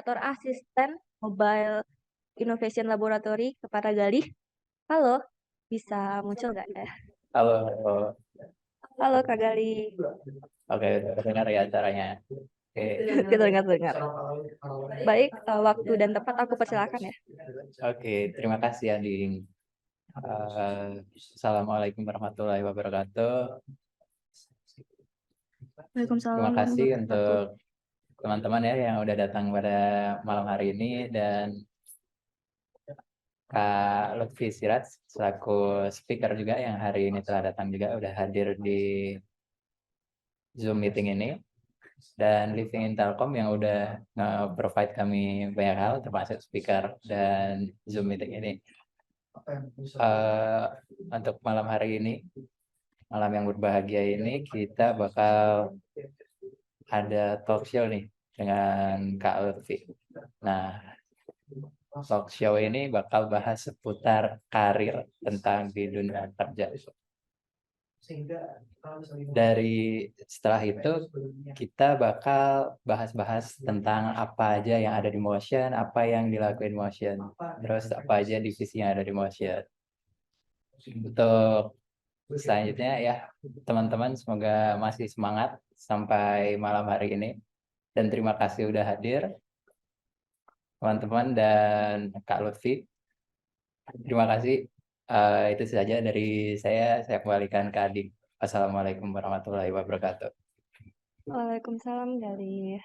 koordinator asisten Mobile Innovation Laboratory kepada Galih. Halo, bisa muncul nggak ya? Halo, Halo Kak Galih. oke, dengar ya acaranya. Oke, Dengar. Baik, waktu dan tempat aku persilakan ya. oke, terima kasih Anding. Assalamualaikum warahmatullahi wabarakatuh. Waalaikumsalam Terima kasih warahmatullahi wabarakatuh. untuk teman-teman ya yang udah datang pada malam hari ini, dan Kak Lutfi Siraj selaku speaker juga yang hari ini telah datang juga udah hadir di Zoom meeting ini, dan Living in Telkom yang udah nge-provide kami banyak hal termasuk speaker dan Zoom meeting ini. Eh, untuk malam hari ini, malam yang berbahagia ini, kita bakal ada talk show nih dengan Kak Lutfi. Nah, talk show ini bakal bahas seputar karir tentang di dunia kerja. Dari setelah itu kita bakal bahas-bahas tentang apa aja yang ada di Motion, apa yang dilakuin Motion, terus apa aja divisi yang ada di Motion. Untuk selanjutnya ya, teman-teman semoga masih semangat sampai malam hari ini, dan terima kasih udah hadir teman-teman dan Kak Lutfi. Terima kasih. Itu saja dari saya kembalikan ke Adik. Assalamualaikum warahmatullahi wabarakatuh. Waalaikumsalam Galih.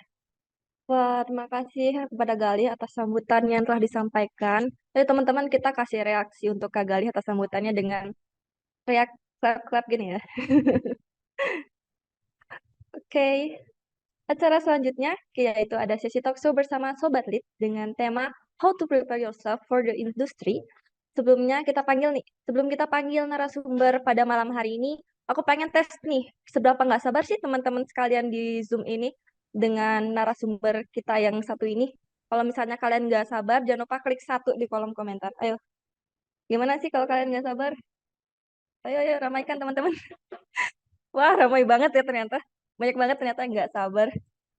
Wah, terima kasih kepada Galih atas sambutan yang telah disampaikan. Jadi teman-teman kita kasih reaksi untuk Kak Galih atas sambutannya dengan reaksi clap-clap gini ya. Oke. Acara selanjutnya yaitu ada sesi talkshow bersama Sobat Lead dengan tema How to Prepare Yourself for the Industry. Sebelum kita panggil narasumber pada malam hari ini, aku pengen tes nih, seberapa nggak sabar sih teman-teman sekalian di Zoom ini dengan narasumber kita yang satu ini. Kalau misalnya kalian nggak sabar, jangan lupa klik 1 di kolom komentar. Ayo, gimana sih kalau kalian nggak sabar? Ayo, ramaikan teman-teman. Wah, ramai banget ya ternyata. Banyak banget ternyata yang nggak sabar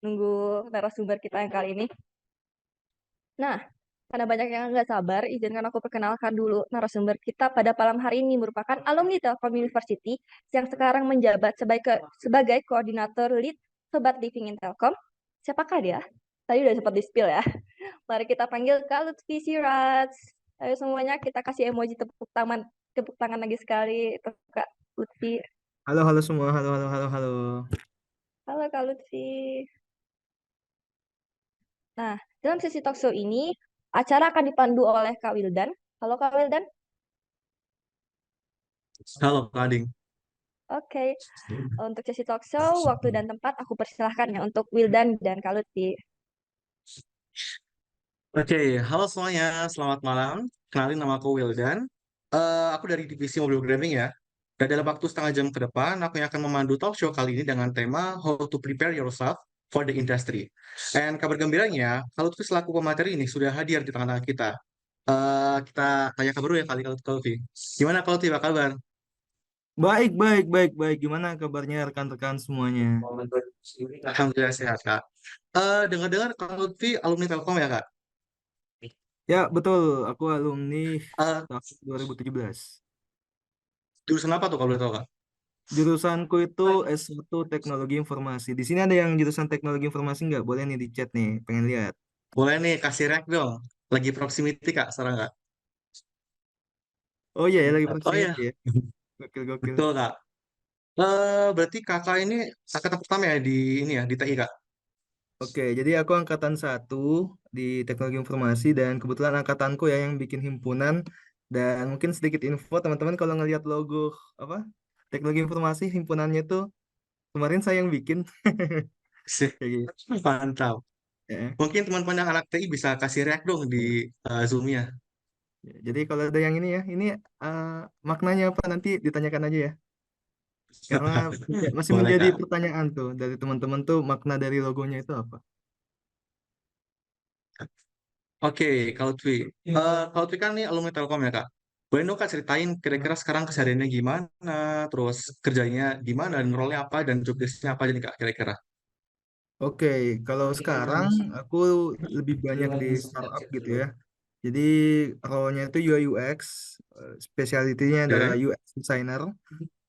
nunggu narasumber kita yang kali ini. Nah, karena banyak yang nggak sabar, izinkan aku perkenalkan dulu narasumber kita pada malam hari ini merupakan alumni Telkom University yang sekarang menjabat sebagai koordinator lead Sobat Living in Telkom. Siapakah dia? Tadi udah sempat di-spill ya. Mari kita panggil Kak Lutfi Siraj. Ayo semuanya kita kasih emoji tepuk tangan lagi sekali untuk Kak Lutfi. Halo semua, halo. Halo Kak Lutfi. Nah, dalam sesi talkshow ini, acara akan dipandu oleh Kak Wildan. Halo Kak Wildan. Halo Kak Ading. Oke, untuk sesi talkshow, waktu dan tempat aku persilahkan ya untuk Wildan dan Kak Lutfi. Oke, halo semuanya, selamat malam. Kenalin, nama aku Wildan. Aku dari divisi mobil programming ya. Dan dalam waktu setengah jam ke depan, aku yang akan memandu talk show kali ini dengan tema How to Prepare Yourself for the Industry. Dan kabar gembiranya, kalau Lutfi selaku pemateri ini sudah hadir di tengah-tengah kita. Kita tanya kabar dulu ya kali kalau Lutfi. Gimana kalau Lutfi, apa kabar? Baik. Gimana kabarnya rekan-rekan semuanya? Alhamdulillah sehat, Kak. Dengar-dengar kalau Lutfi alumni Telkom ya, Kak? Ya, betul. Aku alumni Eh, tahun 2017. Jurusan apa tuh kalau boleh tahu, Kak? Jurusanku itu S1 Teknologi Informasi. Di sini ada yang jurusan Teknologi Informasi nggak? Boleh nih di chat nih, pengen lihat. Boleh nih, kasih rek dong. Lagi proximity, Kak, sekarang, Kak? Oh iya ya, lagi Oh iya, proximity ya. Gokil. betul, Kak. Berarti kakak ini angkatan pertama ya di ini ya, di TI, Kak? Oke, jadi aku angkatan 1 di Teknologi Informasi dan kebetulan angkatanku ya yang bikin himpunan. Dan mungkin sedikit info teman-teman kalau ngelihat logo apa Teknologi Informasi himpunannya tuh kemarin saya yang bikin. Sih, Kayak gitu. mantap. Ya. Mungkin teman-teman yang anak TI bisa kasih rek dong di Zoom-nya. Jadi kalau ada yang ini ya, ini eh, maknanya apa nanti ditanyakan aja ya. Karena masih Boleh, menjadi Kak. pertanyaan tuh dari teman-teman tuh makna dari logonya itu apa? Oke, kalau Twi. Kalau Twi kan nih alumni Telkom ya, Kak. Boleh dong Kak ceritain kira-kira sekarang kesehariannya gimana, terus kerjanya gimana, dan role-nya apa, dan job desk-nya apa aja nih Kak kira-kira. Oke, kalau sekarang aku lebih banyak di startup gitu ya. Jadi role-nya itu UI UX, specialty-nya adalah Oke. UX designer.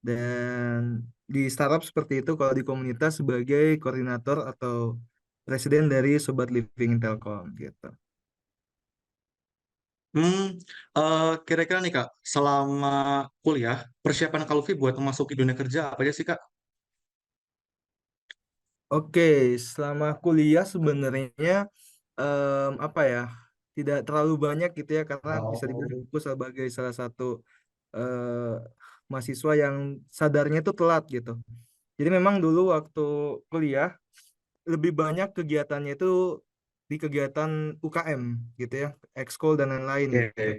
Dan di startup seperti itu, kalau di komunitas sebagai koordinator atau presiden dari Sobat Living Telkom gitu. Hmm, kira-kira nih Kak, selama kuliah, persiapan Kak Lutfi buat memasuki dunia kerja apa aja sih Kak? Oke, selama kuliah sebenarnya apa ya, tidak terlalu banyak gitu ya, karena bisa dibilang aku sebagai salah satu eh, mahasiswa yang sadarnya itu telat gitu. Jadi memang dulu waktu kuliah lebih banyak kegiatannya itu di kegiatan UKM gitu ya, ekskul dan lain-lain gitu. Oke.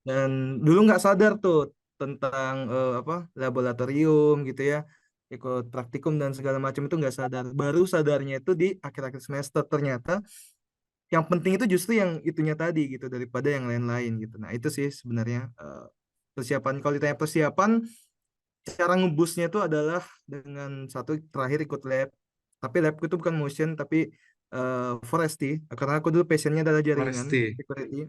Dan dulu nggak sadar tuh tentang apa laboratorium gitu ya, ikut praktikum dan segala macam itu nggak sadar. Baru sadarnya itu di akhir-akhir semester ternyata yang penting itu justru yang itunya tadi gitu daripada yang lain-lain gitu. Nah itu sih sebenarnya persiapan. Kalau ditanya persiapan, cara ngebusnya itu adalah dengan satu terakhir ikut lab. Tapi labku itu bukan motion tapi forestry karena aku dulu passionnya adalah jaringan Pasti. security.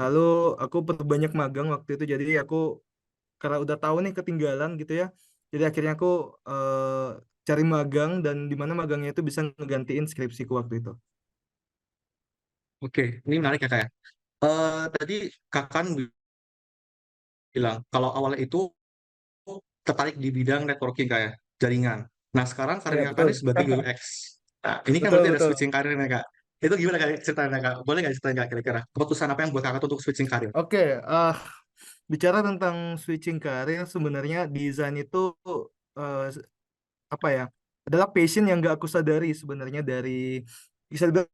Lalu aku perbanyak magang waktu itu jadi aku karena udah tahu nih ketinggalan gitu ya. Jadi akhirnya aku cari magang dan di mana magangnya itu bisa ngegantiin skripsiku waktu itu. Oke, ini menarik ya Kak ya. Tadi Kak kan bilang kalau awalnya itu tertarik di bidang networking Kak ya, jaringan. Nah sekarang Ya karirnya Kak ini betul. sebagai UX. Nah ini kan Betul berarti ada betul. switching karirnya Kak. Itu gimana Kak ceritanya Kak? Boleh nggak ceritain Kak kira-kira? Keputusan apa yang buat Kakak untuk switching karir? Oke, bicara tentang switching karir sebenarnya desain itu eh, apa ya adalah passion yang gak aku sadari sebenarnya dari bisa dibilang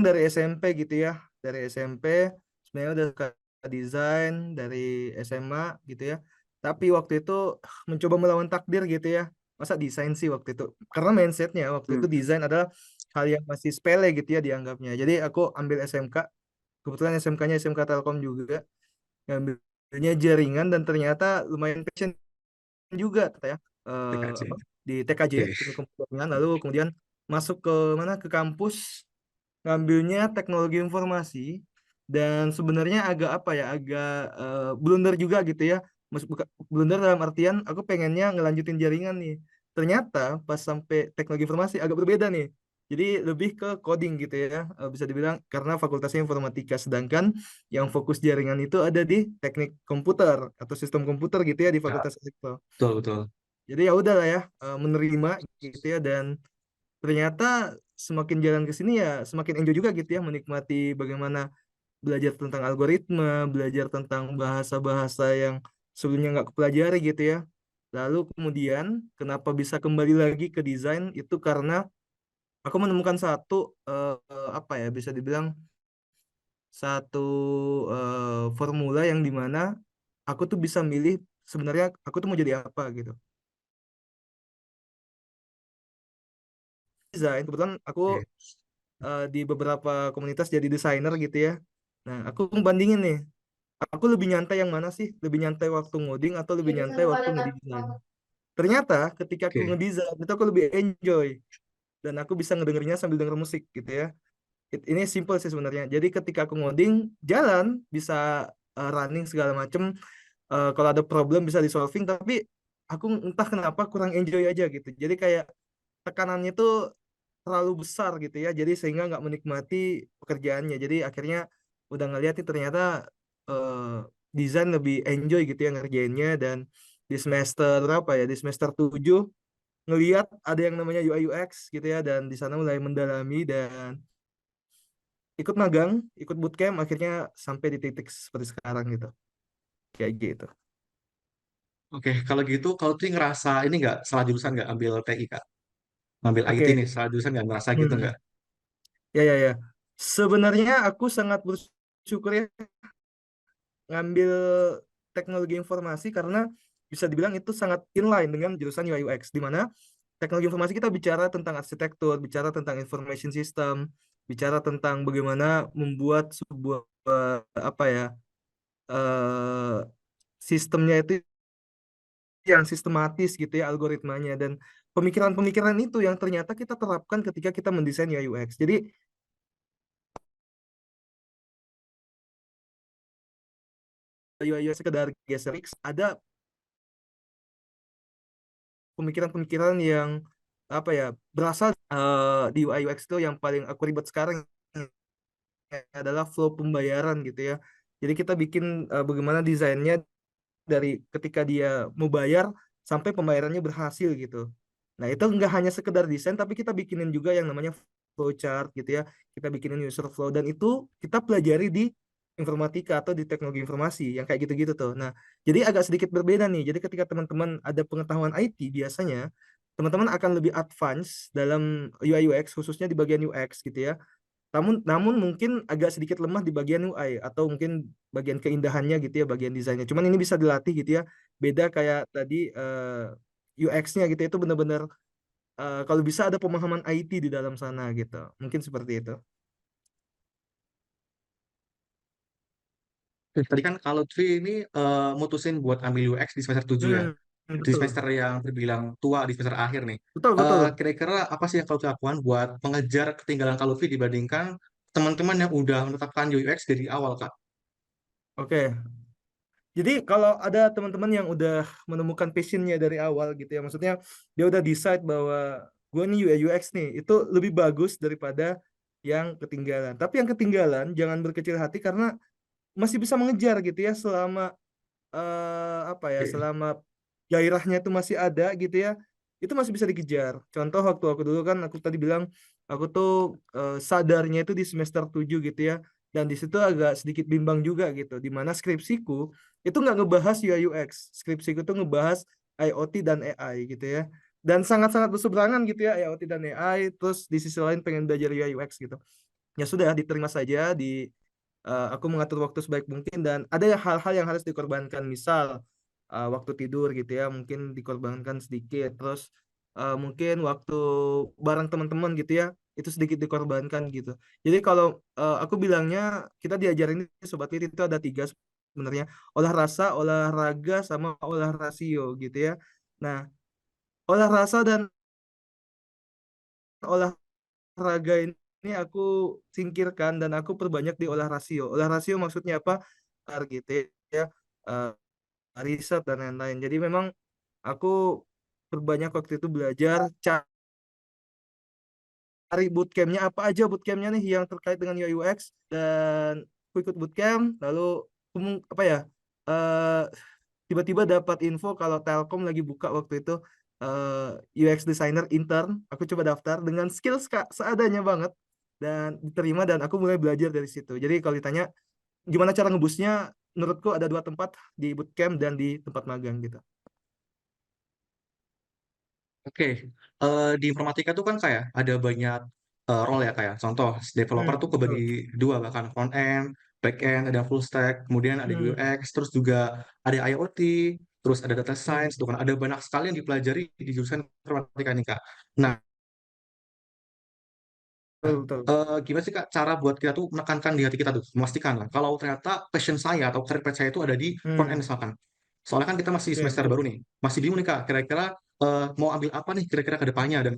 dari SMP gitu ya, dari SMP sebenarnya udah suka desain dari SMA gitu ya, tapi waktu itu mencoba melawan takdir gitu ya, masa desain sih waktu itu karena mindsetnya waktu Hmm. itu desain adalah hal yang masih sepele gitu ya dianggapnya. Jadi aku ambil SMK, kebetulan SMK-nya SMK Telkom juga, ngambilnya jaringan dan ternyata lumayan passion juga ya, TKJ. apa di TKJ Oke. teknik komputer jaringan. Lalu kemudian masuk ke mana ke kampus ngambilnya teknologi informasi dan sebenarnya agak apa ya agak blunder juga gitu ya. Blunder dalam artian aku pengennya ngelanjutin jaringan nih, ternyata pas sampai teknologi informasi agak berbeda nih, jadi lebih ke coding gitu ya. Bisa dibilang karena fakultasnya informatika sedangkan yang fokus jaringan itu ada di teknik komputer atau sistem komputer gitu ya di Ya, fakultas itu. betul betul. Jadi ya udahlah ya, menerima gitu ya. Dan ternyata semakin jalan ke sini ya semakin enjoy juga gitu ya, menikmati bagaimana belajar tentang algoritma, belajar tentang bahasa-bahasa yang sebelumnya nggak kupelajari gitu ya. Lalu kemudian kenapa bisa kembali lagi ke desain itu karena aku menemukan satu apa ya bisa dibilang satu formula yang dimana aku tuh bisa milih sebenarnya aku tuh mau jadi apa gitu. Desain kebetulan aku Oke. di beberapa komunitas jadi desainer gitu ya. Nah, aku membandingin nih, aku lebih nyantai yang mana sih? Lebih nyantai waktu ngoding atau lebih nyantai waktu ngedesain? Ternyata ketika aku Oke. ngedesain itu aku lebih enjoy dan aku bisa ngedengerinnya sambil denger musik gitu ya. Ini simple sih sebenarnya. Jadi ketika aku ngoding, jalan bisa running segala macem. Kalau ada problem bisa di solving, tapi aku entah kenapa kurang enjoy aja gitu. Jadi kayak tekanannya tuh terlalu besar gitu ya, jadi sehingga nggak menikmati pekerjaannya. Jadi akhirnya udah ngeliat nih ternyata eh, desain lebih enjoy gitu ya ngerjainnya. Dan di semester berapa ya, di semester 7 ngeliat ada yang namanya UI UX gitu ya, dan di sana mulai mendalami dan ikut magang, ikut bootcamp, akhirnya sampai di titik seperti sekarang gitu, kayak gitu. Oke, kalau gitu kalau tuh ngerasa ini nggak salah jurusan nggak ambil TI Kak? Ngambil IT Oke. nih, salah jurusan nggak merasa gitu Hmm. nggak? Ya ya ya, sebenarnya aku sangat bersyukur ya ngambil teknologi informasi karena bisa dibilang itu sangat inline dengan jurusan UI UX, di mana teknologi informasi kita bicara tentang arsitektur, bicara tentang information system, bicara tentang bagaimana membuat sebuah apa ya sistemnya itu yang sistematis gitu ya algoritmanya. Dan pemikiran-pemikiran itu yang ternyata kita terapkan ketika kita mendesain UI UX. Jadi UI UX sekedar geser X, ada pemikiran-pemikiran yang apa ya berasal di UI UX itu yang paling aku ribet sekarang adalah flow pembayaran gitu ya. Jadi kita bikin bagaimana desainnya dari ketika dia mau bayar sampai pembayarannya berhasil gitu. Nah, itu nggak hanya sekedar desain, tapi kita bikinin juga yang namanya flowchart gitu ya. Kita bikinin user flow, dan itu kita pelajari di informatika atau di teknologi informasi, yang kayak gitu-gitu tuh. Nah, jadi agak sedikit berbeda nih. Jadi ketika teman-teman ada pengetahuan IT, biasanya teman-teman akan lebih advance dalam UI UX, khususnya di bagian UX gitu ya. Namun mungkin agak sedikit lemah di bagian UI atau mungkin bagian keindahannya gitu ya, bagian desainnya. Cuman ini bisa dilatih gitu ya. Beda kayak tadi UX-nya gitu, itu benar-benar kalau bisa ada pemahaman IT di dalam sana gitu. Mungkin seperti itu. Tadi kan kalau Lutfi ini mutusin buat ambil UX di semester 7 ya. Di Betul. semester yang terbilang tua, di semester akhir nih. Betul, betul. Kira-kira apa sih yang kalau lakukan buat mengejar ketinggalan Kak Lutfi dibandingkan teman-teman yang udah menetapkan UX dari awal, Kak? Oke. Jadi kalau ada teman-teman yang udah menemukan passionnya dari awal gitu ya, maksudnya dia udah decide bahwa gue nih UI UX nih, itu lebih bagus daripada yang ketinggalan. Tapi yang ketinggalan jangan berkecil hati karena masih bisa mengejar gitu ya, selama apa ya, Oke. selama gairahnya itu masih ada gitu ya, itu masih bisa dikejar. Contoh waktu aku dulu kan, aku tadi bilang aku tuh sadarnya itu di semester 7 gitu ya, dan di situ agak sedikit bimbang juga gitu, di mana skripsiku itu nggak ngebahas UI UX, skripsiku tuh ngebahas IoT dan AI gitu ya, dan sangat-sangat berseberangan gitu ya, IoT dan AI, terus di sisi lain pengen belajar UI UX gitu. Ya sudah, diterima saja di aku mengatur waktu sebaik mungkin, dan ada hal-hal yang harus dikorbankan, misal waktu tidur gitu ya mungkin dikorbankan sedikit, terus mungkin waktu bareng teman-teman gitu ya itu sedikit dikorbankan gitu. Jadi kalau aku bilangnya kita diajarin di Sobat Lit itu ada tiga sebenarnya: olah rasa, olahraga, sama olah rasio gitu ya. Nah, olah rasa dan olahraga ini aku singkirkan dan aku perbanyak di olah rasio. Olah rasio maksudnya apa? Gitu ya, eh, riset dan lain-lain. Jadi memang aku perbanyak waktu itu belajar, cari bootcampnya apa aja, bootcampnya nih yang terkait dengan UI UX, dan aku ikut bootcamp. Lalu apa ya, eh, tiba-tiba dapat info kalau Telkom lagi buka waktu itu UX designer intern. Aku coba daftar dengan skills seadanya banget dan diterima, dan aku mulai belajar dari situ. Jadi kalau ditanya gimana cara ngebusnya, menurutku ada dua tempat, di bootcamp dan di tempat magang gitu. Oke, di informatika tuh kan kayak ada banyak role ya, kayak contoh developer tuh kebagi Betul. dua, bahkan front end, back end, ada full stack, kemudian ada Hmm, UX, terus juga ada IoT, terus ada data hmm, science, tuh kan ada banyak sekali yang dipelajari di jurusan informatika nih, Kak. Nah, betul, betul. gimana sih Kak cara buat kita tuh menekankan di hati kita tuh, memastikan lah kalau ternyata passion saya atau career path saya itu ada di front end Hmm, misalkan. Soalnya kan kita masih oke, semester betul. baru nih, masih bingung nih Kak, kira-kira mau ambil apa nih kira-kira ke depannya, dan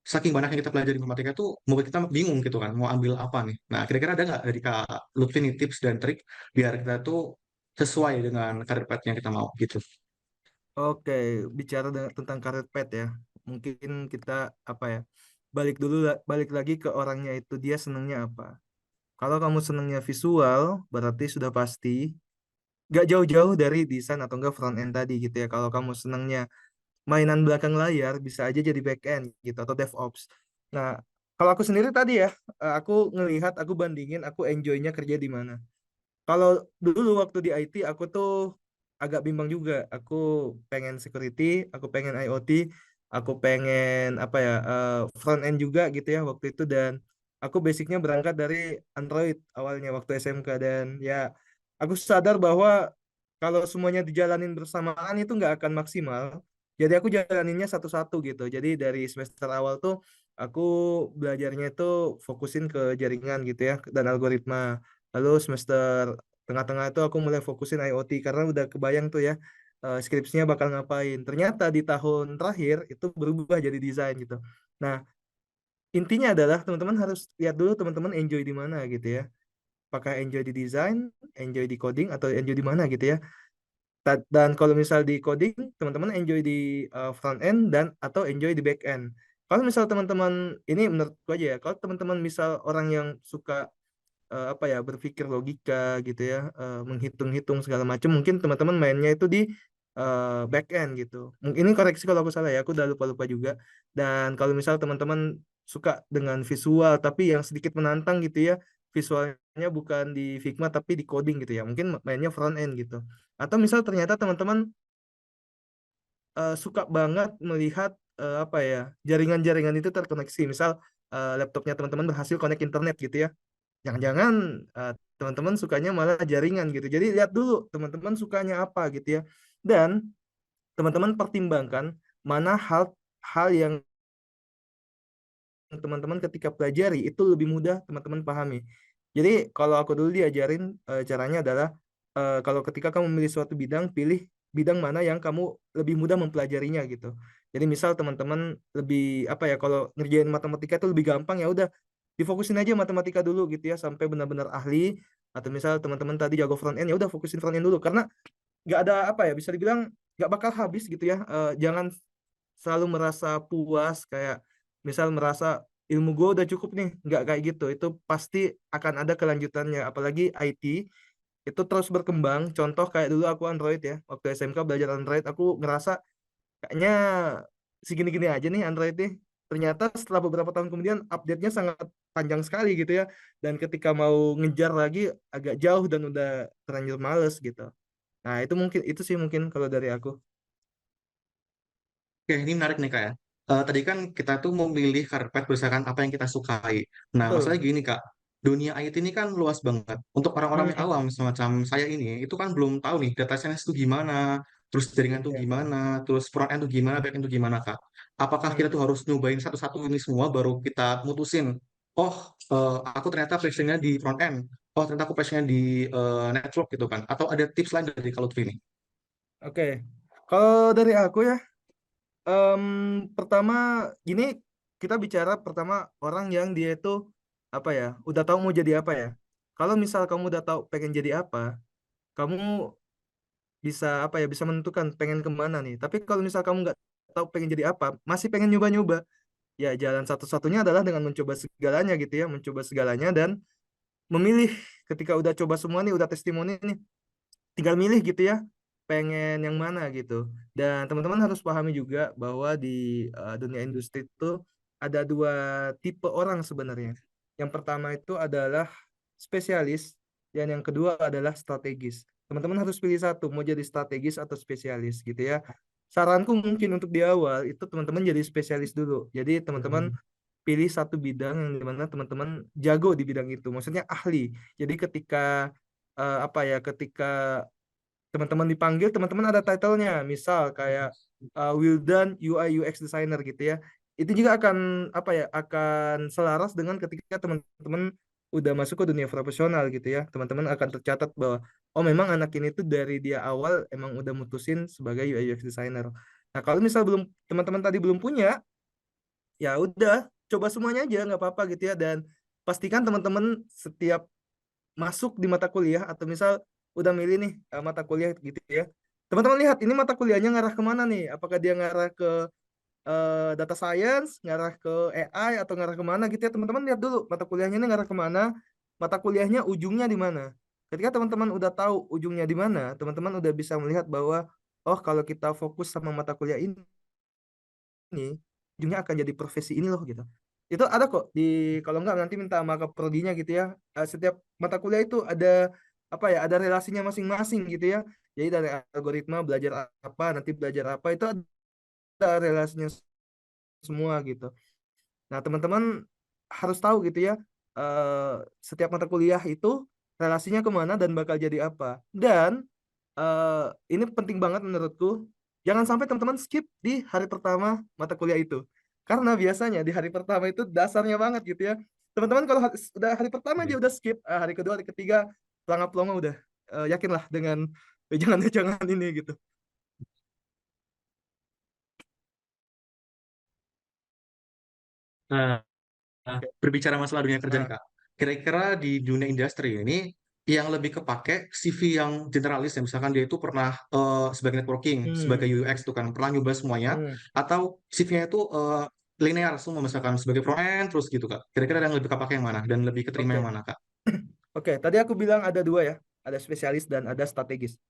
saking banyaknya kita pelajari informatika tuh membuat kita bingung gitu kan, mau ambil apa nih. Nah, kira-kira ada nggak dari Kak Lutfi nih tips dan trik biar kita tuh sesuai dengan career path yang kita mau gitu. Oke, bicara tentang karir pet ya. Mungkin kita apa ya? Balik lagi ke orangnya itu, dia senangnya apa. Kalau kamu senangnya visual, berarti sudah pasti gak jauh-jauh dari desain atau enggak front end tadi gitu ya. Kalau kamu senangnya mainan belakang layar, bisa aja jadi back end gitu atau DevOps. Nah, kalau aku sendiri tadi ya, aku ngelihat, aku bandingin, aku enjoynya kerja di mana. Kalau dulu waktu di IT aku tuh agak bimbang juga. Aku pengen security, aku pengen IoT, aku pengen apa ya, front end juga gitu ya waktu itu, dan aku basicnya berangkat dari Android awalnya waktu SMK, dan ya aku sadar bahwa kalau semuanya dijalanin bersamaan itu nggak akan maksimal. Jadi aku jalaninnya satu-satu gitu. Jadi dari semester awal tuh aku belajarnya itu fokusin ke jaringan gitu ya dan algoritma. Lalu semester tengah-tengah itu aku mulai fokusin IoT karena udah kebayang tuh ya, skripsinya bakal ngapain. Ternyata di tahun terakhir itu berubah jadi desain gitu. Nah, intinya adalah teman-teman harus lihat dulu teman-teman enjoy di mana gitu ya. Apakah enjoy di desain, enjoy di coding, atau enjoy di mana gitu ya. Dan kalau misal di coding, teman-teman enjoy di front end dan atau enjoy di back end. Kalau misal teman-teman, ini menurutku aja ya, kalau teman-teman misal orang yang suka apa ya, berpikir logika gitu ya, menghitung-hitung segala macam, mungkin teman-teman mainnya itu di back end gitu. Mungkin ini koreksi kalau aku salah ya, aku udah lupa-lupa juga. Dan kalau misal teman-teman suka dengan visual tapi yang sedikit menantang gitu ya, visualnya bukan di Figma tapi di coding gitu ya, mungkin mainnya front end gitu. Atau misal ternyata teman-teman suka banget melihat apa ya, jaringan-jaringan itu terkoneksi. Misal laptopnya teman-teman berhasil connect internet gitu ya. Jangan-jangan teman-teman sukanya malah jaringan gitu. Jadi lihat dulu teman-teman sukanya apa gitu ya. Dan teman-teman pertimbangkan mana hal yang teman-teman ketika pelajari itu lebih mudah teman-teman pahami. Jadi kalau aku dulu diajarin caranya adalah kalau ketika kamu memilih suatu bidang, pilih bidang mana yang kamu lebih mudah mempelajarinya gitu. Jadi misal teman-teman lebih apa ya, kalau ngerjain matematika itu lebih gampang, ya udah difokusin aja matematika dulu gitu ya sampai benar-benar ahli. Atau misal teman-teman tadi jago front end, ya udah fokusin front end dulu, karena nggak ada apa ya, bisa dibilang nggak bakal habis gitu ya. Jangan selalu merasa puas kayak misal merasa ilmu gue udah cukup nih, nggak kayak gitu. Itu pasti akan ada kelanjutannya, apalagi IT itu terus berkembang. Contoh kayak dulu aku Android ya, waktu SMK belajar Android, aku ngerasa kayaknya segini-gini aja nih Android nih. Ternyata setelah beberapa tahun kemudian update-nya sangat panjang sekali gitu ya, dan ketika mau ngejar lagi agak jauh dan udah terlanjur males gitu. Nah itu mungkin, itu sih mungkin kalau dari aku. Oke, ini menarik nih Kak ya. Tadi kan kita tuh memilih karpet berdasarkan apa yang kita sukai. Nah, Betul. masalah gini Kak, dunia IT ini kan luas banget. Untuk orang-orang yang Hmm, awam semacam saya ini, itu kan belum tahu nih data science itu gimana, terus jaringan itu iya. gimana, terus front end itu gimana, back end itu gimana Kak. Apakah kita Hmm. tuh harus nyobain satu-satu ini semua baru kita mutusin, oh aku ternyata passionnya di front end, oh ternyata aku passionnya di network gitu kan. Atau ada tips lain dari Kak Lutfi ini? Oke, kalau dari aku ya, pertama gini, kita bicara pertama orang yang dia itu apa ya, udah tahu mau jadi apa ya. Kalau misal kamu udah tahu pengen jadi apa, kamu bisa apa ya, bisa menentukan pengen kemana nih. Tapi kalau misal kamu nggak tahu pengen jadi apa, masih pengen nyoba-nyoba, ya jalan satu-satunya adalah dengan mencoba segalanya gitu ya, mencoba segalanya dan memilih. Ketika udah coba semua nih, udah testimoni nih, tinggal milih gitu ya, pengen yang mana gitu. Dan teman-teman harus pahami juga bahwa di dunia industri itu ada dua tipe orang sebenarnya. Yang pertama itu adalah spesialis, dan yang kedua adalah strategis. Teman-teman harus pilih satu, mau jadi strategis atau spesialis gitu ya. Saranku mungkin untuk di awal itu teman-teman jadi spesialis dulu. Jadi teman-teman pilih satu bidang yang dimana teman-teman jago di bidang itu, maksudnya ahli. Jadi ketika apa ya, ketika teman-teman dipanggil, teman-teman ada title-nya, misal kayak Wildan UI UX designer gitu ya. Itu juga akan apa ya, akan selaras dengan ketika teman-teman udah masuk ke dunia profesional gitu ya. Teman-teman akan tercatat bahwa oh memang anak ini tuh dari dia awal emang udah mutusin sebagai UI UX designer. Nah, kalau misal belum, teman-teman tadi belum punya, ya udah coba semuanya aja nggak apa-apa gitu ya. Dan pastikan teman-teman setiap masuk di mata kuliah, atau misal udah milih nih mata kuliah gitu ya, teman-teman lihat ini mata kuliahnya ngarah kemana nih, apakah dia ngarah ke data science, ngarah ke AI, atau ngarah kemana gitu ya. Teman-teman lihat dulu mata kuliahnya ini ngarah kemana, mata kuliahnya ujungnya di mana. Ketika teman-teman udah tahu ujungnya di mana, teman-teman udah bisa melihat bahwa oh kalau kita fokus sama mata kuliah ini, ujungnya akan jadi profesi ini loh gitu. Itu ada kok di, kalau nggak nanti minta sama ke prodinya gitu ya. Setiap mata kuliah itu ada apa ya, ada relasinya masing-masing gitu ya. Jadi dari algoritma belajar apa, nanti belajar apa, itu ada relasinya semua gitu. Nah, teman-teman harus tahu gitu ya, setiap mata kuliah itu relasinya kemana dan bakal jadi apa. Dan ini penting banget menurutku, jangan sampai teman-teman skip di hari pertama mata kuliah itu. Karena biasanya di hari pertama itu dasarnya banget gitu ya. Teman-teman kalau udah hari pertama dia udah skip, hari kedua, hari ketiga, pelangap-pelongo udah yakinlah dengan jangan-jangan ini gitu. Nah, berbicara masalah dunia kerja nih Nah, Kak, kira-kira di dunia industri ini yang lebih kepake CV yang generalis ya, misalkan dia itu pernah sebagai networking, sebagai hmm, UX tuh kan, pernah nyoba semuanya, hmm, atau CV-nya itu linear semua, misalkan sebagai front end terus gitu Kak. Kira-kira yang lebih kepake yang mana dan lebih keterima yang oke. mana Kak? Oke, tadi aku bilang ada dua ya, ada spesialis dan ada strategis.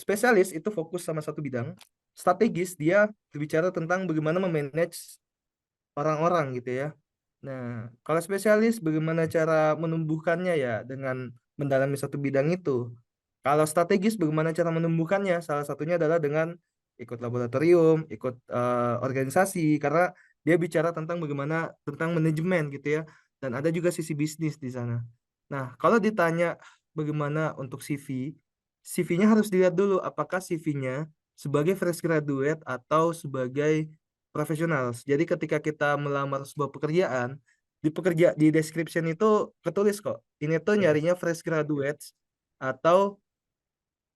Spesialis itu fokus sama satu bidang, strategis dia berbicara tentang bagaimana memanage orang-orang gitu ya. Nah, kalau spesialis bagaimana cara menumbuhkannya ya dengan mendalami satu bidang itu. Kalau strategis bagaimana cara menumbuhkannya? Salah satunya adalah dengan ikut laboratorium, ikut organisasi karena dia bicara tentang bagaimana tentang manajemen gitu ya. Dan ada juga sisi bisnis di sana. Nah, kalau ditanya bagaimana untuk CV, CV-nya harus dilihat dulu apakah CV-nya sebagai fresh graduate atau sebagai profesional. Jadi ketika kita melamar sebuah pekerjaan, di description itu ketulis kok, ini tuh nyarinya fresh graduates atau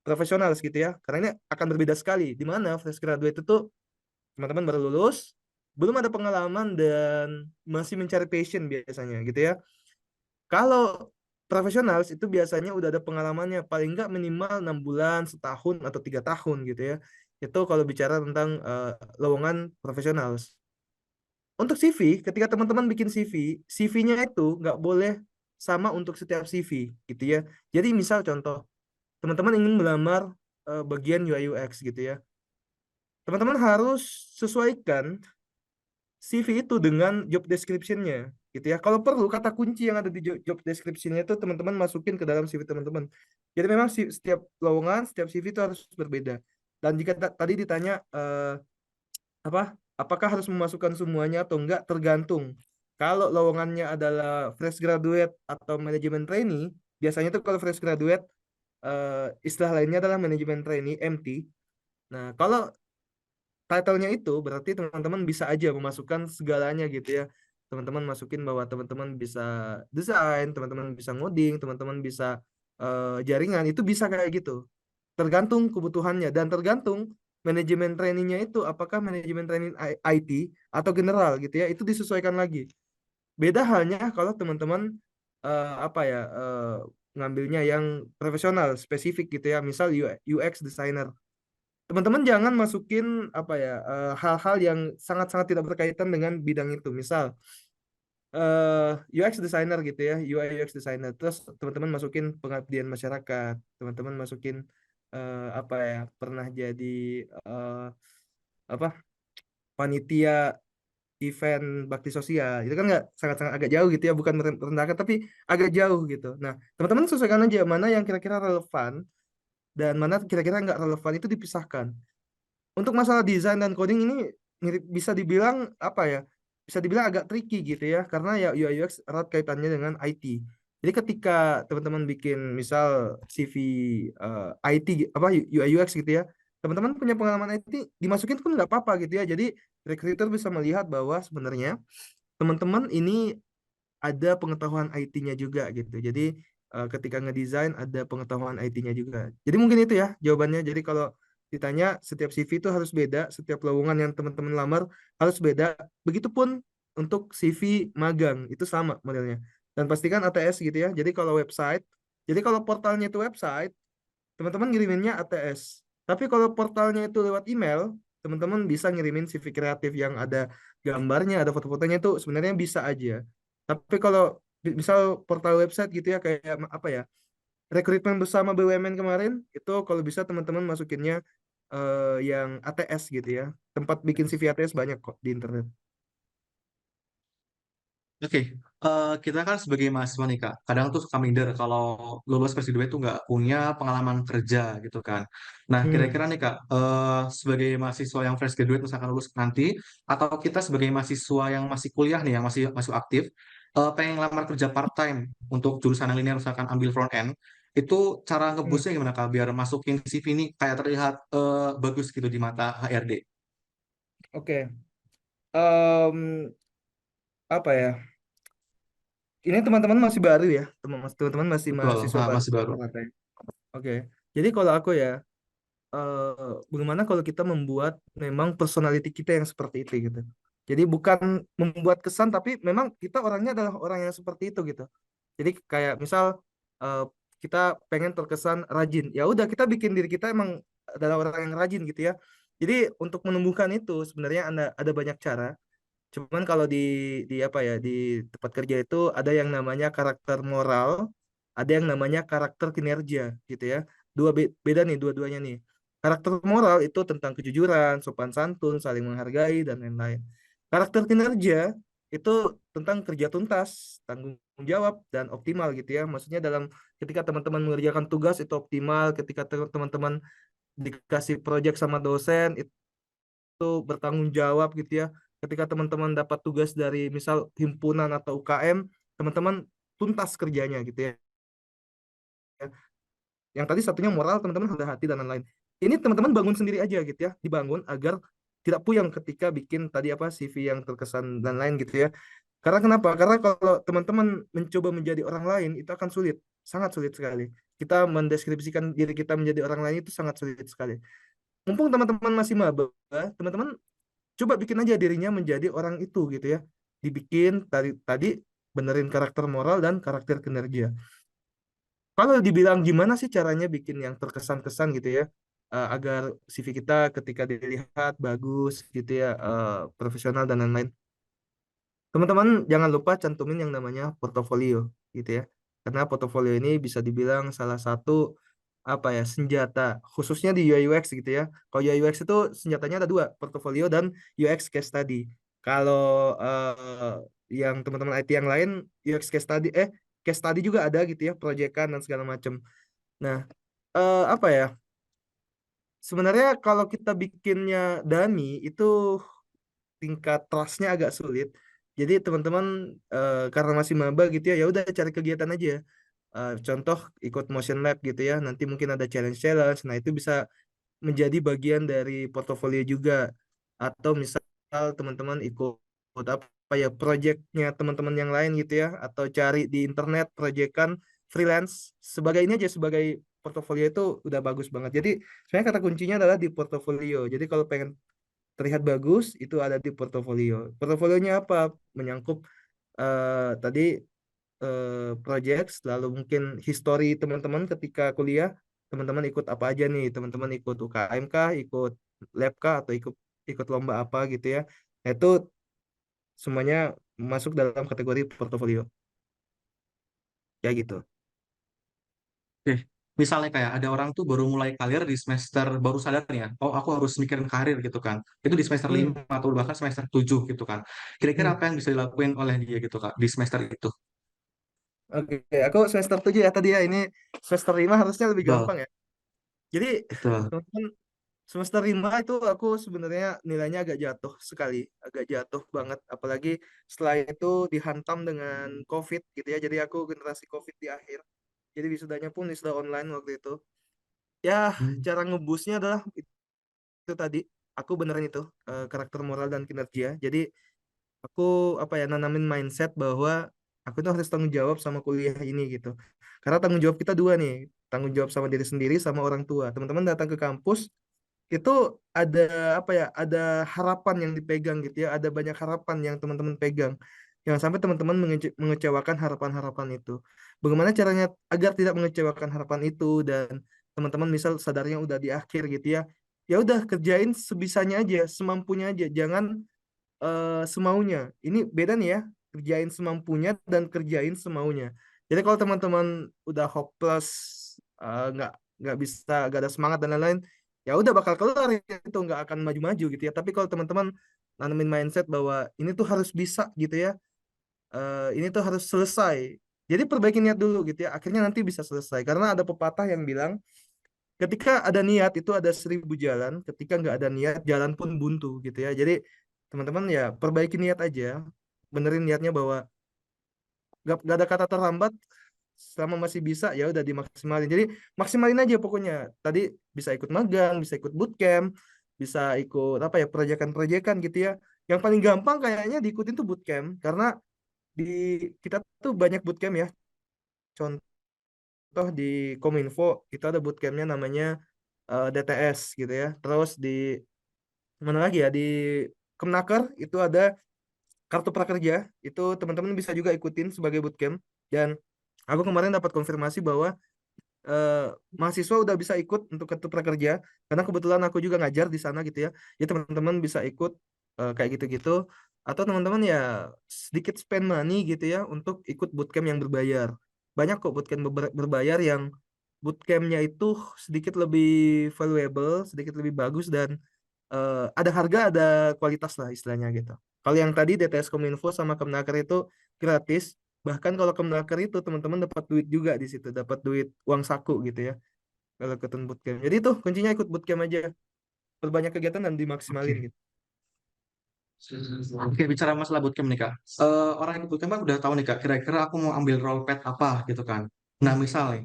profesional gitu ya. Karena ini akan berbeda sekali. Di mana fresh graduate itu teman-teman baru lulus, belum ada pengalaman dan masih mencari passion biasanya gitu ya. Kalau profesional itu biasanya udah ada pengalamannya paling nggak minimal 6 bulan, setahun atau 3 tahun gitu ya. Itu kalau bicara tentang lowongan profesional. Untuk CV, ketika teman-teman bikin CV, CV-nya itu nggak boleh sama untuk setiap CV gitu ya. Jadi misal contoh, teman-teman ingin melamar bagian UI UX gitu ya. Teman-teman harus sesuaikan CV itu dengan job description-nya gitu ya. Kalau perlu kata kunci yang ada di job description-nya itu teman-teman masukin ke dalam CV teman-teman. Jadi memang setiap lowongan, setiap CV itu harus berbeda. Dan jika tadi ditanya apakah harus memasukkan semuanya atau enggak, tergantung. Kalau lowongannya adalah fresh graduate atau manajemen trainee, biasanya tuh kalau fresh graduate istilah lainnya adalah manajemen trainee MT. Nah, kalau title-nya itu berarti teman-teman bisa aja memasukkan segalanya gitu ya. Teman-teman masukin bahwa teman-teman bisa desain, teman-teman bisa ngoding, teman-teman bisa jaringan, itu bisa kayak gitu. Tergantung kebutuhannya dan tergantung manajemen trainingnya itu apakah manajemen training IT atau general gitu ya, itu disesuaikan lagi. Beda halnya kalau teman-teman ngambilnya yang profesional spesifik gitu ya, misal UX designer. Teman-teman jangan masukin hal-hal yang sangat-sangat tidak berkaitan dengan bidang itu. Misal UX designer gitu ya, UI UX designer. Terus teman-teman masukin pengabdian masyarakat, teman-teman masukin pernah jadi eh, apa panitia event bakti sosial. Itu kan nggak sangat-sangat agak jauh gitu ya, bukan merendahkan tapi agak jauh gitu. Nah, teman-teman sesuaikan aja mana yang kira-kira relevan dan mana kira-kira nggak relevan, itu dipisahkan. Untuk masalah desain dan coding ini bisa dibilang bisa dibilang agak tricky gitu ya, karena ya UI UX erat kaitannya dengan IT. Jadi ketika teman-teman bikin misal CV IT UI UX gitu ya, teman-teman punya pengalaman IT dimasukin pun nggak apa-apa gitu ya. Jadi recruiter bisa melihat bahwa sebenarnya teman-teman ini ada pengetahuan IT-nya juga gitu. Jadi ketika ngedesain ada pengetahuan IT-nya juga. Jadi mungkin itu ya jawabannya. Jadi kalau ditanya setiap CV itu harus beda, setiap lowongan yang teman-teman lamar harus beda. Begitupun untuk CV magang itu sama modelnya. Dan pastikan ATS gitu ya. Jadi kalau portalnya itu website, teman-teman ngiriminnya ATS. Tapi kalau portalnya itu lewat email, teman-teman bisa ngirimin CV kreatif yang ada gambarnya, ada foto-fotonya, itu sebenarnya bisa aja. Tapi kalau misal portal website gitu ya, kayak rekrutmen bersama BUMN kemarin, itu kalau bisa teman-teman masukinnya yang ATS gitu ya. Tempat bikin CV ATS banyak kok di internet. Oke, kita kan sebagai mahasiswa nih Kak, kadang tuh suka minder kalau lulus fresh graduate tuh nggak punya pengalaman kerja gitu kan. Nah, Hmm, kira-kira nih Kak, sebagai mahasiswa yang fresh graduate misalkan lulus nanti, atau kita sebagai mahasiswa yang masih kuliah nih, yang masih masih aktif, pengen lamar kerja part-time untuk jurusan yang linear misalkan ambil front end, itu cara hmm, ngebusnya gimana Kak, biar masukin CV ini kayak terlihat bagus gitu di mata HRD? oke. Em, apa ya? Ini teman-teman masih baru ya, teman-teman masih Betul, mahasiswa baru masih baru. rata-rata ya. Oke. Jadi kalau aku ya, bagaimana kalau kita membuat memang personality kita yang seperti itu gitu. Jadi bukan membuat kesan, tapi memang kita orangnya adalah orang yang seperti itu gitu. Jadi kayak misal eh, kita pengen terkesan rajin, ya udah kita bikin diri kita emang adalah orang yang rajin gitu ya. Jadi untuk menumbuhkan itu sebenarnya ada banyak cara. Cuman kalau di apa ya di tempat kerja itu ada yang namanya karakter moral, ada yang namanya karakter kinerja gitu ya. Beda nih dua-duanya nih. Karakter moral itu tentang kejujuran, sopan santun, saling menghargai dan lain-lain. Karakter kinerja itu tentang kerja tuntas, tanggung jawab dan optimal gitu ya. Maksudnya dalam ketika teman-teman mengerjakan tugas itu optimal, ketika teman-teman dikasih proyek sama dosen itu bertanggung jawab gitu ya. Ketika teman-teman dapat tugas dari misal himpunan atau UKM, teman-teman tuntas kerjanya gitu ya. Yang tadi satunya moral, teman-teman ada hati dan lain-lain. Ini teman-teman bangun sendiri aja gitu ya, dibangun agar tidak puyeng ketika bikin tadi apa CV yang terkesan dan lain gitu ya. Karena kenapa? Karena kalau teman-teman mencoba menjadi orang lain itu akan sulit, sangat sulit sekali. Kita mendeskripsikan diri kita menjadi orang lain itu sangat sulit sekali. Mumpung teman-teman masih maba, teman-teman coba bikin aja dirinya menjadi orang itu gitu ya. Dibikin tadi tadi benerin karakter moral dan karakter kinerja. Kalau dibilang gimana sih caranya bikin yang terkesan-kesan gitu ya, agar CV kita ketika dilihat bagus gitu ya, profesional dan lain-lain. Teman-teman jangan lupa cantumin yang namanya portofolio gitu ya. Karena portofolio ini bisa dibilang salah satu apa ya senjata khususnya di UI UX gitu ya. Kalau UI UX itu senjatanya ada dua, portofolio dan UX case study. Kalau yang teman-teman IT yang lain UX case study juga ada gitu ya, proyekan dan segala macam. Nah, apa ya? Sebenarnya kalau kita bikinnya dummy itu tingkat trustnya agak sulit. Jadi teman-teman karena masih maba gitu ya, ya udah cari kegiatan aja. Contoh ikut motion lab gitu ya. Nanti mungkin ada challenge-challenge. Nah itu bisa menjadi bagian dari portofolio juga. Atau misal teman-teman ikut apa ya projectnya teman-teman yang lain gitu ya. Atau cari di internet proyekan freelance. Sebagai ini aja sebagai portofolio itu udah bagus banget. Jadi sebenarnya kata kuncinya adalah di portofolio. Jadi kalau pengen terlihat bagus itu ada di portofolio. Portofolionya apa? Menyangkut tadi project, lalu mungkin history teman-teman ketika kuliah, teman-teman ikut apa aja nih? Teman-teman ikut UKM kah, ikut lab kah, atau ikut ikut lomba apa gitu ya? Nah, itu semuanya masuk dalam kategori portofolio. Ya gitu. Oke, misalnya kayak ada orang tuh baru mulai karir di semester baru sadar nih ya, oh aku harus mikirin karir gitu kan. Itu di semester Hmm, 5 atau bahkan semester 7 gitu kan. Kira-kira hmm. apa yang bisa dilakuin oleh dia gitu Kak di semester itu? Oke, aku semester 7 ya tadi ya. Ini semester 5 harusnya lebih Betul, gampang ya. Jadi, betul. teman-teman, semester 5 itu aku sebenarnya nilainya agak jatuh sekali, agak jatuh banget. Apalagi setelah itu dihantam dengan COVID gitu ya. Jadi aku generasi COVID di akhir. Jadi wisudanya pun wisuda online waktu itu. Ya, Hmm. cara ngebusnya adalah itu tadi. Aku beneran itu karakter moral dan kinerja. Jadi aku apa ya nanamin mindset bahwa aku itu harus tanggung jawab sama kuliah ini gitu. Karena tanggung jawab kita dua nih, tanggung jawab sama diri sendiri sama orang tua. Teman-teman datang ke kampus itu ada apa ya ada harapan yang dipegang gitu ya ada banyak harapan yang teman-teman pegang jangan sampai teman-teman mengecewakan harapan-harapan itu bagaimana caranya agar tidak mengecewakan harapan itu dan teman-teman misal sadarnya udah di akhir gitu ya ya udah kerjain sebisanya aja semampunya aja jangan semaunya ini beda nih ya kerjain semampunya dan kerjain semaunya jadi kalau teman-teman udah hopeless nggak bisa nggak ada semangat dan lain-lain ya udah bakal keluar itu nggak akan maju-maju gitu ya tapi kalau teman-teman nanemin mindset bahwa ini tuh harus bisa gitu ya ini tuh harus selesai jadi perbaiki niat dulu gitu ya akhirnya nanti bisa selesai karena ada pepatah yang bilang ketika ada niat itu ada 1.000 jalan ketika nggak ada niat jalan pun buntu gitu ya jadi teman-teman ya perbaiki niat aja benerin niatnya bahwa nggak ada kata terlambat selama masih bisa ya udah dimaksimalin jadi maksimalin aja pokoknya tadi bisa ikut magang bisa ikut bootcamp bisa ikut apa ya proyekan-proyekan gitu ya yang paling gampang kayaknya diikutin tuh bootcamp karena di kita tuh banyak bootcamp ya contoh di Kominfo itu ada bootcampnya namanya DTS gitu ya terus di mana lagi ya di Kemnaker itu ada kartu prakerja, itu teman-teman bisa juga ikutin sebagai bootcamp. Dan aku kemarin dapat konfirmasi bahwa mahasiswa udah bisa ikut untuk kartu prakerja, karena kebetulan aku juga ngajar di sana gitu ya. Ya teman-teman bisa ikut kayak gitu-gitu, atau teman-teman ya sedikit spend money gitu ya untuk ikut bootcamp yang berbayar. Banyak kok bootcamp berbayar yang bootcampnya itu sedikit lebih valuable, sedikit lebih bagus, dan ada harga ada kualitas lah istilahnya gitu. Kalau yang tadi DTS Kominfo sama Kemnaker itu gratis, bahkan kalau Kemnaker itu teman-teman dapat duit juga di situ, dapat duit uang saku gitu ya kalau ikut bootcamp. Jadi itu kuncinya ikut bootcamp aja, perbanyak kegiatan dan dimaksimalin Oke. gitu. Oke, bicara masalah bootcamp nih Kak. Orang yang bootcamp kan udah tahu nih Kak, kira-kira aku mau ambil role pad apa gitu kan. Nah, misal nih,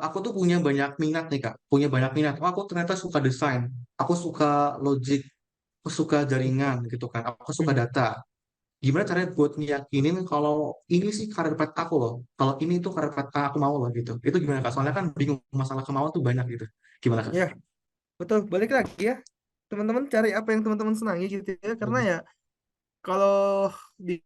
aku tuh punya banyak minat nih Kak, punya banyak minat. Oh, aku ternyata suka desain, aku suka logic, aku suka jaringan gitu kan, aku suka Hmm. data. Gimana caranya buat ngiyakinin kalau ini sih karir pad aku loh, kalau ini tuh karir pad aku mau loh gitu. Itu gimana Kak? Soalnya kan bingung, masalah kemauan tuh banyak gitu. Gimana Kak? Ya, betul. Balik lagi ya. Teman-teman cari apa yang teman-teman senangi gitu ya. Karena ya kalau di-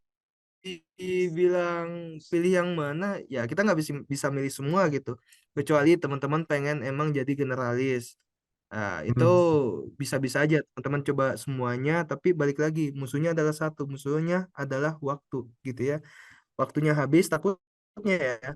dibilang pilih yang mana, ya kita nggak bisa bisa milih semua gitu. Kecuali teman-teman pengen emang jadi generalis. Nah, itu Hmm. bisa-bisa aja teman-teman coba semuanya, tapi balik lagi, musuhnya adalah satu, musuhnya adalah waktu gitu ya. Waktunya habis, takutnya ya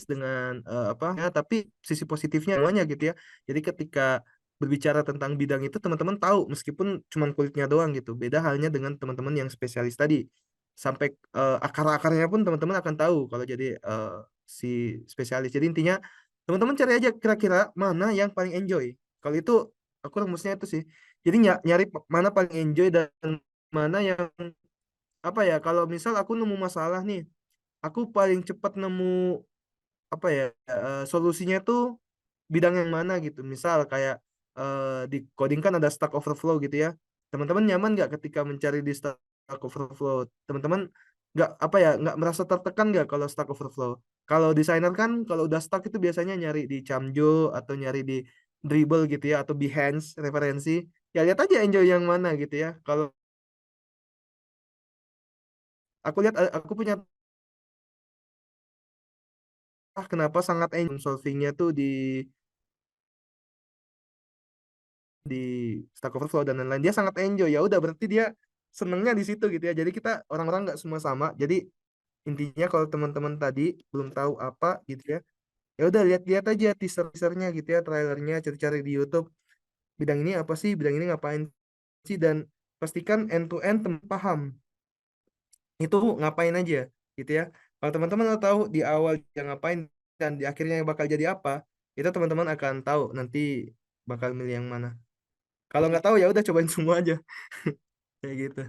dengan apa ya, tapi sisi positifnya semuanya gitu ya. Jadi ketika berbicara tentang bidang itu teman-teman tahu meskipun cuman kulitnya doang gitu. Beda halnya dengan teman-teman yang spesialis tadi. Sampai akar-akarnya pun teman-teman akan tahu kalau jadi si spesialis. Jadi intinya teman-teman cari aja kira-kira mana yang paling enjoy. Kalau itu aku rumusnya itu sih. Jadi nyari mana paling enjoy dan mana yang apa ya, kalau misal aku nemu masalah nih, aku paling cepat nemu apa ya, solusinya tuh bidang yang mana gitu. Misal kayak di coding kan ada Stack Overflow gitu ya. Teman-teman nyaman nggak ketika mencari di Stack Overflow? Teman-teman nggak apa ya, nggak merasa tertekan nggak kalau Stack Overflow? Kalau desainer kan kalau udah stuck itu biasanya nyari di Camjo atau nyari di Dribble gitu ya, atau Behance referensi. Ya lihat aja enjoy yang mana gitu ya. Kalau aku lihat, aku punya kenapa sangat enjoy solvingnya tuh di Stack Overflow dan lain-lain, dia sangat enjoy. Ya udah berarti dia senengnya di situ gitu ya. Jadi kita orang-orang nggak semua sama. Jadi intinya kalau teman-teman tadi belum tahu apa gitu ya, ya udah lihat-lihat aja teaser-teasernya gitu ya, trailernya, cari-cari di YouTube bidang ini apa sih, bidang ini ngapain sih, dan pastikan end to end paham itu ngapain aja gitu ya. Kalau teman-teman udah tahu di awal yang ngapain dan di akhirnya yang bakal jadi apa, itu teman-teman akan tahu nanti bakal milih yang mana. Kalau nggak tahu ya udah cobain semua aja kayak gitu.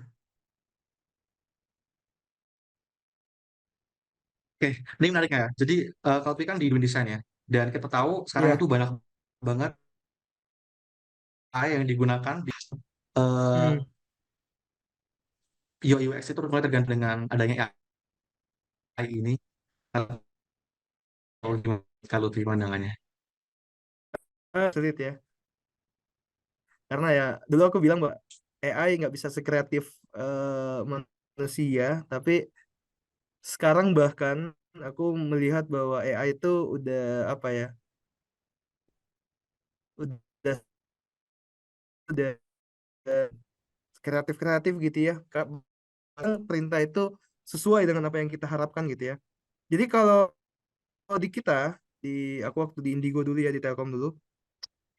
Oke, ini menarik ya. Jadi kalau Pi kan di dunia desain ya, dan kita tahu sekarang Iya. itu banyak banget AI yang digunakan di eh, Hmm. UI UX itu mulai tergantung dengan adanya AI ini. Kalau gimana kalau Pi pandangannya? Sulit ya. Karena ya dulu aku bilang bahwa AI nggak bisa sekreatif manusia, tapi sekarang bahkan aku melihat bahwa AI itu udah apa ya, udah udah kreatif-kreatif gitu ya. Perintah itu sesuai dengan apa yang kita harapkan gitu ya. Jadi kalau di kita, di aku waktu di Indigo dulu ya, di Telkom dulu,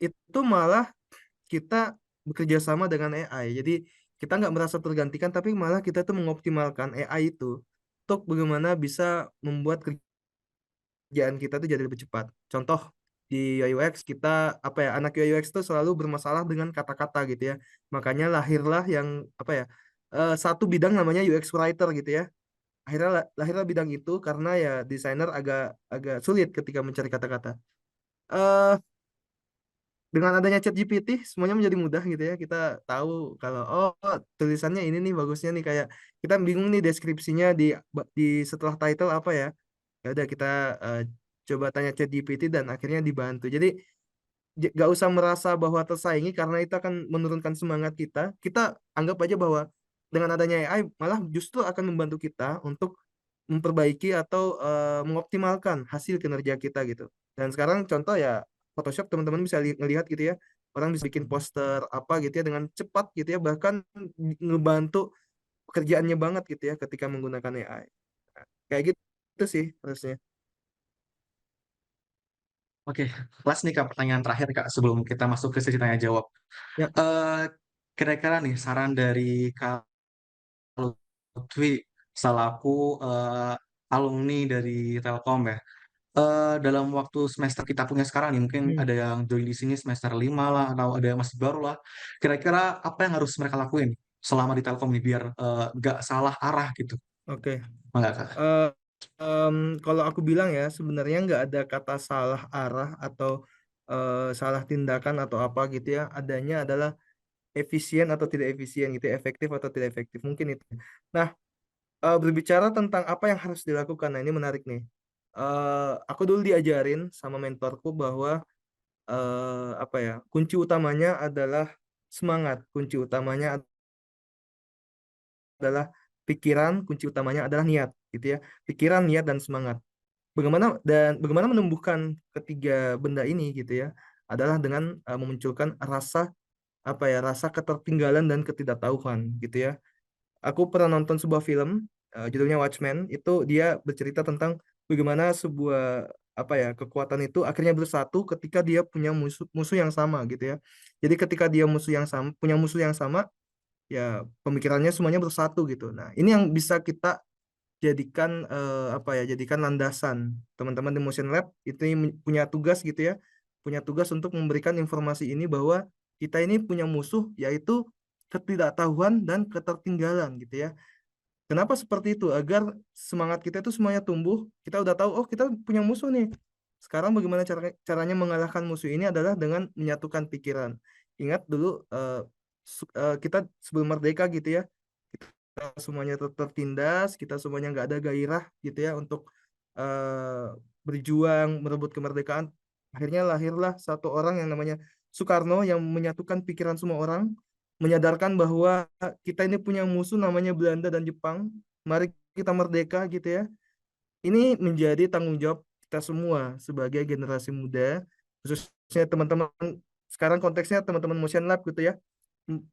itu malah kita bekerja sama dengan AI. Jadi kita nggak merasa tergantikan, tapi malah kita tuh mengoptimalkan AI itu untuk bagaimana bisa membuat kerjaan kita tuh jadi lebih cepat. Contoh di UI UX kita apa ya, anak UI UX tuh selalu bermasalah dengan kata-kata gitu ya. Makanya lahirlah yang apa ya, satu bidang namanya UX writer gitu ya. Akhirnya lahirlah bidang itu karena ya desainer agak agak sulit ketika mencari kata-kata. eh dengan adanya ChatGPT semuanya menjadi mudah gitu ya. Kita tahu kalau oh tulisannya ini nih bagusnya nih, kayak kita bingung nih deskripsinya di setelah title apa ya. Ya udah kita eh, coba tanya ChatGPT dan akhirnya dibantu. Jadi gak usah merasa bahwa tersaingi karena itu akan menurunkan semangat kita. Kita anggap aja bahwa dengan adanya AI malah justru akan membantu kita untuk memperbaiki atau mengoptimalkan hasil kinerja kita gitu. Dan sekarang contoh ya Photoshop, teman-teman bisa ngelihat gitu ya, orang bisa bikin poster apa gitu ya dengan cepat gitu ya, bahkan ngebantu pekerjaannya banget gitu ya ketika menggunakan AI. Nah, kayak gitu sih harusnya. Oke, last nih Kak, pertanyaan terakhir Kak sebelum kita masuk ke sesi tanya jawab. Ya, Eh, Kira-kira nih saran dari Kak Lutfi, selaku alumni dari Telkom ya. Dalam waktu semester kita punya sekarang nih, mungkin hmm, ada yang join di sini semester 5 lah, atau ada yang masih baru lah. Kira-kira apa yang harus mereka lakuin selama di Telkom nih biar nggak salah arah gitu? oke. Enggak, Kak? Eh, em, Kalau aku bilang ya sebenarnya nggak ada kata salah arah atau salah tindakan atau apa gitu ya. Adanya adalah efisien atau tidak efisien gitu, efektif atau tidak efektif. Mungkin itu. Nah, berbicara tentang apa yang harus dilakukan, nah ini menarik nih. Aku dulu diajarin sama mentorku bahwa apa ya, kunci utamanya adalah semangat, kunci utamanya adalah pikiran, kunci utamanya adalah niat, gitu ya. Pikiran, niat, dan semangat. Bagaimana menumbuhkan ketiga benda ini gitu ya, adalah dengan memunculkan rasa apa ya, rasa ketertinggalan dan ketidaktahuan gitu ya. Aku pernah nonton sebuah film judulnya Watchmen. Itu dia bercerita tentang bagaimana sebuah apa ya, kekuatan itu akhirnya bersatu ketika dia punya musuh musuh yang sama gitu ya. Jadi ketika dia punya musuh yang sama, ya pemikirannya semuanya bersatu gitu. Nah, ini yang bisa kita jadikan apa ya, jadikan landasan. Teman-teman di Motion Lab itu punya tugas gitu ya, punya tugas untuk memberikan informasi ini bahwa kita ini punya musuh yaitu ketidaktahuan dan ketertinggalan gitu ya. Kenapa seperti itu? Agar semangat kita itu semuanya tumbuh. Kita udah tahu, oh kita punya musuh nih. Sekarang bagaimana caranya mengalahkan musuh ini adalah dengan menyatukan pikiran. Ingat dulu kita sebelum merdeka gitu ya, kita semuanya tertindas, kita semuanya nggak ada gairah gitu ya untuk eh, berjuang merebut kemerdekaan. Akhirnya lahirlah satu orang yang namanya Soekarno yang menyatukan pikiran semua orang, menyadarkan bahwa kita ini punya musuh namanya Belanda dan Jepang. Mari kita merdeka gitu ya. Ini menjadi tanggung jawab kita semua sebagai generasi muda, khususnya teman-teman sekarang konteksnya teman-teman Motion Lab gitu ya,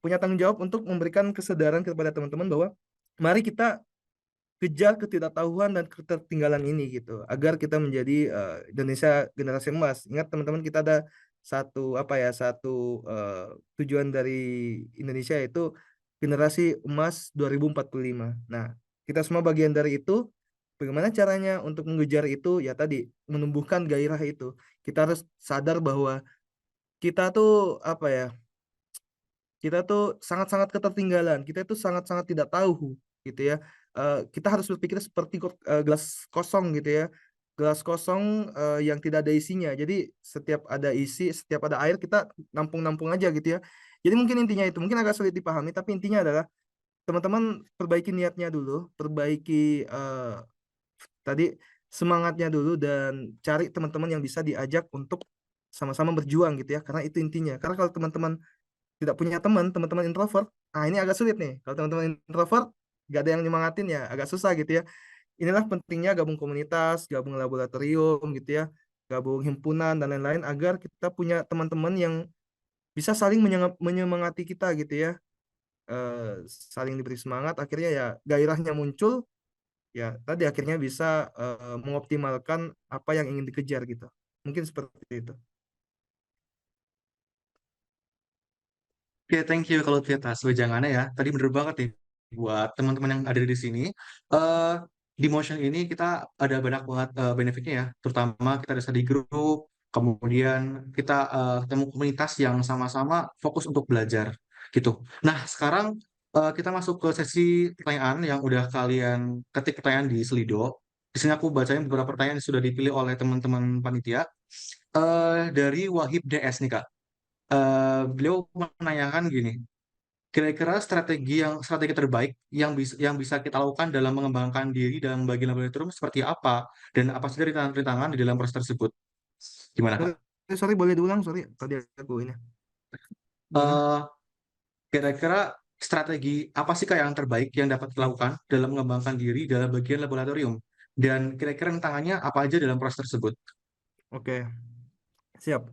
punya tanggung jawab untuk memberikan kesadaran kepada teman-teman bahwa mari kita kejar ketidaktahuan dan ketertinggalan ini gitu agar kita menjadi Indonesia generasi emas. Ingat teman-teman, kita ada satu apa ya, satu tujuan dari Indonesia itu generasi emas 2045. Nah, kita semua bagian dari itu. Bagaimana caranya untuk mengejar itu? Ya tadi menumbuhkan gairah itu. Kita harus sadar bahwa kita tuh apa ya, kita tuh sangat-sangat ketertinggalan, kita itu sangat-sangat tidak tahu gitu ya. Kita harus berpikir seperti gelas kosong gitu ya, gelas kosong yang tidak ada isinya. Jadi setiap ada isi, setiap ada air kita nampung-nampung aja gitu ya. Jadi mungkin intinya itu mungkin agak sulit dipahami, tapi intinya adalah teman-teman perbaiki niatnya dulu, perbaiki tadi semangatnya dulu, dan cari teman-teman yang bisa diajak untuk sama-sama berjuang gitu ya, karena itu intinya. Karena kalau teman-teman tidak punya teman, teman-teman introvert, ah ini agak sulit nih. Kalau teman-teman introvert, gak ada yang nyemangatin ya, agak susah gitu ya. Inilah pentingnya gabung komunitas, gabung laboratorium gitu ya, gabung himpunan dan lain-lain agar kita punya teman-teman yang bisa saling menyemangati kita gitu ya. Saling diberi semangat, akhirnya ya gairahnya muncul, ya tadi akhirnya bisa mengoptimalkan apa yang ingin dikejar gitu. Mungkin seperti itu. Oke, thank you kalau atas wejangannya ya. Tadi bener banget nih buat teman-teman yang ada di sini. eh di Motion ini kita ada banyak banget benefitnya ya. Terutama kita ada study group, kemudian kita ketemu komunitas yang sama-sama fokus untuk belajar gitu. Nah, sekarang kita masuk ke sesi pertanyaan yang udah kalian ketik pertanyaan di Slido. Di sini aku bacain beberapa pertanyaan yang sudah dipilih oleh teman-teman panitia. Dari Wahib DS nih Kak. Beliau menanyakan gini, kira-kira strategi terbaik yang bisa kita lakukan dalam mengembangkan diri dalam bagian laboratorium seperti apa dan apa saja rintangan-rintangan di dalam proses tersebut? Gimana Kak? sorry boleh diulang, sorry tadi aku ini. Gimana? Eh, Kira-kira strategi apa sih Kak yang terbaik yang dapat dilakukan dalam mengembangkan diri dalam bagian laboratorium? Dan kira-kira tantangannya apa aja dalam proses tersebut? Oke, siap.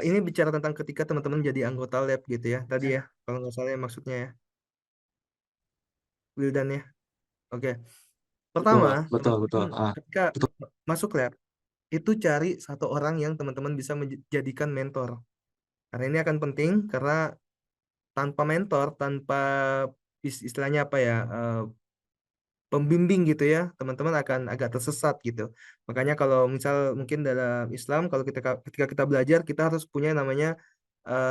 Ini bicara tentang ketika teman-teman jadi anggota lab gitu ya, tadi ya, kalau nggak salah ya maksudnya ya, Wildan ya. Oke, Betul, pertama betul, betul. teman-teman Ah, ketika betul. masuk lab itu cari satu orang yang teman-teman bisa menjadikan mentor. Karena ini akan penting karena tanpa mentor, tanpa istilahnya apa ya, pembimbing gitu ya, teman-teman akan agak tersesat gitu. Makanya kalau misal mungkin dalam Islam, kalau ketika kita belajar, kita harus punya namanya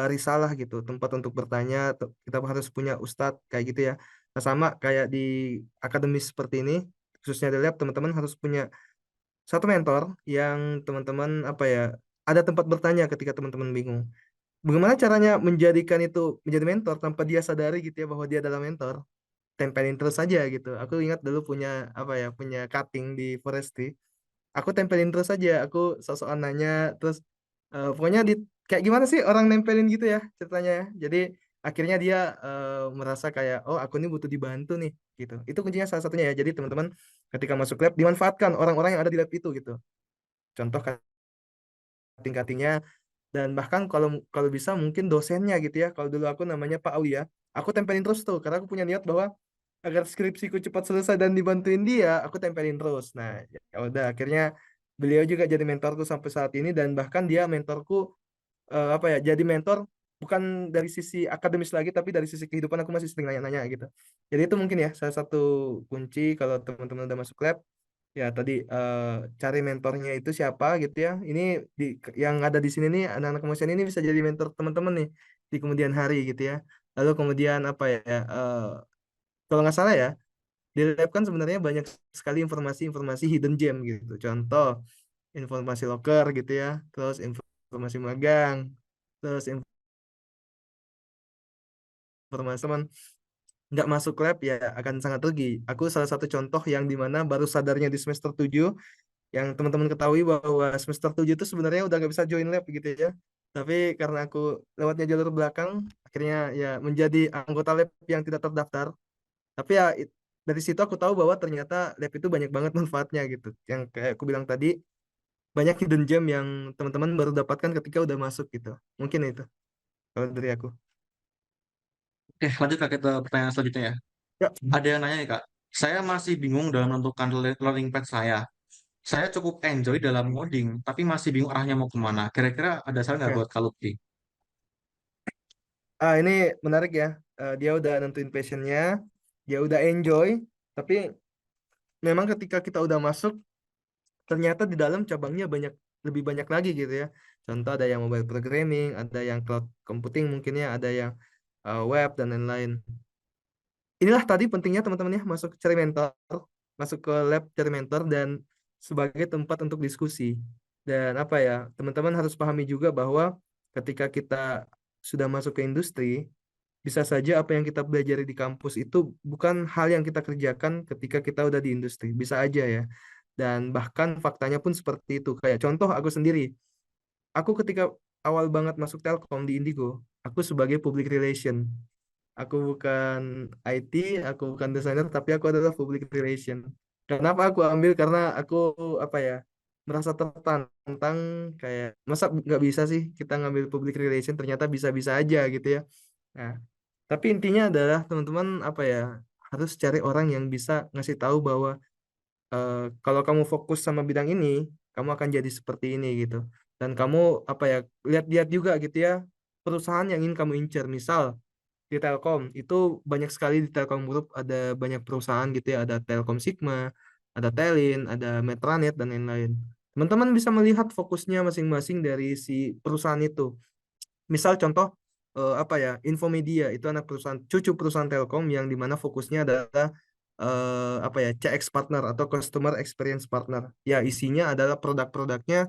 risalah gitu, tempat untuk bertanya, kita harus punya ustadz kayak gitu ya. Nah, sama kayak di akademis seperti ini, khususnya di lab, teman-teman harus punya satu mentor yang teman-teman apa ya, ada tempat bertanya ketika teman-teman bingung. Bagaimana caranya menjadikan itu menjadi mentor tanpa dia sadari gitu ya bahwa dia adalah mentor? Tempelin terus aja gitu. Aku ingat dulu punya apa ya, punya cutting di Forestry. Aku tempelin terus aja. Aku sosokan nanya terus pokoknya kayak gimana sih orang nempelin gitu ya ceritanya ya. Jadi akhirnya dia merasa kayak oh aku ini butuh dibantu nih gitu. Itu kuncinya salah satunya ya. Jadi teman-teman ketika masuk lab dimanfaatkan orang-orang yang ada di lab itu gitu. Contoh cutting-cuttingnya dan bahkan kalau kalau bisa mungkin dosennya gitu ya. Kalau dulu aku namanya Pak Aulia, aku tempelin terus tuh karena aku punya niat bahwa agar skripsiku cepat selesai dan dibantuin dia, aku tempelin terus. Nah, ya udah akhirnya beliau juga jadi mentorku sampai saat ini dan bahkan dia mentorku apa ya, jadi mentor bukan dari sisi akademis lagi tapi dari sisi kehidupan aku masih sering nanya-nanya gitu. Jadi itu mungkin ya salah satu kunci kalau teman-teman udah masuk lab ya tadi cari mentornya itu siapa gitu ya. Ini yang ada di sini nih anak-anak kemanusiaan ini bisa jadi mentor teman-teman nih di kemudian hari gitu ya. Lalu kemudian apa ya kalau nggak salah ya di lab kan sebenarnya banyak sekali informasi-informasi hidden gem gitu. Contoh informasi loker gitu ya, terus informasi magang, terus informasi teman nggak masuk lab ya akan sangat rugi. Aku salah satu contoh yang dimana baru sadarnya di semester 7 yang teman-teman ketahui bahwa semester 7 itu sebenarnya udah nggak bisa join lab gitu ya. Tapi karena aku lewatnya jalur belakang, akhirnya ya menjadi anggota lab yang tidak terdaftar. Tapi ya dari situ aku tahu bahwa ternyata lab itu banyak banget manfaatnya gitu. Yang kayak aku bilang tadi, banyak hidden gem yang teman-teman baru dapatkan ketika udah masuk gitu. Mungkin itu kalau dari aku. Oke, lanjut Kak ke pertanyaan selanjutnya ya. Ya, Ada yang nanya nih Kak, saya masih bingung dalam menentukan learning path saya. Saya cukup enjoy dalam coding, tapi masih bingung arahnya mau kemana. Kira-kira ada saran nggak oke. buat Kak Lutfi? Ini menarik ya. Dia udah nentuin passionnya, dia udah enjoy, tapi memang ketika kita udah masuk, ternyata di dalam cabangnya lebih banyak lagi gitu ya. Contoh ada yang mobile programming, ada yang cloud computing mungkin ya, ada yang web dan lain-lain. Inilah tadi pentingnya teman-teman ya masuk cari mentor, masuk ke lab cari mentor dan sebagai tempat untuk diskusi. Dan apa ya, teman-teman harus pahami juga bahwa ketika kita sudah masuk ke industri, bisa saja apa yang kita pelajari di kampus itu bukan hal yang kita kerjakan ketika kita udah di industri. Bisa aja ya. Dan bahkan faktanya pun seperti itu. Kayak contoh aku sendiri, aku ketika awal banget masuk Telkom di Indigo, aku sebagai public relation. Aku bukan IT, aku bukan desainer, tapi aku adalah public relation. Kenapa aku ambil? Karena aku apa ya merasa tertantang kayak masa nggak bisa sih kita ngambil public relation, ternyata bisa-bisa aja gitu ya. Nah, tapi intinya adalah teman-teman apa ya harus cari orang yang bisa ngasih tahu bahwa kalau kamu fokus sama bidang ini, kamu akan jadi seperti ini gitu. Dan kamu apa ya lihat-lihat juga gitu ya perusahaan yang ingin kamu incer. Misal di Telkom itu banyak sekali di Telkom Group ada banyak perusahaan gitu ya, ada Telkom Sigma, ada Telin, ada Metranet dan lain-lain. Teman-teman bisa melihat fokusnya masing-masing dari si perusahaan itu. Misal contoh apa ya, Infomedia itu anak perusahaan cucu perusahaan Telkom yang dimana fokusnya adalah apa ya, CX partner atau customer experience partner. Ya isinya adalah produk-produknya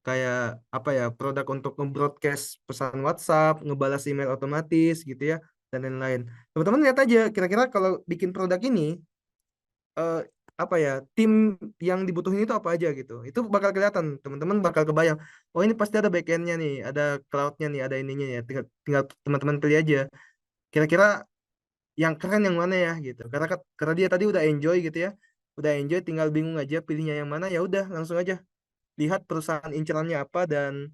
kayak apa ya, produk untuk nge-broadcast pesan WhatsApp, ngebalas email otomatis gitu ya dan lain-lain. Teman-teman lihat aja kira-kira kalau bikin produk ini eh, apa ya, tim yang dibutuhin itu apa aja gitu. Itu bakal kelihatan, teman-teman bakal kebayang. Oh ini pasti ada backendnya nih, ada cloudnya nih, ada ininya ya. Tinggal teman-teman pilih aja. Kira-kira yang keren yang mana ya gitu. Karena dia tadi udah enjoy gitu ya. Udah enjoy, tinggal bingung aja pilihnya yang mana. Ya udah langsung aja lihat perusahaan incerannya apa dan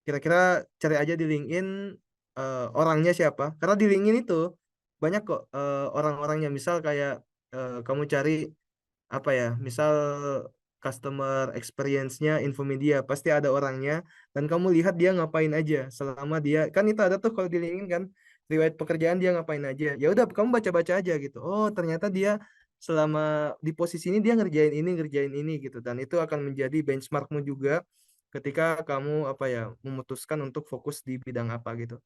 kira-kira cari aja di LinkedIn orangnya siapa. Karena di LinkedIn itu banyak kok orang-orangnya. Misal kayak kamu cari apa ya, misal customer experience-nya Infomedia, pasti ada orangnya dan kamu lihat dia ngapain aja selama dia, kan itu ada tuh kalau di LinkedIn kan, riwayat pekerjaan dia ngapain aja. Ya udah kamu baca-baca aja gitu. Oh, ternyata dia selama di posisi ini dia ngerjain ini gitu, dan itu akan menjadi benchmarkmu juga ketika kamu apa ya memutuskan untuk fokus di bidang apa gitu.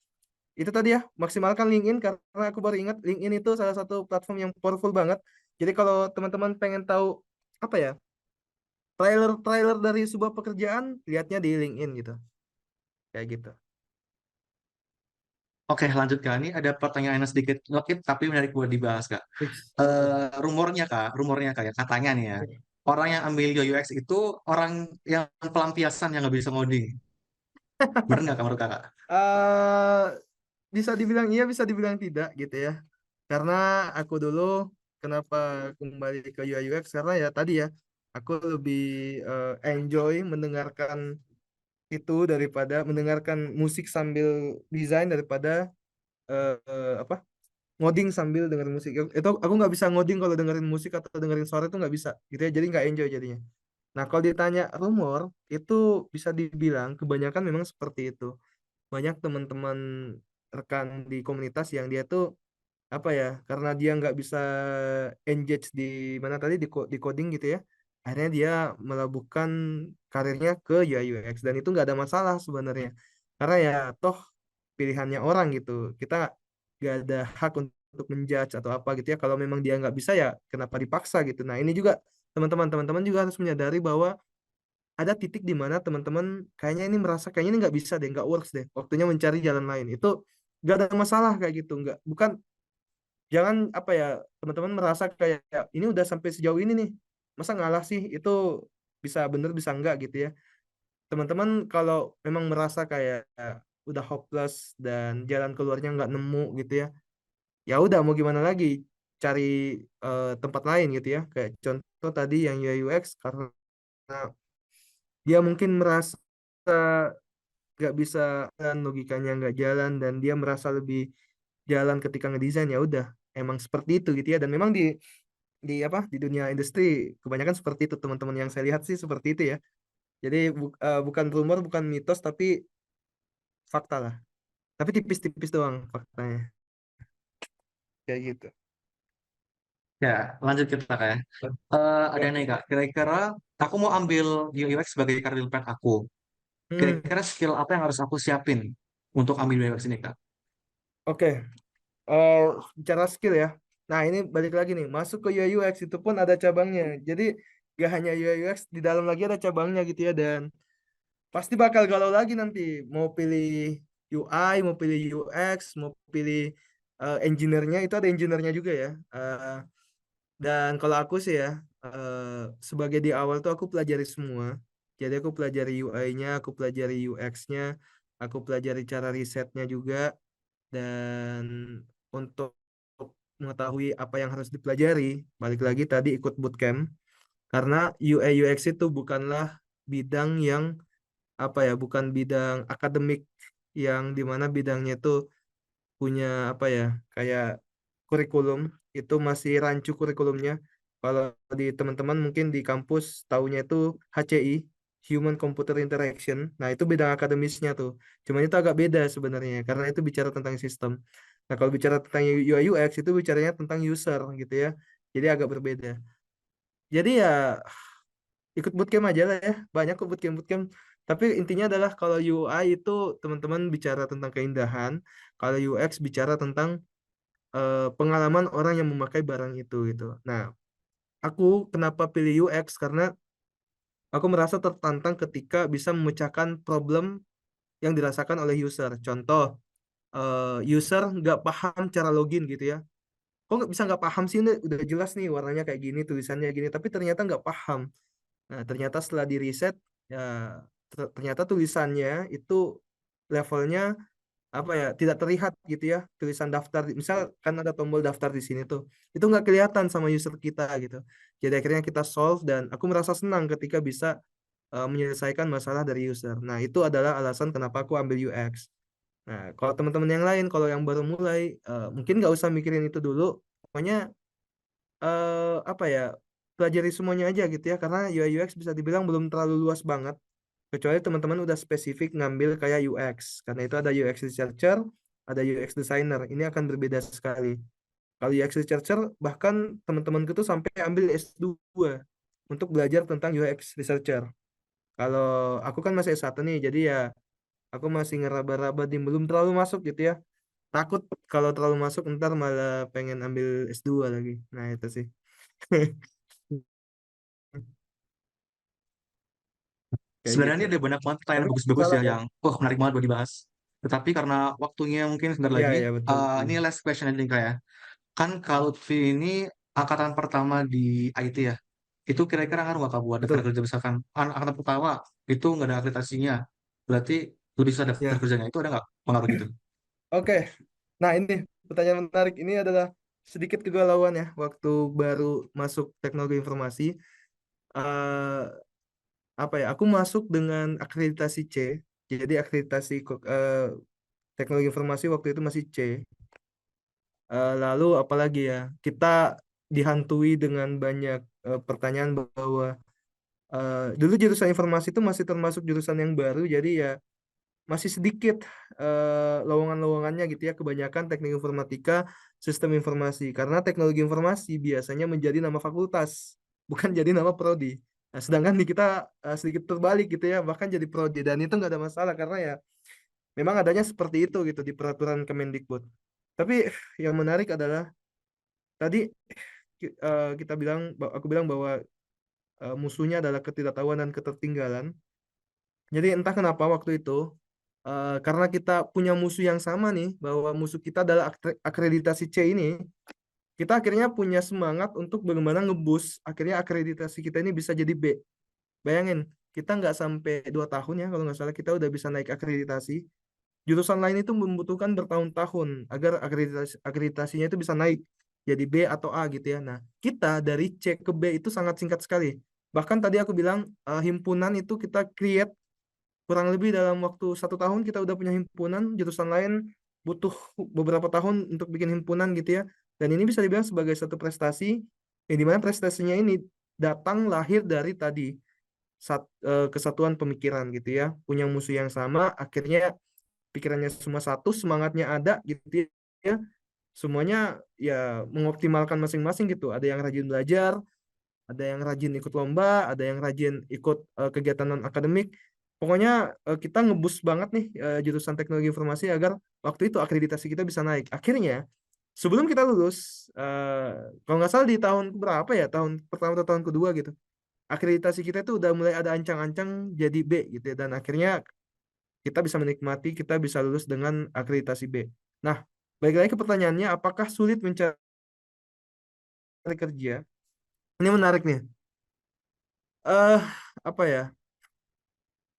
Itu tadi ya, maksimalkan LinkedIn karena aku baru ingat LinkedIn itu salah satu platform yang powerful banget. Jadi kalau teman-teman pengen tahu apa ya, trailer dari sebuah pekerjaan, lihatnya di LinkedIn gitu. Kayak gitu. Oke, lanjut Kak. Ini ada pertanyaan yang sedikit ngekip tapi menarik buat dibahas Kak. Fix. Apa tuh? Rumornya Kak ya, katanya nih ya. Orang yang ambil UI UX itu orang yang pelampiasan yang nggak bisa ngoding. Bener nggak Kak menurut Kakak? eh Bisa dibilang iya, bisa dibilang tidak gitu ya. Karena aku dulu kenapa kembali ke UI UX, karena ya tadi ya, aku lebih enjoy mendengarkan itu daripada mendengarkan musik sambil desain daripada apa, ngoding sambil dengerin musik. Itu aku nggak bisa ngoding kalau dengerin musik atau dengerin suara itu nggak bisa gitu ya, jadi nggak enjoy jadinya. Nah kalau ditanya rumor, itu bisa dibilang kebanyakan memang seperti itu. Banyak teman-teman rekan di komunitas yang dia tuh apa ya, karena dia nggak bisa engage di mana tadi di coding gitu ya, akhirnya dia melabuhkan karirnya ke UI UX, dan itu nggak ada masalah sebenarnya, karena ya toh pilihannya orang gitu, kita nggak ada hak untuk menjudge atau apa gitu ya. Kalau memang dia nggak bisa ya kenapa dipaksa gitu. Nah ini juga teman-teman juga harus menyadari bahwa ada titik di mana teman-teman kayaknya ini merasa kayaknya ini nggak bisa deh, nggak works deh, waktunya mencari jalan lain. Itu nggak ada masalah kayak gitu, nggak, bukan, jangan apa ya, teman-teman merasa kayak ini udah sampai sejauh ini nih, masa ngalah sih, itu bisa bener bisa enggak gitu ya. Teman-teman kalau memang merasa kayak udah hopeless dan jalan keluarnya nggak nemu gitu ya, ya udah mau gimana lagi, cari tempat lain gitu ya. Kayak contoh tadi yang UI UX, karena dia mungkin merasa nggak bisa dan logikanya nggak jalan dan dia merasa lebih jalan ketika ngedesain, ya udah emang seperti itu gitu ya. Dan memang di apa, di dunia industri kebanyakan seperti itu, teman-teman yang saya lihat sih seperti itu ya. Jadi bukan rumor, bukan mitos, tapi fakta lah, tapi tipis-tipis doang faktanya, kayak gitu. Ya, lanjut kita Kak ya. Ada nih Kak, kira-kira aku mau ambil UI UX sebagai karir path aku. Hmm, Kira-kira skill apa yang harus aku siapin untuk ambil UI UX ini Kak? oke. Eh, Bicara skill ya. Nah, ini balik lagi nih, masuk ke UI UX itu pun ada cabangnya. Jadi gak hanya UI UX, di dalam lagi ada cabangnya gitu ya, dan pasti bakal galau lagi nanti. Mau pilih UI, mau pilih UX, mau pilih engineer-nya, itu ada engineer-nya juga ya. Dan kalau aku sih ya, sebagai di awal tuh aku pelajari semua. Jadi aku pelajari UI-nya, aku pelajari UX-nya, aku pelajari cara risetnya juga. Dan untuk mengetahui apa yang harus dipelajari, balik lagi tadi ikut bootcamp. Karena UI UX itu bukanlah bidang yang apa ya, bukan bidang akademik yang dimana bidangnya itu punya apa ya, kayak kurikulum, itu masih rancu kurikulumnya. Kalau di teman-teman mungkin di kampus taunya itu HCI, Human Computer Interaction. Nah, itu bidang akademisnya tuh. Cuman itu agak beda sebenarnya karena itu bicara tentang sistem. Nah, kalau bicara tentang UI UX itu bicaranya tentang user gitu ya. Jadi agak berbeda. Jadi ya ikut bootcamp aja lah ya. Banyak kok bootcamp-bootcamp. Tapi intinya adalah kalau UI itu teman-teman bicara tentang keindahan, kalau UX bicara tentang pengalaman orang yang memakai barang itu gitu. Nah, aku kenapa pilih UX karena aku merasa tertantang ketika bisa memecahkan problem yang dirasakan oleh user. Contoh, user nggak paham cara login gitu ya. kok bisa nggak paham sih, udah jelas nih warnanya kayak gini, tulisannya gini, tapi ternyata nggak paham. Nah, ternyata setelah di riset, ya ternyata tulisannya itu levelnya apa ya, tidak terlihat gitu ya, tulisan daftar, misal kan ada tombol daftar di sini tuh, itu nggak kelihatan sama user kita gitu. Jadi akhirnya kita solve, dan aku merasa senang ketika bisa menyelesaikan masalah dari user. Nah, itu adalah alasan kenapa aku ambil UX. Nah, kalau teman-teman yang lain, kalau yang baru mulai, mungkin nggak usah mikirin itu dulu. Pokoknya apa ya, pelajari semuanya aja gitu ya, karena UI UX bisa dibilang belum terlalu luas banget, kecuali teman-teman udah spesifik ngambil kayak UX, karena itu ada UX researcher, ada UX designer, ini akan berbeda sekali. Kalau UX researcher, bahkan teman-temanku tuh sampai ambil S2 untuk belajar tentang UX researcher. Kalau aku kan masih S1 nih, jadi ya aku masih ngeraba-raba di belum terlalu masuk gitu ya. Takut kalau terlalu masuk ntar malah pengen ambil S2 lagi. Nah, itu sih. Kayak Sebenarnya gitu. ini ada banyak banget pertanyaan Tapi bagus-bagus salah ya ya. yang menarik banget buat dibahas. Tetapi karena waktunya mungkin sebentar Iya, lagi, iya betul. ini last question aja nih Kak ya. Kan Kak Lutfi ini angkatan pertama di IT ya. Itu kira-kira ngaruh nggak Kak buat daftar Betul. kerja, misalkan angkatan pertama itu nggak ada akreditasinya, berarti lebih susah daftar Ya. kerjanya, itu ada nggak pengaruh gitu? Oke. Nah, ini pertanyaan menarik. Ini adalah sedikit kegalauan ya waktu baru masuk teknologi informasi. eh Apa ya? Aku masuk dengan akreditasi C. Jadi akreditasi teknologi informasi waktu itu masih C. Lalu apalagi ya? Kita dihantui dengan banyak pertanyaan bahwa dulu jurusan informasi itu masih termasuk jurusan yang baru, jadi ya masih sedikit lowongan-lowongannya gitu ya, kebanyakan teknik informatika, sistem informasi, karena teknologi informasi biasanya menjadi nama fakultas, bukan jadi nama prodi. Nah, sedangkan di kita sedikit terbalik gitu ya, bahkan jadi prodi, dan itu nggak ada masalah karena ya memang adanya seperti itu gitu di peraturan Kemendikbud. Tapi yang menarik adalah tadi aku bilang bahwa musuhnya adalah ketidaktahuan dan ketertinggalan. Jadi entah kenapa waktu itu, karena kita punya musuh yang sama nih, bahwa musuh kita adalah akreditasi C ini, kita akhirnya punya semangat untuk bagaimana ngeboost, akhirnya akreditasi kita ini bisa jadi B. Bayangin, kita nggak sampai 2 tahun ya, kalau nggak salah kita udah bisa naik akreditasi. Jurusan lain itu membutuhkan bertahun-tahun agar akreditasinya itu bisa naik jadi B atau A gitu ya. Nah, kita dari C ke B itu sangat singkat sekali. Bahkan tadi aku bilang himpunan itu kita create kurang lebih dalam waktu 1 tahun kita udah punya himpunan. Jurusan lain butuh beberapa tahun untuk bikin himpunan gitu ya. Dan ini bisa dibilang sebagai satu prestasi, yang dimana prestasinya ini datang lahir dari tadi kesatuan pemikiran gitu ya, punya musuh yang sama, akhirnya pikirannya semua satu, semangatnya ada gitu ya, semuanya ya mengoptimalkan masing-masing gitu. Ada yang rajin belajar, ada yang rajin ikut lomba, ada yang rajin ikut kegiatan non akademik. Pokoknya kita ngebus banget nih jurusan teknologi informasi agar waktu itu akreditasi kita bisa naik. Akhirnya sebelum kita lulus, kalau nggak salah di tahun berapa ya, tahun pertama atau tahun kedua gitu, akreditasi kita itu udah mulai ada ancang-ancang jadi B gitu ya, dan akhirnya kita bisa menikmati, kita bisa lulus dengan akreditasi B. Nah, balik lagi ke pertanyaannya, apakah sulit mencari kerja? Ini menarik nih. eh Apa ya?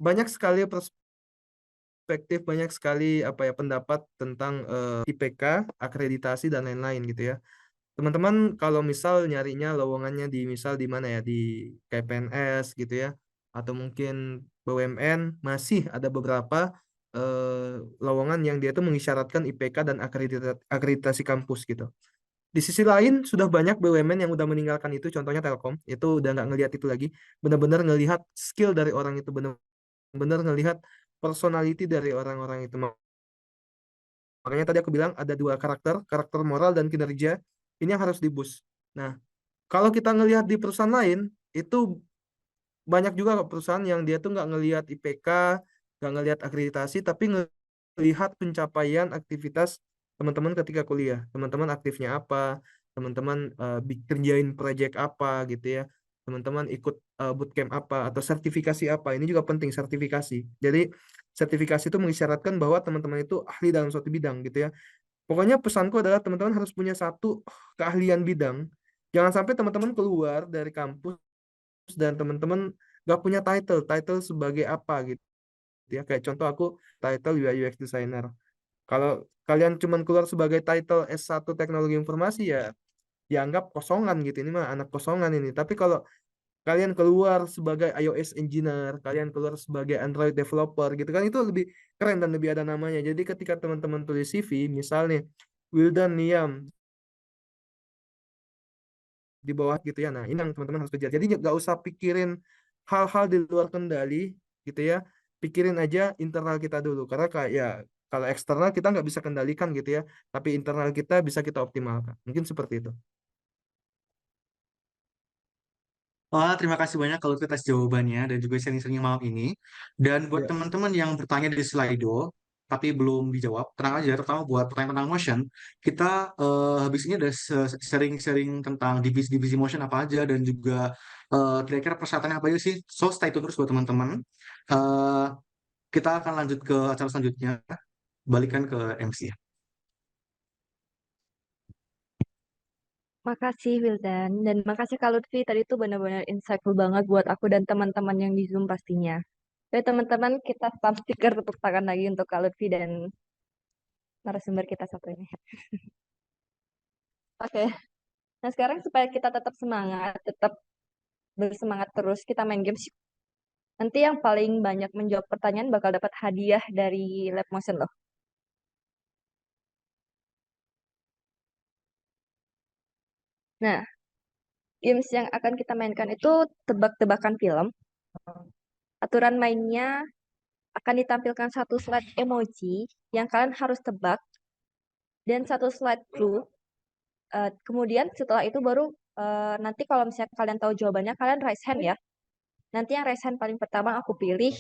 Banyak sekali perspektif, banyak sekali apa ya pendapat tentang IPK, akreditasi dan lain-lain gitu ya. Teman-teman kalau misal nyarinya lowongannya di misal di mana ya, di KPNS gitu ya, atau mungkin BUMN, masih ada beberapa lowongan yang dia tuh mengisyaratkan IPK dan akreditasi kampus gitu. Di sisi lain sudah banyak BUMN yang udah meninggalkan itu, contohnya Telkom, itu udah nggak ngelihat itu lagi, benar-benar ngelihat skill dari orang itu, benar-benar ngelihat personality dari orang-orang itu. Makanya tadi aku bilang ada dua karakter moral dan kinerja, ini yang harus di-boost. Nah, kalau kita ngelihat di perusahaan lain, itu banyak juga kok perusahaan yang dia tuh nggak ngelihat IPK, nggak ngelihat akreditasi, tapi ngelihat pencapaian aktivitas teman-teman ketika kuliah. Teman-teman aktifnya apa, teman-teman kerjain project apa gitu ya, teman-teman ikut bootcamp apa, atau sertifikasi apa. Ini juga penting, sertifikasi. Jadi sertifikasi itu mengisyaratkan bahwa teman-teman itu ahli dalam suatu bidang gitu ya. Pokoknya pesanku adalah teman-teman harus punya satu keahlian bidang. Jangan sampai teman-teman keluar dari kampus dan teman-teman gak punya title sebagai apa gitu ya. Kayak contoh aku title UI UX designer. Kalau kalian cuman keluar sebagai title S1 teknologi informasi ya dianggap kosongan gitu. Ini mah anak kosongan ini. Tapi kalau kalian keluar sebagai iOS engineer, kalian keluar sebagai Android developer gitu kan itu lebih keren dan lebih ada namanya. Jadi ketika teman-teman tulis CV, misalnya Wildan Niam di bawah gitu ya. Nah, ini yang teman-teman harus kejar. Jadi nggak usah pikirin hal-hal di luar kendali gitu ya. Pikirin aja internal kita dulu. Karena kayak ya kalau eksternal kita nggak bisa kendalikan gitu ya. Tapi internal kita bisa kita optimalkan. Mungkin seperti itu. Wah, terima kasih banyak kalau itu atas jawabannya dan juga sharing-sharingnya malam ini. Dan buat Ya. teman-teman yang bertanya di Slido, tapi belum dijawab, tenang aja, terutama buat pertanyaan tentang motion, kita habis ini ada sharing-sharing tentang divisi-divisi motion apa aja dan juga kira-kira persyaratannya apa aja sih. So, stay tune terus buat teman-teman. Eh, kita akan lanjut ke acara selanjutnya, balikan ke MC. Makasih Wildan, dan makasih Kak Lutfi, tadi itu benar-benar insightful banget buat aku dan teman-teman yang di Zoom pastinya. Oke teman-teman, kita spam stiker tepuk tangan lagi untuk Kak Lutfi dan narasumber kita satu ini. Oke, nah sekarang supaya kita tetap semangat, tetap bersemangat terus, kita main games. Nanti yang paling banyak menjawab pertanyaan bakal dapat hadiah dari Lab Motion loh. Nah, games yang akan kita mainkan itu tebak-tebakan film. Aturan mainnya akan ditampilkan satu slide emoji yang kalian harus tebak dan satu slide clue. Kemudian setelah itu baru nanti kalau misalnya kalian tahu jawabannya, kalian raise hand ya. Nanti yang raise hand paling pertama aku pilih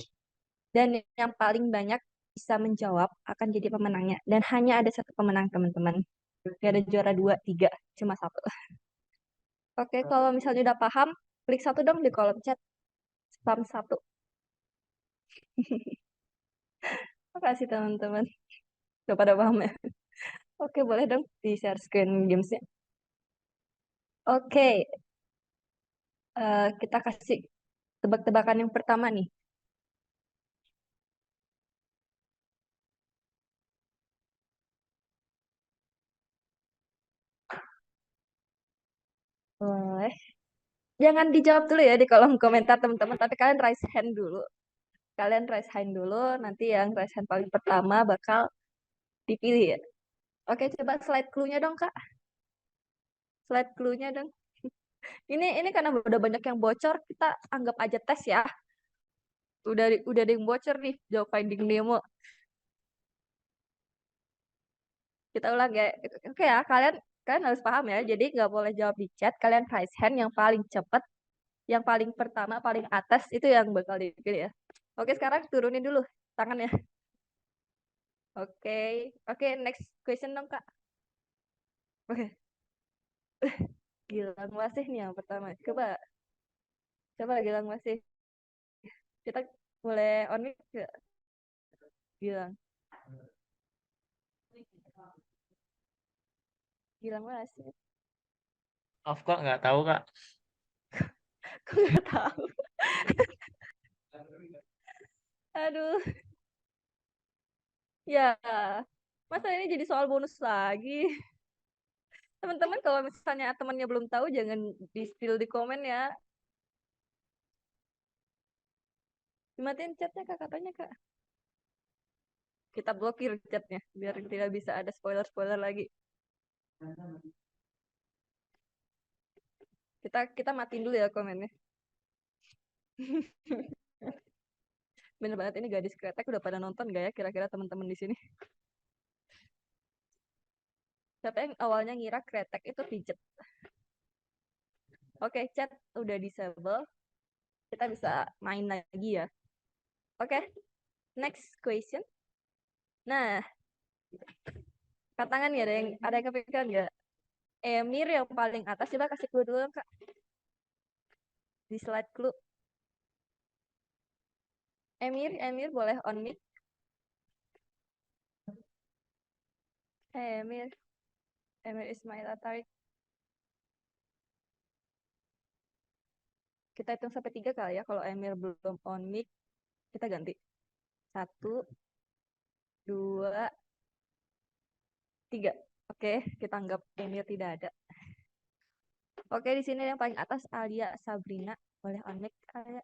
dan yang paling banyak bisa menjawab akan jadi pemenangnya. Dan hanya ada satu pemenang teman-teman. Gak ada juara dua, tiga, cuma satu. Oke, kalau misalnya udah paham, klik satu dong di kolom chat. Spam satu. Makasih teman-teman. Udah pada paham ya? Oke, boleh dong di-share screen gamesnya. Oke, kita kasih tebak-tebakan yang pertama nih. Boleh. Jangan dijawab dulu ya di kolom komentar teman-teman, tapi kalian raise hand dulu. Kalian raise hand dulu, nanti yang raise hand paling pertama bakal dipilih ya. Oke, coba slide clue-nya dong, Kak. Slide clue-nya dong. Ini karena udah banyak yang bocor, kita anggap aja tes ya. Udah ada yang bocor nih, jawab Finding Nemo. Kita ulang ya. Oke ya, kalian kalian harus paham ya. Jadi nggak boleh jawab di chat. Kalian raise hand yang paling cepet, yang paling pertama, paling atas itu yang bakal dipilih ya. Oke, sekarang turunin dulu tangannya. Oke, oke, next question dong Kak. Oke, Gilang Wasih nih yang pertama. Coba Gilang Wasih. Kita boleh on mic nggak, Gilang? Gilang Wasih. Maaf kak, nggak tahu kak. Kok nggak tahu? Aduh, ya. Masa ini jadi soal bonus lagi? Teman-teman kalau misalnya temannya belum tahu jangan di-spill di komen ya. Dimatiin chatnya Kak katanya Kak. Kita blokir chatnya biar tidak bisa ada spoiler-spoiler lagi. Kita matiin dulu ya komennya. Bener banget ini gadis kretek udah pada nonton gak ya kira-kira teman-teman di sini? Siapa yang awalnya ngira kretek itu pijet? Oke, chat udah disable. Kita bisa main lagi ya. Oke, next question. Nah, tangan ya ada yang kepikiran nggak? Emir yang paling atas coba kasih clue dulu Kak. Di slide clue. Emir boleh on mic. Emir. Emir Ismail Atarik. Kita hitung sampai 3 kali ya. Kalau Emir belum on mic, kita ganti. 1, 2, 3. Oke, kita anggap Emir tidak ada. Oke, di sini yang paling atas Alia Sabrina. Boleh on mic, Alia.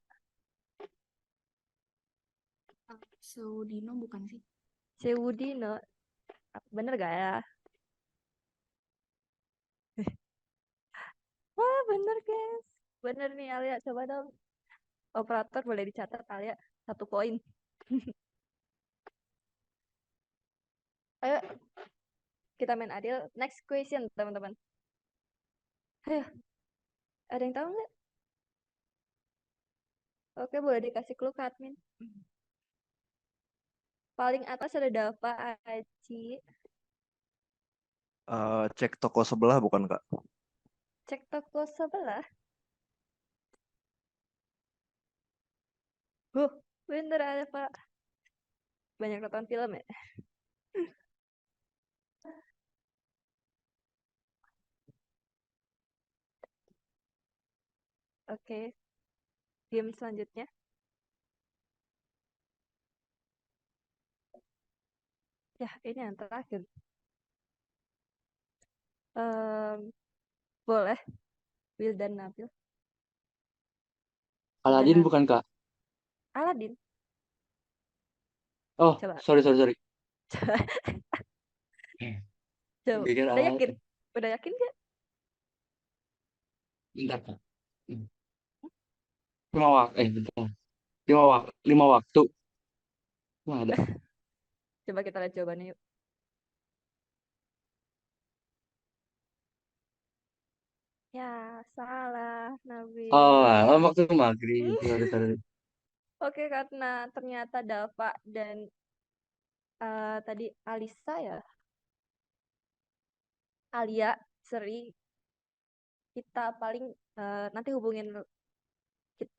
Seudino bukan sih? Sewudino. Bener gak ya? Wah, bener guys. Bener nih Alia. Coba dong. Operator boleh dicatat Alia. 1 poin. Ayo, kita main adil. Next question, teman-teman. Ayo, ada yang tahu nggak? Oke, boleh dikasih clue ke admin. Paling atas ada Dava, Aci. Cek toko sebelah bukan Kak? Cek toko sebelah. Bener ada Pak. Banyak nonton film ya? Oke. Game selanjutnya. Ya, ini yang terakhir. Boleh. Will dan Nabil. Aladin Dengan bukan Kak? Aladin. Oh, Coba. sorry. Coba. Pikir Udah yakin? Udah yakin nggak? bentar Kak. 5 waktu, bentar. 5 waktu. Nggak ada. Coba kita lihat jawabannya yuk. Ya, salah, Nabil. Oh, waktu maghrib. Sorry. Oke, karena ternyata Dava dan tadi Alisa ya. Alia, Seri, kita paling nanti hubungin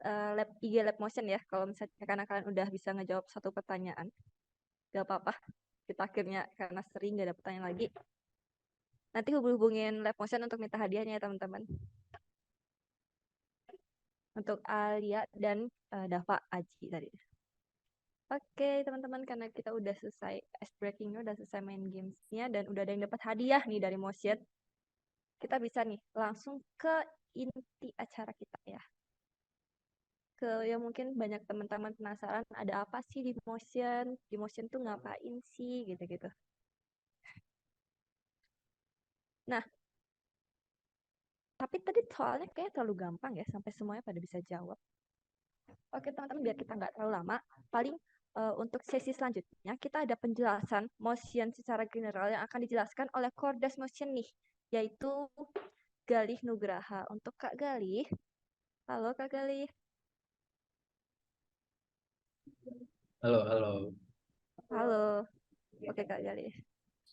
lab IG Lab Motion ya. Kalau misalnya karena kalian udah bisa ngejawab satu pertanyaan. Gak apa-apa. Kita akhirnya karena sering gak ada pertanyaan lagi. Nanti hubungin Lab Motion untuk minta hadiahnya ya teman-teman. Untuk Alia dan Dava Aji tadi. Oke teman-teman, karena kita udah selesai ice breakingnya, udah selesai main gamesnya, dan udah ada yang dapat hadiah nih dari Motion, kita bisa nih langsung ke inti acara kita ya. Ke yang mungkin banyak teman-teman penasaran ada apa sih di Motion tuh ngapain sih gitu-gitu. Nah, tapi tadi soalnya kayak terlalu gampang ya sampai semuanya pada bisa jawab. Oke teman-teman, biar kita nggak terlalu lama, paling untuk sesi selanjutnya kita ada penjelasan Motion secara general yang akan dijelaskan oleh Kordas Motion nih, yaitu Galih Nugraha. Untuk Kak Galih, halo Kak Galih. Halo. Halo. Oke Kak Galih.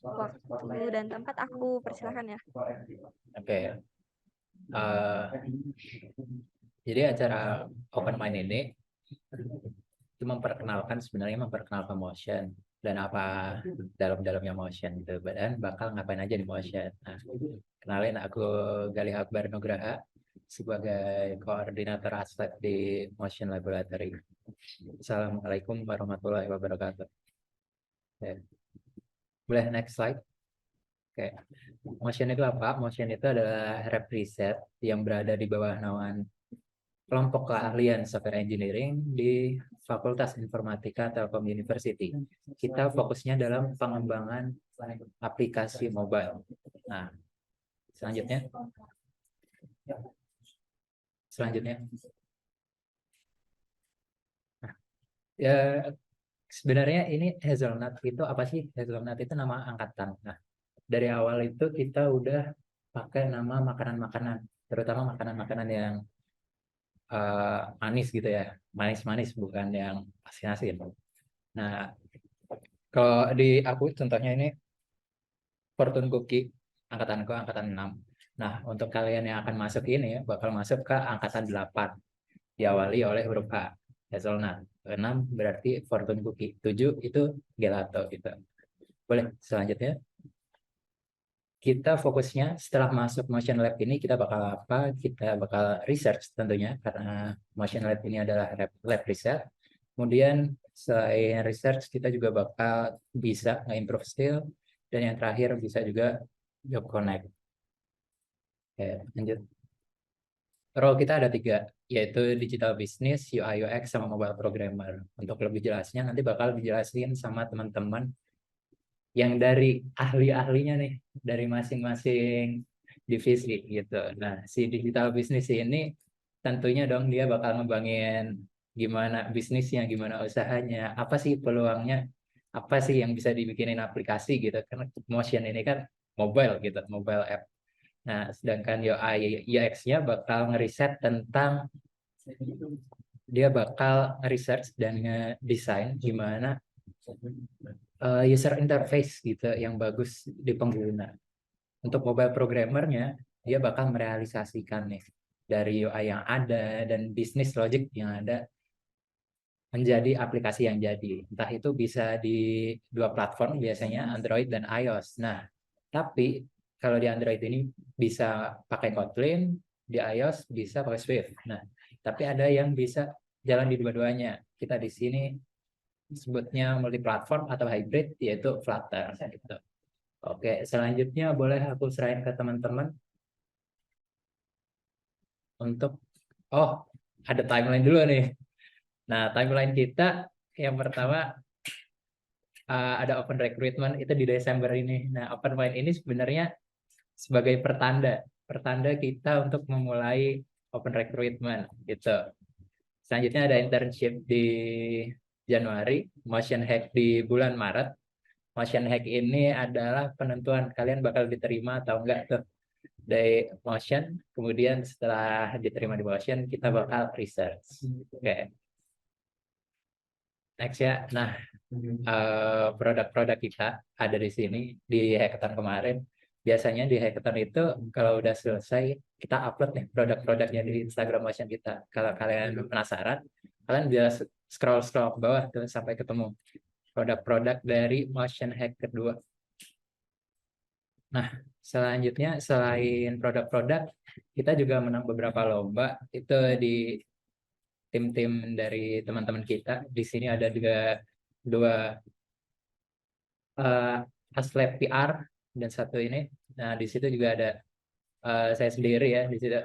Waktu dan tempat aku persilahkan ya. Oke. Jadi acara Open Mind ini itu sebenarnya memperkenalkan Motion dan apa dalam-dalamnya Motion gitu, dan bakal ngapain aja di Motion. Nah, kenalin, aku Galih Akbar Nugraha sebagai koordinator aspek di Motion Laboratory. Assalamualaikum warahmatullahi wabarakatuh. Oke. Boleh next slide. Oke. Motion itu apa? Motion itu adalah lab riset yang berada di bawah naungan kelompok keahlian software engineering di Fakultas Informatika Telkom University. Kita fokusnya dalam pengembangan aplikasi mobile. Nah, selanjutnya. Nah, ya, sebenarnya ini Hazelnut itu apa sih? Hazelnut itu nama angkatan. Nah, dari awal itu kita udah pakai nama makanan-makanan, terutama makanan-makanan yang manis gitu ya, manis-manis, bukan yang asin-asin. Nah, kalau di aku contohnya ini Fortune Cookie, angkatanku angkatan 6. Nah, untuk kalian yang akan masuk ini bakal masuk ke angkatan 8, diawali oleh huruf H, Hazelnut. 6 berarti Fortune Cookie, 7 itu gelato gitu. Boleh selanjutnya. kita fokusnya setelah masuk Motion Lab ini kita bakal apa? Kita bakal research tentunya karena Motion Lab ini adalah lab riset. Kemudian selain research kita juga bakal bisa nge-improve skill dan yang terakhir bisa juga job connect. Oke, lanjut. Role kita ada 3, yaitu digital business, UI UX, sama mobile programmer. Untuk lebih jelasnya nanti bakal dijelasin sama teman-teman yang dari ahli-ahlinya nih, dari masing-masing divisi gitu. Nah, si digital business ini tentunya dong dia bakal ngembangin gimana bisnisnya, gimana usahanya, apa sih peluangnya, apa sih yang bisa dibikinin aplikasi gitu. Karena Motion ini kan mobile gitu, mobile app. Nah, sedangkan UI UX-nya bakal ngeriset tentang dia bakal research dan ngedesain gimana user interface gitu yang bagus di pengguna. Untuk mobile programmernya, dia bakal merealisasikan nih dari UI yang ada dan bisnis logic yang ada menjadi aplikasi yang jadi. Entah itu bisa di 2 platform biasanya Android dan iOS. Nah, tapi kalau di Android ini bisa pakai Kotlin, di iOS bisa pakai Swift. Nah, tapi ada yang bisa jalan di dua-duanya. Kita di sini sebutnya multiplatform atau hybrid, yaitu Flutter gitu. Oke, selanjutnya boleh aku serahin ke teman-teman untuk ada timeline dulu nih. Nah, timeline kita yang pertama ada open recruitment itu di Desember ini. Nah, open mind ini sebenarnya sebagai pertanda kita untuk memulai open recruitment gitu. Selanjutnya ada internship di Januari, Motion Hack di bulan Maret. Motion Hack ini adalah penentuan kalian bakal diterima atau enggak tuh dari Motion. Kemudian setelah diterima di Motion, kita bakal research. Oke. Next ya. Nah, produk-produk kita ada di sini di hackathon kemarin. Biasanya di hackathon itu kalau udah selesai kita upload nih produk-produknya di Instagram Motion kita. Kalau kalian penasaran, kalian bisa scroll ke bawah tuh sampai ketemu produk-produk dari Motion Hack kedua. Nah, selanjutnya selain produk-produk, kita juga menang beberapa lomba itu di tim-tim dari teman-teman kita. Di sini ada juga 2 Aslab PR dan satu ini. Nah, di situ juga ada saya sendiri ya di situ.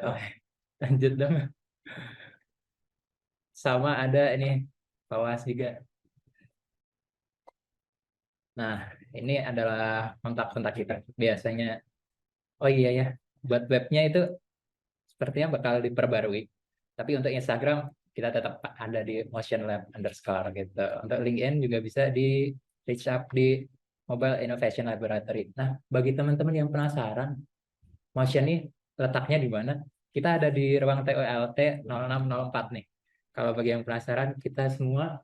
Lanjut dong. Sama ada ini Pawas juga. Nah, ini adalah kontak-kontak kita. Biasanya, oh iya ya, buat webnya itu sepertinya bakal diperbarui. Tapi untuk Instagram kita tetap ada di Motion Lab _ gitu. Untuk LinkedIn juga bisa di reach up di Mobile Innovation Laboratory. Nah, bagi teman-teman yang penasaran, Motion ini letaknya di mana? Kita ada di ruang TOLT 0604 nih. Kalau bagi yang penasaran, kita semua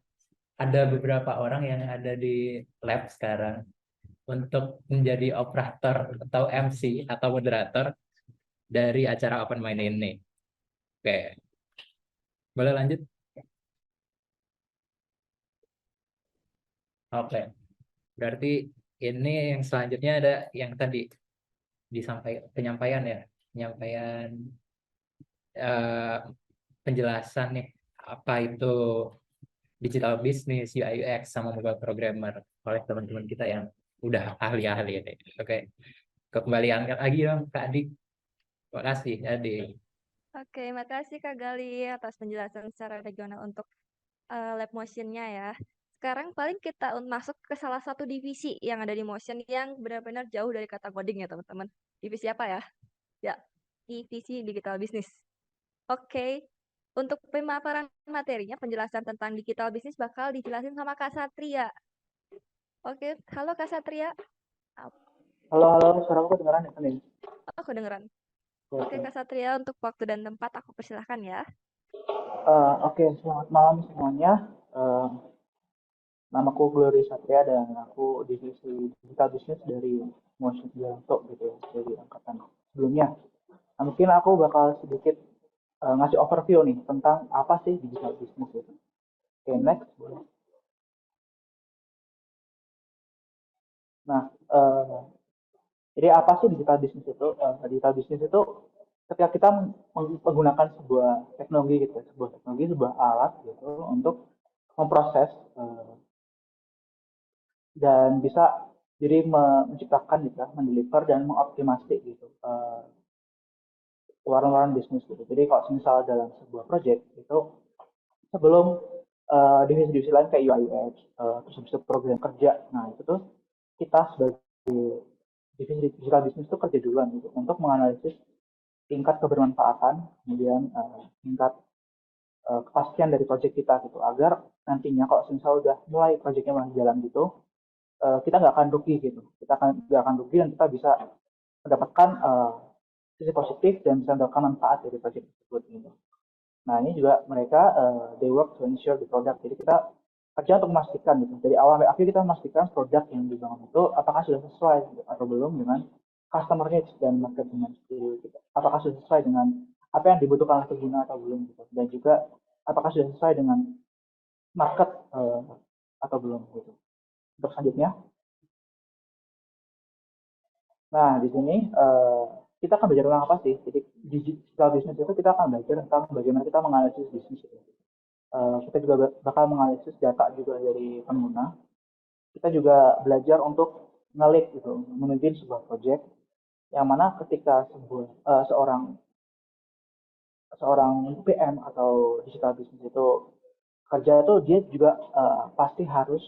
ada beberapa orang yang ada di lab sekarang untuk menjadi operator atau MC atau moderator dari acara Open Mind ini. Oke, boleh lanjut? Oke, berarti ini yang selanjutnya ada yang tadi penyampaian ya, penyampaian penjelasan nih apa itu digital business, UI UX, sama mobile programmer oleh teman-teman kita yang udah ahli-ahli ini. Oke, kembalian lagi dong Kak Adi. Terima kasih Adi. Oke, makasih Kak Gali atas penjelasan secara regional untuk lab motion-nya ya. Sekarang paling kita masuk ke salah satu divisi yang ada di motion yang benar-benar jauh dari kata coding ya teman-teman. Divisi apa ya? Ya, divisi digital business. Oke, untuk pemaparan materinya, penjelasan tentang digital business bakal dijelasin sama Kak Satria. Oke, halo Kak Satria. Halo, suara aku kedengeran ya, kan ini? Oh, kedengeran. Oke, Kak Satria, untuk waktu dan tempat aku persilahkan ya. Oke, selamat malam semuanya. Namaku Glory Satria dan aku divisi digital business dari Motion Jalanto gitu ya, dari angkatan sebelumnya. Nah, mungkin aku bakal sedikit ngasih overview nih tentang apa sih digital business itu. Oke, next boleh. Nah, jadi Jadi apa sih digital business itu? Digital business itu ketika kita menggunakan sebuah teknologi gitu, sebuah alat gitu untuk memproses dan bisa jadi menciptakan gitu, mendeliver dan mengoptimasi gitu keluaran bisnis gitu. Jadi kalau misal dalam sebuah project itu sebelum divisi-divisi lain kayak UI UX, terus habis itu program kerja, nah itu tuh kita sebagai divisi digital business itu kerja duluan gitu untuk menganalisis tingkat kebermanfaatan, kemudian tingkat kepastian dari project kita gitu agar nantinya kalau misal udah mulai projectnya mulai jalan gitu, kita nggak akan rugi gitu, nggak akan rugi dan kita bisa mendapatkan sisi positif dan bisa mendapatkan manfaat dari project tersebut gitu. Nah ini juga mereka they work to ensure the product. Jadi kita kerja untuk memastikan gitu. Dari awal sampai akhir kita memastikan produk yang dibangun itu apakah sudah sesuai gitu, atau belum dengan customer needs dan market demand kita. Apakah sudah sesuai dengan apa yang dibutuhkan oleh pengguna atau belum gitu. Dan juga apakah sudah sesuai dengan market atau belum gitu. Untuk selanjutnya. Nah di sini kita akan belajar tentang apa sih? Jadi digital business itu kita akan belajar tentang bagaimana kita menganalisis bisnis itu. Kita juga bakal menganalisis data juga dari pengguna. Kita juga belajar untuk nge-lead gitu, memimpin sebuah project yang mana ketika seorang PM atau digital business itu kerja itu dia juga pasti harus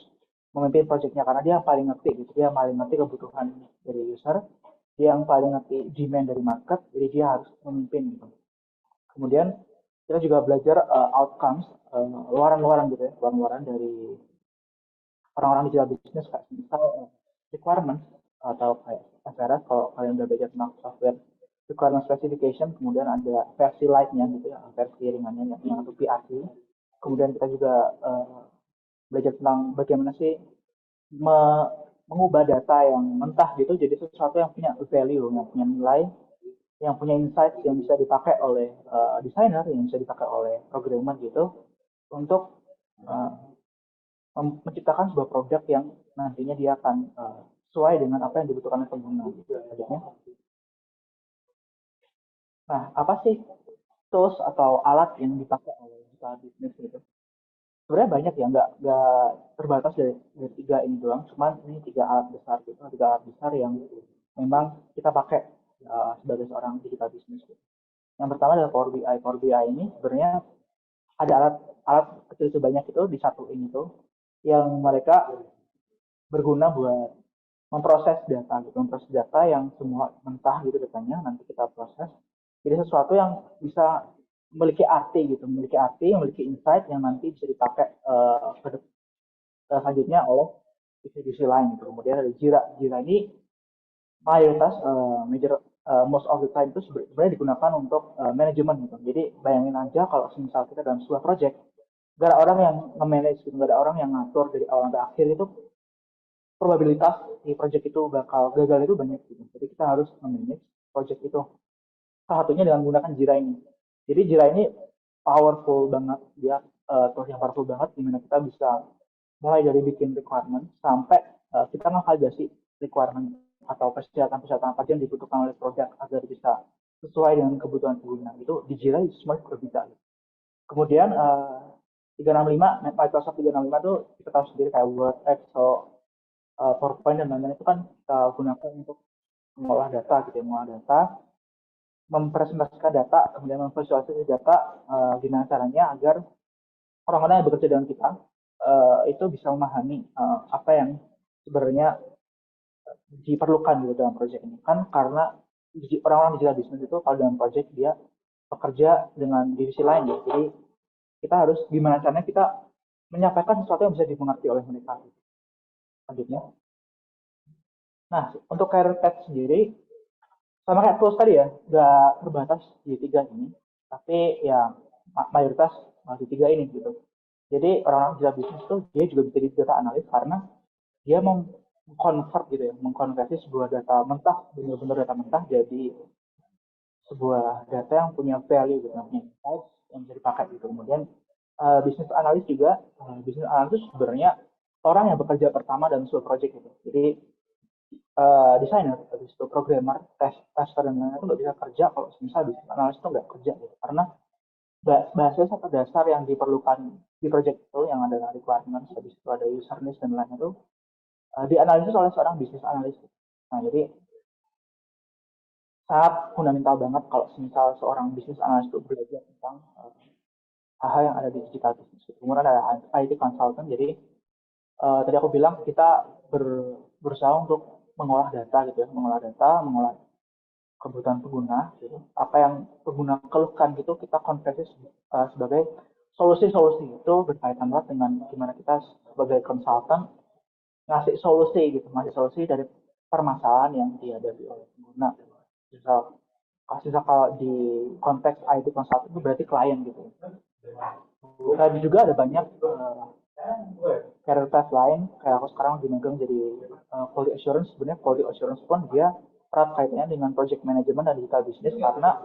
memimpin projectnya karena dia yang paling ngerti gitu, dia yang paling ngerti kebutuhan dari user, dia yang paling ngerti demand dari market, jadi dia harus memimpin gitu. Kemudian kita juga belajar outcomes, luaran-luaran gitu ya, luaran-luaran dari orang-orang digital business kayak misal requirements atau kayak SRS kalau kalian udah belajar tentang software requirement specification, kemudian ada versi light-nya gitu ya, versi ringannya yang untuk PRC. Kemudian kita juga belajar tentang bagaimana sih mengubah data yang mentah gitu jadi sesuatu yang punya value, yang punya nilai, yang punya insight yang bisa dipakai oleh desainer, yang bisa dipakai oleh programmer gitu untuk menciptakan sebuah produk yang nantinya dia akan sesuai dengan apa yang dibutuhkan oleh pengguna. Nah, apa sih tools atau alat yang dipakai oleh digital business gitu? Sebenarnya banyak ya, nggak terbatas dari 3 ini doang, cuman ini 3 alat besar gitu, 3 alat besar yang memang kita pakai sebagai seorang digital business. Gitu. Yang pertama adalah Power BI. Power BI ini sebenarnya ada alat kecil sebanyak itu disatuin itu yang mereka berguna buat memproses data yang semua mentah gitu datanya nanti kita proses jadi sesuatu yang bisa memiliki arti, memiliki insight yang nanti bisa dipakai selanjutnya oleh divisi lain gitu. Kemudian ada Jira. Jira ini mayoritas most of the time itu sebenarnya digunakan untuk manajemen gitu. Jadi bayangin aja kalau misal kita dalam sebuah project, gak ada orang yang nge-manage gitu, gak ada orang yang ngatur dari awal sampai akhir itu probabilitas di project itu bakal gagal itu banyak gitu. Jadi kita harus manage project itu. Salah satunya dengan menggunakan Jira ini. Jadi Jira ini powerful banget, dia tools yang powerful banget dimana kita bisa mulai dari bikin requirement sampai kita ngevalidasi requirement atau persyaratan apa yang dibutuhkan oleh produk agar bisa sesuai dengan kebutuhan pengguna. Itu di Jira itu semua sudah bisa. Kemudian 365, Microsoft 365 itu kita tahu sendiri kayak Word, Excel, PowerPoint dan lain-lain itu kan kita gunakan untuk mengolah data gitu ya, mengolah data, mempresentasikan data, kemudian memvisualisasi data gimana caranya agar orang-orang yang bekerja dengan kita itu bisa memahami apa yang sebenarnya diperlukan gitu dalam proyek ini. Kan karena orang-orang digital business itu kalau dalam proyek dia bekerja dengan divisi lain ya. Jadi kita harus gimana caranya kita menyampaikan sesuatu yang bisa dimengerti oleh mereka. Selanjutnya. Nah, untuk career path sendiri sama kayak tools tadi ya, nggak terbatas di 3 ini, tapi ya mayoritas di 3 ini gitu. Jadi orang-orang digital business itu dia juga bisa jadi data analis karena dia mengkonvert gitu ya, mengkonversi sebuah data mentah, benar-benar data mentah jadi sebuah data yang punya value gitu, punya insight yang bisa dipakai gitu. Kemudian business analis juga, business analis sebenarnya orang yang bekerja pertama dalam sebuah project gitu. Jadi desainer, habis itu programmer, tester dan lain-lain itu nggak bisa kerja kalau misal business analyst itu nggak kerja gitu. Karena bahasa satu dasar yang diperlukan di project itu yang ada requirements, habis itu ada user needs dan lain-lain itu dianalisis oleh seorang business analyst. Nah, jadi sangat fundamental banget kalau misal seorang business analyst itu belajar tentang hal-hal yang ada di digital business. Kemudian ada IT consultant, jadi tadi aku bilang kita berusaha untuk mengolah data gitu ya, mengolah kebutuhan pengguna gitu. Apa yang pengguna keluhkan gitu kita konversi sebagai solusi-solusi. Itu berkaitan banget dengan gimana kita sebagai konsultan ngasih solusi dari permasalahan yang dihadapi oleh pengguna. Misal kalau di konteks IT consultant itu berarti klien gitu. Dan juga ada banyak career path lain, kayak aku sekarang di magang jadi quality assurance. Sebenarnya quality assurance pun dia erat kaitannya dengan project management dan digital business, karena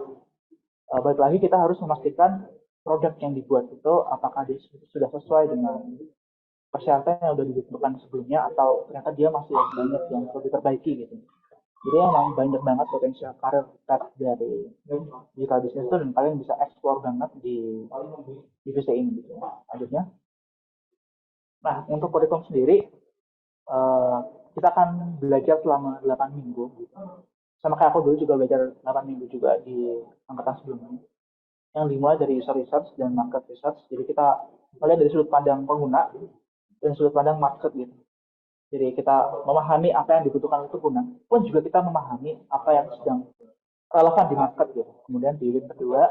balik lagi kita harus memastikan produk yang dibuat itu apakah dia sudah sesuai dengan persyaratan yang sudah ditentukan sebelumnya, atau ternyata dia masih banyak yang perlu diperbaiki gitu. Jadi emang banyak banget potensial karir path dari digital business itu, dan kalian bisa explore banget di divisi ini gitu. Lanjutnya. Nah, untuk kurikulum sendiri, kita akan belajar selama 8 minggu. Gitu. Sama kayak aku dulu juga belajar 8 minggu juga di angkatan sebelumnya. Yang dimulai dari user research dan market research. Jadi kita melihat dari sudut pandang pengguna dan sudut pandang market gitu. Jadi kita memahami apa yang dibutuhkan oleh pengguna, pun juga kita memahami apa yang sedang relevan di market gitu. Kemudian di week kedua,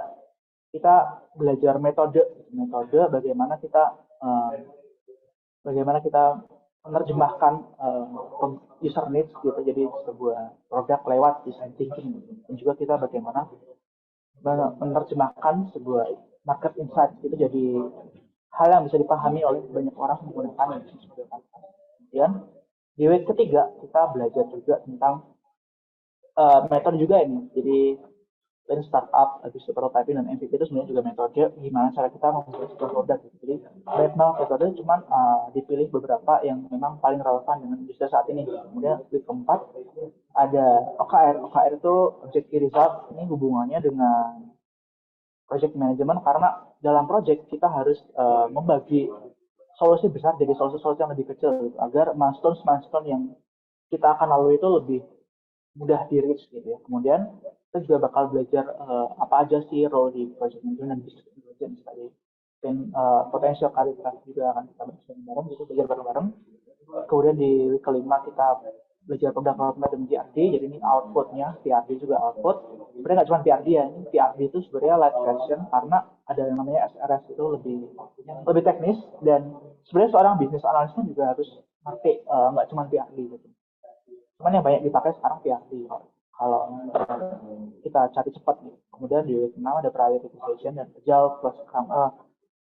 kita belajar metode bagaimana kita menerjemahkan user needs gitu jadi sebuah produk lewat design thinking gitu. Dan juga kita bagaimana menerjemahkan sebuah market insight itu jadi hal yang bisa dipahami oleh banyak orang menggunakan sebagai platform. Kemudian di week ketiga kita belajar juga tentang metode juga ini. Jadi dan startup, habis itu prototyping dan MVP itu sebenarnya juga metode gimana cara kita membuat sebuah produk. Jadi banyak banget metode, cuman dipilih beberapa yang memang paling relevan dengan industri saat ini. Kemudian week keempat ada OKR. OKR itu Object Key Result. Ini hubungannya dengan project management, karena dalam project kita harus membagi solusi besar jadi solusi-solusi yang lebih kecil gitu, agar milestone yang kita akan lalui itu lebih mudah di reach gitu ya. Kemudian kita juga bakal belajar apa aja sih role di project management dan business intelligence tadi, dan potensial karir juga akan kita bareng gitu, belajar bareng-bareng. Kemudian di week kelima kita belajar product roadmap dan PRD. Jadi ini outputnya, PRD juga output. Sebenarnya nggak cuma PRD ya, ini PRD itu sebenarnya live question, karena ada yang namanya SRS itu lebih teknis, dan sebenarnya seorang business analyst pun juga harus ngerti, nggak cuma PRD gitu. Cuman yang banyak dipakai sekarang PRD kalau kita cari cepat gitu. Kemudian di week 6 ada prioritization dan agile plus Scrum.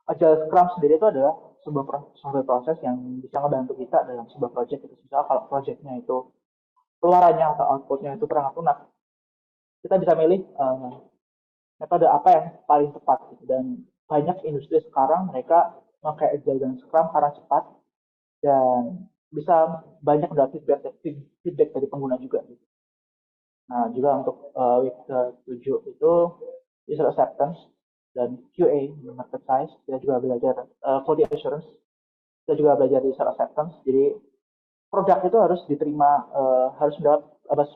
Agile Scrum sendiri itu adalah sebuah proses yang bisa membantu kita dalam sebuah project. Misalnya kalau projectnya itu keluarannya atau outputnya itu kurang akurat, kita bisa milih metode apa yang paling tepat gitu. Dan banyak industri sekarang mereka pakai Agile dan Scrum karena cepat dan bisa banyak mendapat feedback dari pengguna juga gitu. Nah, juga untuk week ke-7 itu user acceptance dan QA, market size. Kita juga belajar quality assurance. Kita juga belajar user acceptance. Jadi produk itu harus diterima, harus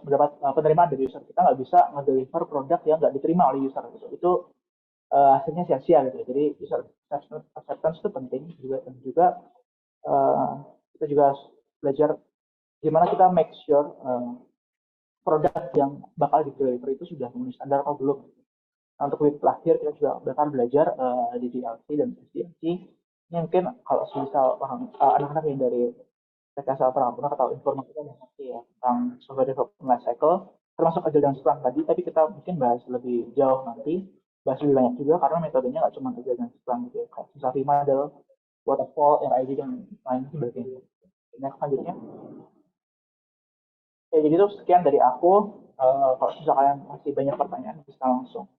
mendapat penerimaan dari user. Kita nggak bisa nge-deliver produk yang nggak diterima oleh user gitu. Itu hasilnya sia-sia gitu. Jadi user acceptance itu penting juga. Kita juga belajar gimana kita make sure produk yang bakal di-deliver itu sudah memenuhi standar atau belum. Nah, untuk week terakhir kita juga bakal belajar DDLC dan SDLC. Ini mungkin kalau misal anak-anak yang dari TKS pernah atau informatika yang ngerti ya tentang software development life cycle, termasuk Agile dan Scrum tadi, tapi kita mungkin bahas lebih jauh nanti, bahas lebih banyak juga karena metodenya nggak cuma Agile dan Scrum gitu ya, kayak misal V-Model, Waterfall, RID, dan lain sebagainya. Nah, selanjutnya. Ya, jadi itu sekian dari aku. Kalau misalnya kalian masih banyak pertanyaan, bisa langsung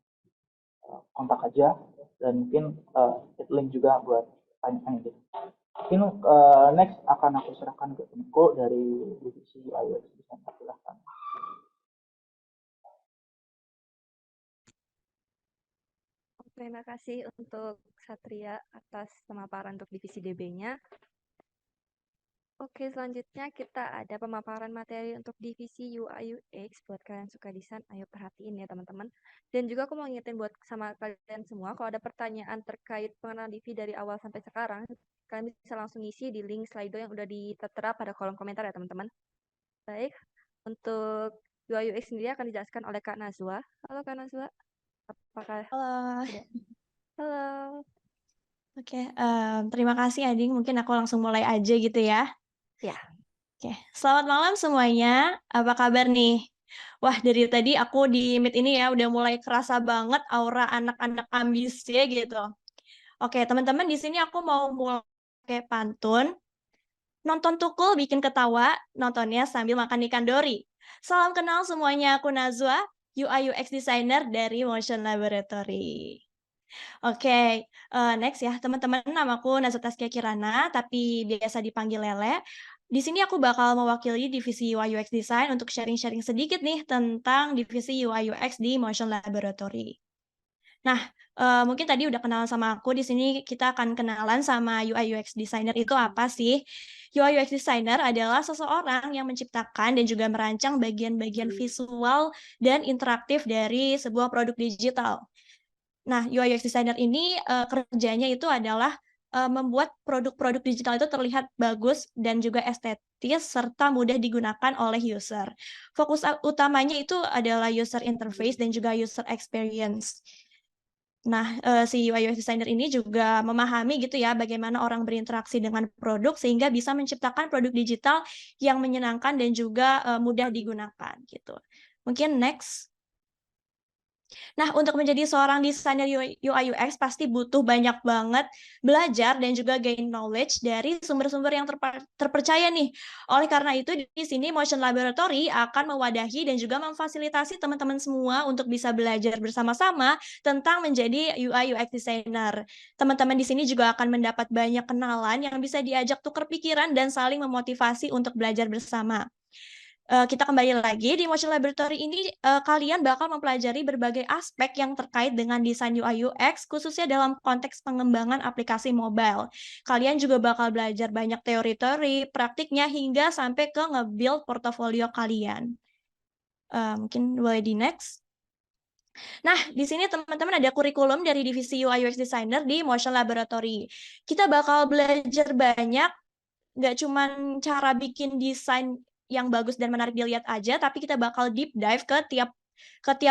kontak aja, dan mungkin link juga buat tanya-tanya gitu. Mungkin next akan aku serahkan ke temanku dari divisi UI UX Design. Silahkan. Terima kasih untuk Satria atas pemaparan untuk divisi DB-nya. Oke, selanjutnya kita ada pemaparan materi untuk divisi UI UX. Buat kalian yang suka desain, ayo perhatiin ya teman-teman. Dan juga aku mau ngingetin buat sama kalian semua, kalau ada pertanyaan terkait pengenalan divi dari awal sampai sekarang, kalian bisa langsung isi di link Slido yang udah tertera pada kolom komentar ya teman-teman. Baik, untuk UI UX sendiri akan dijelaskan oleh Kak Nazwa. Halo Kak Nazwa, apakah Halo. sudah? Halo. Oke, terima kasih Ading. Mungkin aku langsung mulai aja gitu ya. Ya. Oke, selamat malam semuanya. Apa kabar nih? Wah, dari tadi aku di Meet ini ya udah mulai kerasa banget aura anak-anak ambis ya gitu. Oke, teman-teman di sini aku mau mulai pakai pantun. Nonton tukul bikin ketawa, nontonnya sambil makan ikan dori. Salam kenal semuanya, aku Nazwa, UI UX Designer dari Motion Laboratory. Oke, next ya teman-teman, namaku Nazwa Taskia Kirana, tapi biasa dipanggil Lele. Di sini aku bakal mewakili divisi UI UX Design untuk sharing-sharing sedikit nih tentang divisi UI UX di Motion Laboratory. Nah, mungkin tadi udah kenal sama aku, di sini kita akan kenalan sama UI UX Designer itu apa sih? UI UX Designer adalah seseorang yang menciptakan dan juga merancang bagian-bagian visual dan interaktif dari sebuah produk digital. Nah, UI UX Designer ini kerjanya itu adalah membuat produk-produk digital itu terlihat bagus dan juga estetis serta mudah digunakan oleh user. Fokus utamanya itu adalah user interface dan juga user experience. Nah, si UI UX Designer ini juga memahami gitu ya bagaimana orang berinteraksi dengan produk sehingga bisa menciptakan produk digital yang menyenangkan dan juga mudah digunakan gitu. Mungkin next. Nah, untuk menjadi seorang desainer UI UX pasti butuh banyak banget belajar dan juga gain knowledge dari sumber-sumber yang terpercaya nih. Oleh karena itu, di sini Motion Laboratory akan mewadahi dan juga memfasilitasi teman-teman semua untuk bisa belajar bersama-sama tentang menjadi UI UX designer. Teman-teman di sini juga akan mendapat banyak kenalan yang bisa diajak tukar pikiran dan saling memotivasi untuk belajar bersama. Kita kembali lagi di Motion Laboratory ini kalian bakal mempelajari berbagai aspek yang terkait dengan desain UI UX khususnya dalam konteks pengembangan aplikasi mobile. Kalian juga bakal belajar banyak teori-teori, praktiknya hingga sampai ke nge-build portofolio kalian. Mungkin boleh di next. Nah, di sini teman-teman ada kurikulum dari divisi UI UX Designer di Motion Laboratory. Kita bakal belajar banyak, nggak cuma cara bikin desain yang bagus dan menarik dilihat aja, tapi kita bakal deep dive ke tiap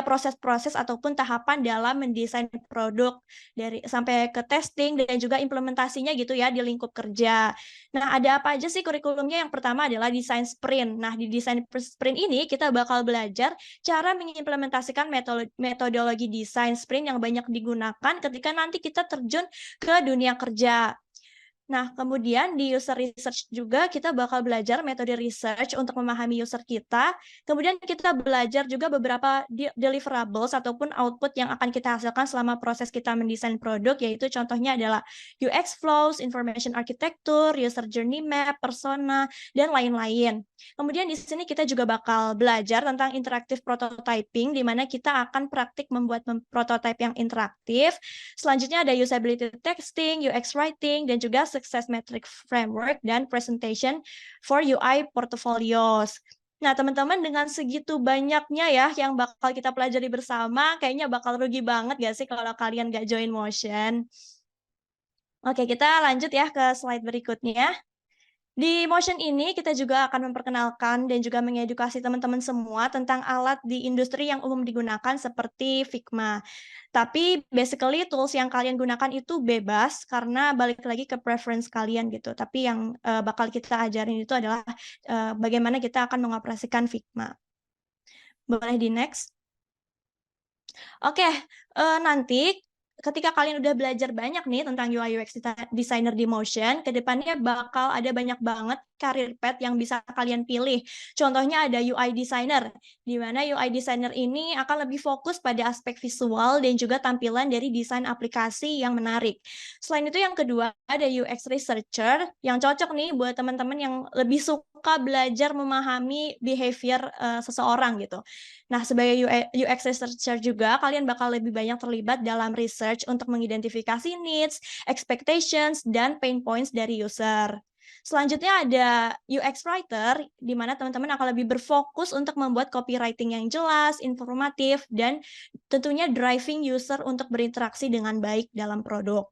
proses-proses ataupun tahapan dalam mendesain produk dari sampai ke testing dan juga implementasinya gitu ya di lingkup kerja. Nah, ada apa aja sih kurikulumnya? Yang pertama adalah desain sprint. Nah, di desain sprint ini kita bakal belajar cara mengimplementasikan metodologi desain sprint yang banyak digunakan ketika nanti kita terjun ke dunia kerja. Nah, kemudian di user research juga kita bakal belajar metode research untuk memahami user kita. Kemudian kita belajar juga beberapa deliverables ataupun output yang akan kita hasilkan selama proses kita mendesain produk, yaitu contohnya adalah UX flows, information architecture, user journey map, persona, dan lain-lain. Kemudian di sini kita juga bakal belajar tentang interactive prototyping, di mana kita akan praktik membuat prototype yang interaktif. Selanjutnya ada usability testing, UX writing, dan juga success metric framework dan presentation for UI portfolios. Nah, teman-teman dengan segitu banyaknya ya yang bakal kita pelajari bersama, kayaknya bakal rugi banget gak sih kalau kalian gak join Motion? Oke, kita lanjut ya ke slide berikutnya. Di Motion ini kita juga akan memperkenalkan dan juga mengedukasi teman-teman semua tentang alat di industri yang umum digunakan seperti Figma. Tapi basically tools yang kalian gunakan itu bebas karena balik lagi ke preference kalian gitu. Tapi yang bakal kita ajarin itu adalah bagaimana kita akan mengoperasikan Figma. Boleh di next? Oke, nanti ketika kalian udah belajar banyak nih tentang UI UX designer di Motion, ke depannya bakal ada banyak banget career path yang bisa kalian pilih. Contohnya ada UI designer, di mana UI designer ini akan lebih fokus pada aspek visual dan juga tampilan dari desain aplikasi yang menarik. Selain itu yang kedua ada UX researcher yang cocok nih buat teman-teman yang lebih suka belajar memahami behavior seseorang gitu. Nah, sebagai UX researcher juga kalian bakal lebih banyak terlibat dalam research untuk mengidentifikasi needs, expectations, dan pain points dari user. Selanjutnya ada UX writer, di mana teman-teman akan lebih berfokus untuk membuat copywriting yang jelas, informatif, dan tentunya driving user untuk berinteraksi dengan baik dalam produk.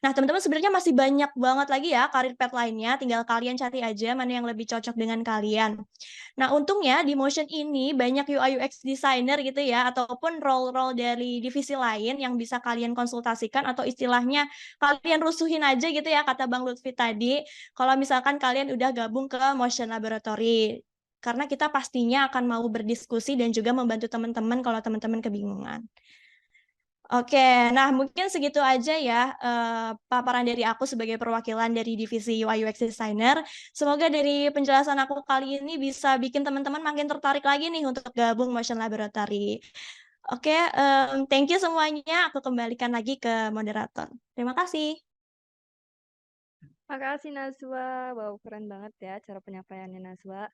Nah, teman-teman sebenarnya masih banyak banget lagi ya karir path lainnya, tinggal kalian cari aja mana yang lebih cocok dengan kalian. Nah, untungnya di Motion ini banyak UI UX designer gitu ya, ataupun role-role dari divisi lain yang bisa kalian konsultasikan atau istilahnya kalian rusuhin aja gitu ya, kata Bang Lutfi tadi, kalau misalkan kalian udah gabung ke Motion Laboratory. Karena kita pastinya akan mau berdiskusi dan juga membantu teman-teman kalau teman-teman kebingungan. Oke, nah mungkin segitu aja ya paparan dari aku sebagai perwakilan dari divisi UI UX Designer. Semoga dari penjelasan aku kali ini bisa bikin teman-teman makin tertarik lagi nih untuk gabung Motion Laboratory. Oke, thank you semuanya. Aku kembalikan lagi ke moderator. Terima kasih. Makasih Nazwa. Wow, keren banget ya cara penyampaiannya Nazwa.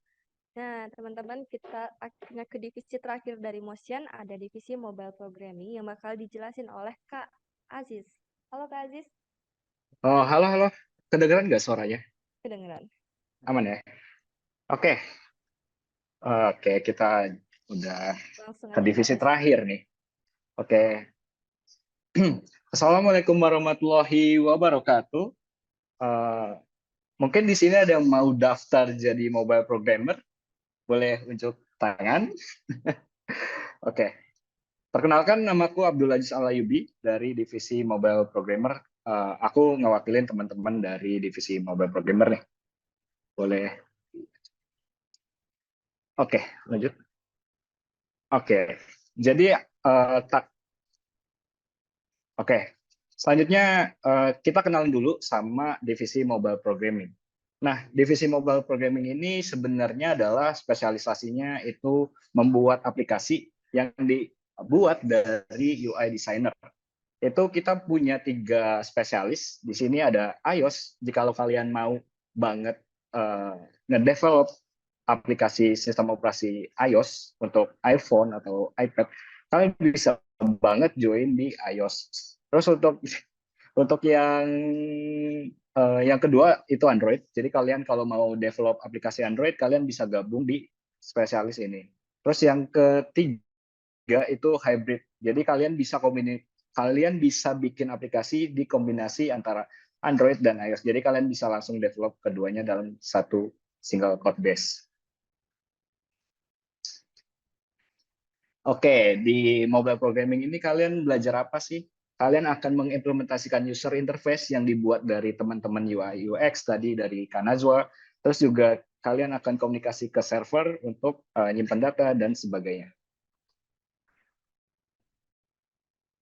Nah, teman-teman, kita akhirnya ke divisi terakhir dari Motion, ada divisi Mobile Programming yang bakal dijelasin oleh Kak Aziz. Halo Kak Aziz, Oh, halo, halo. Kedengeran nggak suaranya? kedengeran. Aman ya? Oke. Oke, kita udah Langsung ke aja Kak divisi Aziz. terakhir nih. Oke. Assalamualaikum warahmatullahi wabarakatuh. Mungkin di sini ada yang mau daftar jadi mobile programmer? Boleh unjuk tangan. Oke. Perkenalkan, namaku Abdul Aziz Alayubi dari divisi mobile programmer. Aku ngewakilin teman-teman dari divisi mobile programmer nih. Boleh. Oke, lanjut. Oke. Jadi Oke. Selanjutnya kita kenalin dulu sama divisi mobile programming. Nah, divisi mobile programming ini sebenarnya adalah spesialisasinya itu membuat aplikasi yang dibuat dari UI designer. Itu kita punya 3 spesialis. Di sini ada iOS. Jika kalian mau banget ngedevelop aplikasi sistem operasi iOS untuk iPhone atau iPad, kalian bisa banget join di iOS. Terus untuk yang kedua itu Android. Jadi kalian kalau mau develop aplikasi Android, kalian bisa gabung di spesialis ini. Terus yang ketiga itu hybrid. Jadi kalian bisa bikin aplikasi di kombinasi antara Android dan iOS. Jadi kalian bisa langsung develop keduanya dalam satu single code base. Oke, di mobile programming ini kalian belajar apa sih? Kalian akan mengimplementasikan user interface yang dibuat dari teman-teman UI UX tadi dari Kanazwa. Terus juga kalian akan komunikasi ke server untuk nyimpan data dan sebagainya.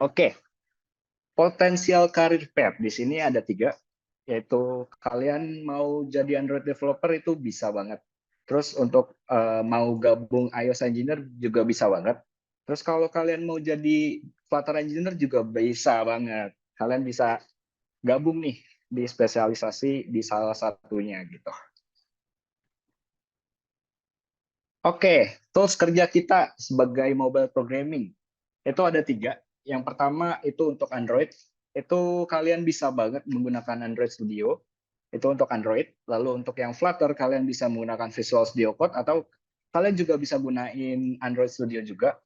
Oke, potensial career path di sini ada 3, yaitu kalian mau jadi Android developer itu bisa banget. Terus untuk mau gabung iOS engineer juga bisa banget. Terus kalau kalian mau jadi Flutter engineer juga bisa banget. Kalian bisa gabung nih di spesialisasi di salah satunya gitu. Oke, tools kerja kita sebagai mobile programming itu ada 3. Yang pertama itu untuk Android. Itu kalian bisa banget menggunakan Android Studio. Itu untuk Android. Lalu untuk yang Flutter kalian bisa menggunakan Visual Studio Code atau kalian juga bisa gunain Android Studio juga.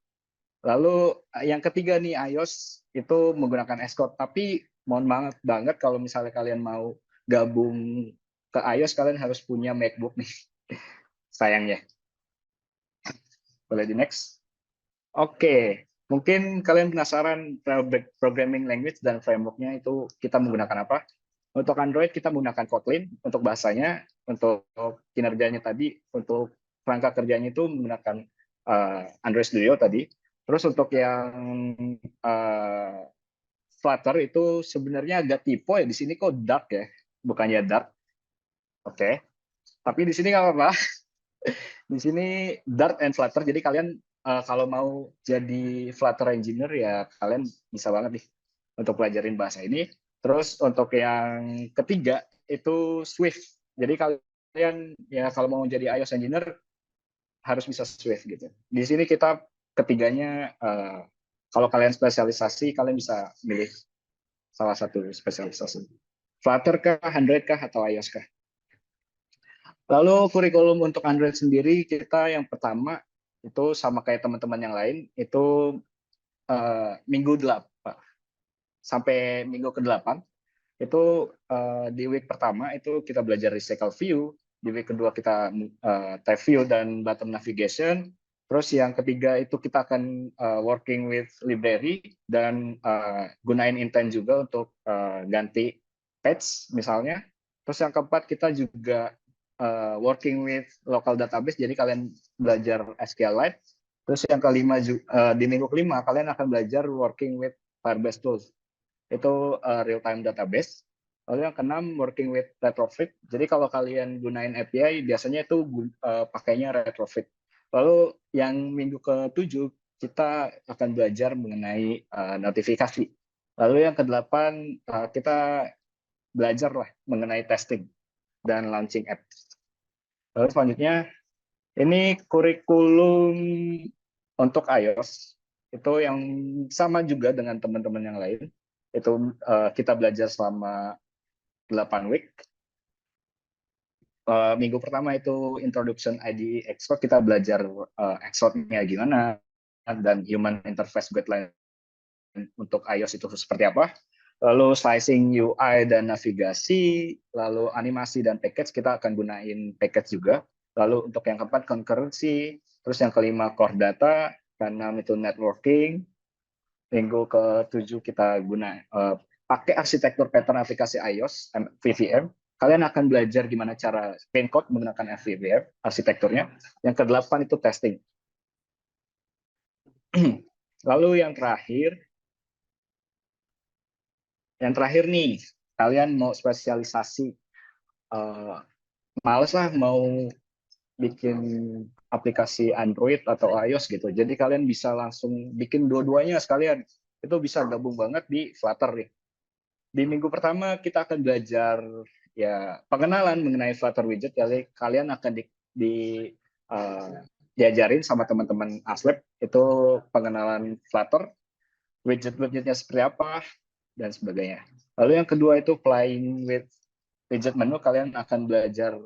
Lalu yang ketiga nih iOS itu menggunakan Xcode. Tapi mohon banget kalau misalnya kalian mau gabung ke iOS kalian harus punya MacBook nih. Sayangnya. Boleh di next. Oke, mungkin kalian penasaran programming language dan framework-nya itu kita menggunakan apa? Untuk Android kita menggunakan Kotlin untuk bahasanya, untuk kinerjanya tadi, untuk kerangka kerjanya itu menggunakan Android Studio tadi. Terus untuk yang Flutter itu sebenarnya agak typo ya di sini kok Dart ya, bukannya Dart. Oke. Tapi di sini nggak apa-apa. Di sini Dart and Flutter. Jadi kalian kalau mau jadi Flutter engineer ya kalian bisa banget nih untuk pelajarin bahasa ini. Terus untuk yang ketiga itu Swift. Jadi kalian ya kalau mau jadi iOS engineer harus bisa Swift gitu. Di sini kita ketiganya kalau kalian spesialisasi kalian bisa milih salah satu spesialisasi. Flutter kah, Android kah, atau iOS kah? Lalu kurikulum untuk Android sendiri kita yang pertama itu sama kayak teman-teman yang lain itu minggu 8 sampai minggu ke-8 itu di week pertama itu kita belajar recycle view, di week kedua kita type view dan bottom navigation. Terus yang ketiga itu kita akan working with library dan gunain intent juga untuk ganti patch misalnya. Terus yang keempat kita juga working with local database, jadi kalian belajar SQLite. Terus yang kelima di minggu kelima kalian akan belajar working with Firebase tools, itu real time database. Lalu yang keenam working with retrofit. Jadi kalau kalian gunain API biasanya itu pakainya retrofit. Lalu yang minggu ke-7 kita akan belajar mengenai notifikasi. Lalu yang ke-8 kita belajar lah mengenai testing dan launching app. Lalu selanjutnya ini kurikulum untuk iOS itu yang sama juga dengan teman-teman yang lain. Itu kita belajar selama 8 week. Minggu pertama itu introduction IDE Xcode, kita belajar Xcode-nya gimana dan human interface guideline untuk iOS itu seperti apa. Lalu slicing UI dan navigasi, lalu animasi dan package kita akan gunain package juga. Lalu untuk yang keempat concurrency, terus yang kelima core data, keenam itu networking. Minggu ke-7 kita pakai arsitektur pattern aplikasi iOS VVM. Kalian akan belajar gimana cara paint code menggunakan VVM arsitekturnya. Yang ke-8 itu testing. Lalu yang terakhir nih, kalian mau spesialisasi, males lah mau bikin aplikasi Android atau iOS gitu. Jadi kalian bisa langsung bikin dua-duanya sekalian. Itu bisa gabung banget di Flutter nih. Di minggu pertama kita akan belajar ya pengenalan mengenai Flutter widget. Jadi kalian akan diajarin sama teman-teman Aslab itu pengenalan Flutter, widget-widgetnya seperti apa dan sebagainya. Lalu yang kedua itu playing with widget menu, kalian akan belajar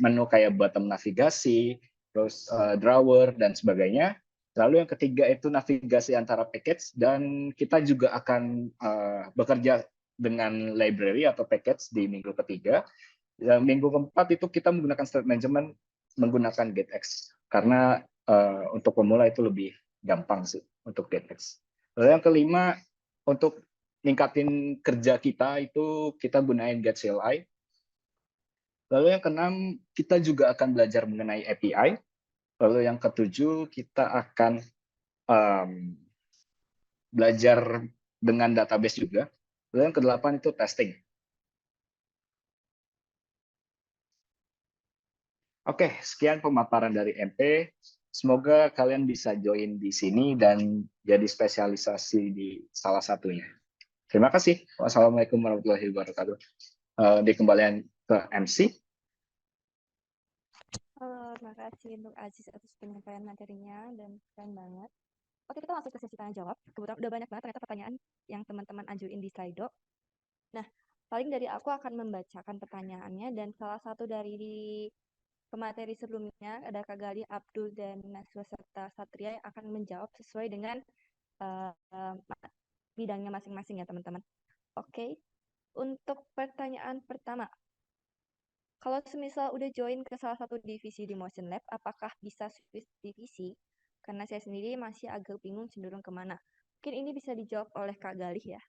menu kayak bottom navigasi, terus drawer dan sebagainya. Lalu yang ketiga itu navigasi antara package, dan kita juga akan bekerja dengan library atau package di minggu ketiga. Minggu keempat itu kita menggunakan state management menggunakan GetX, karena untuk pemula itu lebih gampang sih untuk GetX. Lalu yang kelima untuk ningkatin kerja kita itu kita gunain GetCLI. Lalu yang keenam kita juga akan belajar mengenai API. Lalu yang ketujuh kita akan belajar dengan database juga. Lalu yang kedelapan itu testing. Oke, sekian pemaparan dari MP. Semoga kalian bisa join di sini dan jadi spesialisasi di salah satunya. Terima kasih. Wassalamualaikum warahmatullahi wabarakatuh. Dikembalikan ke MC. Halo, terima kasih untuk Aziz atas penyampaian materinya dan keren banget. Oke, kita masuk ke sesi tanya jawab. Kebetulan udah banyak banget ternyata pertanyaan yang teman-teman ajuin di Slido. Nah, paling dari aku akan membacakan pertanyaannya, dan salah satu dari pemateri sebelumnya ada Kak Gali, Abdul, dan Naswa serta Satria yang akan menjawab sesuai dengan bidangnya masing-masing ya teman-teman. Oke, untuk pertanyaan pertama, kalau semisal udah join ke salah satu divisi di Motion Lab, apakah bisa switch divisi? Karena saya sendiri masih agak bingung cenderung kemana. Mungkin ini bisa dijawab oleh Kak Galih ya.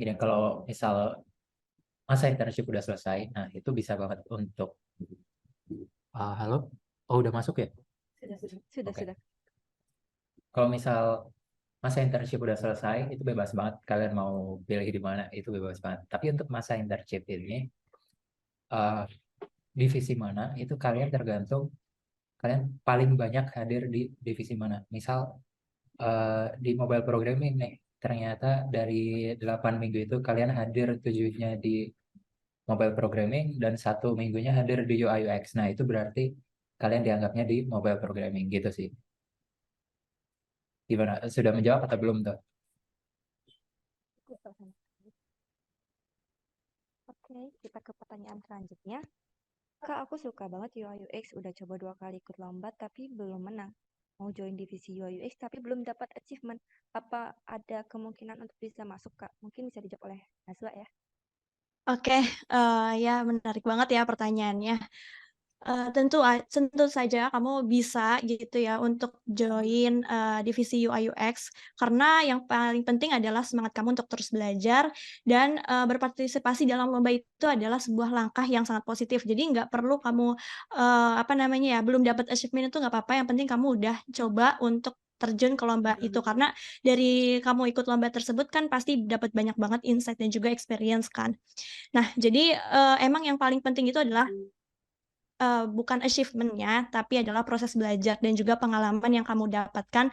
Gini, kalau misal masa internship udah selesai, nah itu bisa banget untuk halo, oh udah masuk ya? Sudah. Kalau misal masa internship udah selesai, itu bebas banget. Kalian mau pilih di mana, itu bebas banget. Tapi untuk masa internship ini, eh, divisi mana, itu kalian tergantung kalian paling banyak hadir di divisi mana. Misal di mobile programming nih, ternyata dari 8 minggu itu kalian hadir 7-nya di mobile programming dan 1 minggunya hadir di UI UX. Nah, itu berarti kalian dianggapnya di mobile programming gitu sih. Gimana? Sudah menjawab atau belum tuh? Oke, kita ke pertanyaan selanjutnya. Kak, aku suka banget UI UX, udah coba 2 kali ikut lomba tapi belum menang. Mau join divisi UI UX tapi belum dapat achievement. Apa ada kemungkinan untuk bisa masuk, Kak? Mungkin bisa dijawab oleh Naswa ya. Oke, ya menarik banget ya pertanyaannya. Tentu saja kamu bisa gitu ya untuk join, divisi UI UX karena yang paling penting adalah semangat kamu untuk terus belajar dan, berpartisipasi dalam lomba itu adalah sebuah langkah yang sangat positif. Jadi nggak perlu kamu, apa namanya ya, belum dapat achievement itu nggak apa-apa, yang penting kamu udah coba untuk terjun ke lomba itu. Karena dari kamu ikut lomba tersebut kan pasti dapat banyak banget insight dan juga experience kan. Nah, jadi, emang yang paling penting itu adalah bukan achievement-nya, tapi adalah proses belajar dan juga pengalaman yang kamu dapatkan,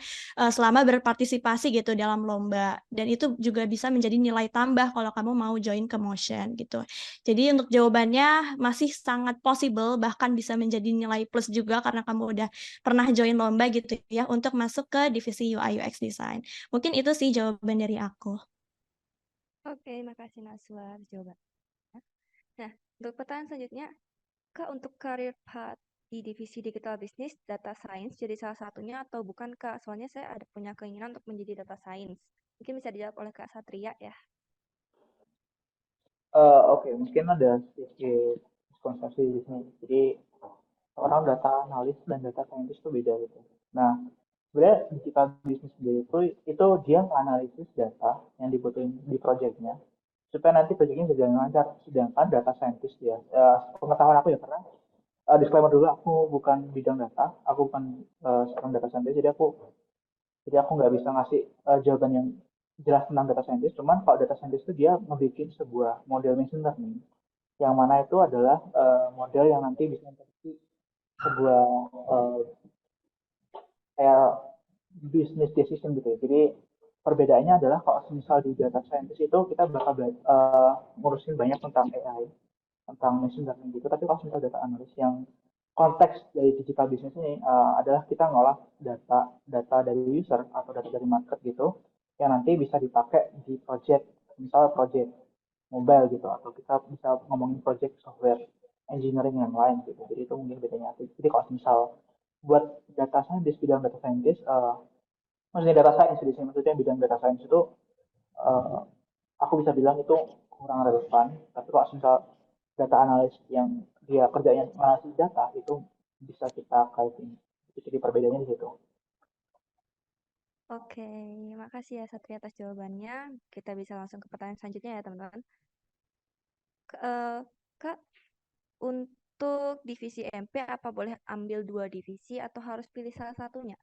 selama berpartisipasi gitu dalam lomba, dan itu juga bisa menjadi nilai tambah kalau kamu mau join ke Motion gitu. Jadi untuk jawabannya masih sangat possible, bahkan bisa menjadi nilai plus juga karena kamu udah pernah join lomba gitu ya, untuk masuk ke divisi UI UX Design. Mungkin itu sih jawaban dari aku. Oke, makasih Naswa atas jawabannya. Nah, untuk pertanyaan selanjutnya, Kak, untuk career path di divisi digital business, data science jadi salah satunya atau bukan, Kak? Soalnya saya ada punya keinginan untuk menjadi data science. Mungkin bisa dijawab oleh Kak Satria ya. Oke, mungkin ada sedikit miskonsepsi di sini. Jadi orang data analis dan data scientist itu beda gitu. Nah, sebenarnya digital business sendiri itu dia menganalisis data yang dibutuhin di projectnya supaya nanti projectnya bisa jalan lancar. Sedangkan data scientist ya, pengetahuan aku ya karena disclaimer dulu aku bukan bidang data, aku bukan seorang data scientist, jadi aku nggak bisa ngasih jawaban yang jelas tentang data scientist. Cuman kalau data scientist itu dia membuat sebuah model machine learning yang mana itu adalah model yang nanti bisa memproduksi sebuah kayak business decision gitu ya. Jadi perbedaannya adalah kalau misal di data scientist itu kita bakal ngurusin banyak tentang AI, tentang machine learning gitu. Tapi kalau misal data analyst yang konteks dari digital business ini adalah kita ngolah data dari user atau data dari market gitu yang nanti bisa dipakai di project, misal project mobile gitu, atau kita bisa ngomongin project software engineering yang lain gitu. Jadi itu mungkin bedanya. Jadi kalau misal buat data scientist, bidang data scientist, maksudnya data science di sini, maksudnya bidang data science itu aku bisa bilang itu kurang relevan. Tapi kalau misal data analis yang dia kerjanya analisis data itu bisa kita kaitin. Jadi perbedaannya di situ. Oke, makasih ya Satria atas jawabannya. Kita bisa langsung ke pertanyaan selanjutnya ya teman-teman. Kak, untuk divisi MP apa boleh ambil 2 divisi atau harus pilih salah satunya?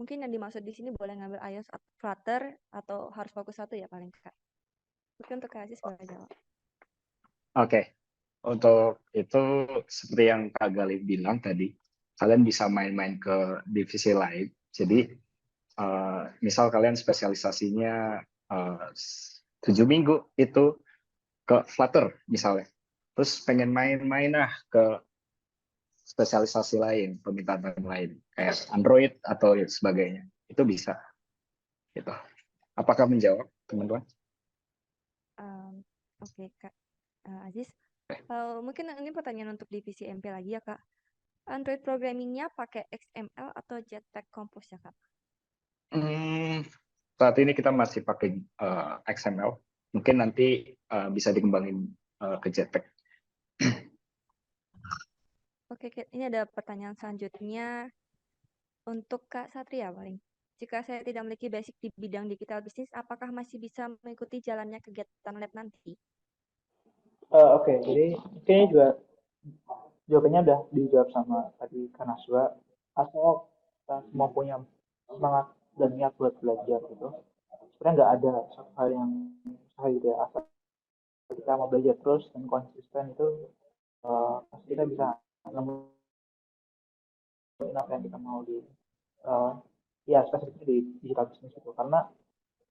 Mungkin yang dimaksud di sini boleh ngambil iOS atau Flutter atau harus fokus satu ya paling Kak. Mungkin untuk Kak Aziz boleh jawab. Oke, untuk itu seperti yang Kak Galih bilang tadi, kalian bisa main-main ke divisi lain. Jadi misal kalian spesialisasinya 7 minggu itu ke Flutter misalnya. Terus pengen main-main ke spesialisasi lain, permintaan lain, kayak Android atau sebagainya. Itu bisa. Gitu. Apakah menjawab, teman-teman? Oke, Kak Aziz. Mungkin ini pertanyaan untuk divisi MP lagi ya, Kak. Android programmingnya pakai XML atau Jetpack Compose ya, Kak? Saat ini kita masih pakai XML. Mungkin nanti bisa dikembangin ke Jetpack. Oke, ini ada pertanyaan selanjutnya untuk Kak Satria paling. Jika saya tidak memiliki basic di bidang digital bisnis, apakah masih bisa mengikuti jalannya kegiatan lab nanti? Oke, jadi kayaknya juga jawabannya udah dijawab sama tadi Kanaswa. Asal kita semua punya semangat dan niat buat belajar gitu. Sebenarnya nggak ada satu hal yang mustahil gitu ya, asal kita mau belajar terus dan konsisten itu pasti kita bisa nemuin apa yang kita mau di eh, ya spesifiknya di digital business itu. Karena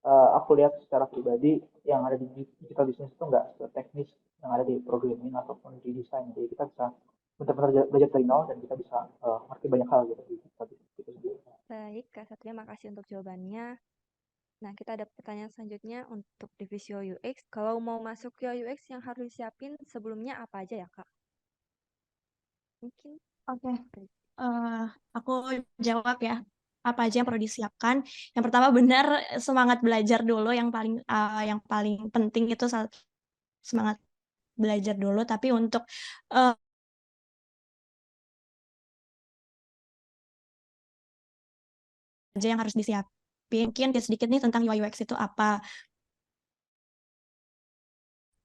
aku lihat secara pribadi yang ada di digital business itu nggak seteknis yang ada di programming ataupun di desain. Jadi kita bisa benar-benar belajar dari nol dan kita bisa ngerti banyak hal gitu di digital business itu sendiri. Baik, Kak Satria, makasih untuk jawabannya. Nah, kita ada pertanyaan selanjutnya untuk divisi UX. Kalau mau masuk ke UX yang harus disiapin sebelumnya apa aja ya, Kak? Mungkin Oke, aku jawab ya. Apa aja yang perlu disiapkan? Yang pertama benar semangat belajar dulu. Yang paling penting itu semangat belajar dulu. Tapi untuk aja yang harus disiapin, mungkin sedikit nih tentang UI UX itu apa.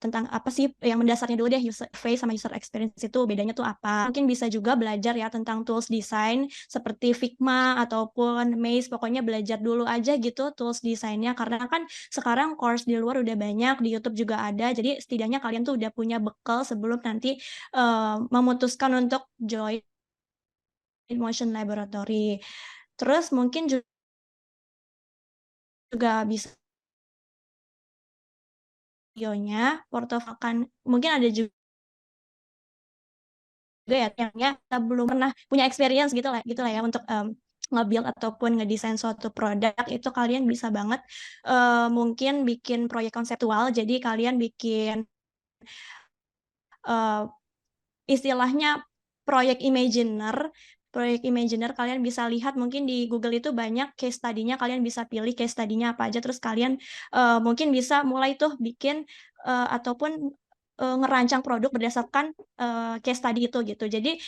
Tentang apa sih yang mendasarnya dulu deh, user face sama user experience itu bedanya tuh apa. Mungkin bisa juga belajar ya tentang tools design seperti Figma ataupun Maze, pokoknya belajar dulu aja gitu tools desainnya, karena kan sekarang course di luar udah banyak, di YouTube juga ada, jadi setidaknya kalian tuh udah punya bekal sebelum nanti memutuskan untuk join Motion Laboratory. Terus mungkin juga bisa videonya, portofolio kan mungkin ada juga ya yang kita belum pernah punya experience gitu lah ya untuk nge-build ataupun ngedesain suatu produk. Itu kalian bisa banget mungkin bikin proyek konseptual, jadi kalian bikin istilahnya proyek imaginer kalian bisa lihat mungkin di Google itu banyak case study-nya, kalian bisa pilih case study-nya apa aja, terus kalian mungkin bisa mulai tuh bikin ataupun ngerancang produk berdasarkan case study itu gitu. Jadi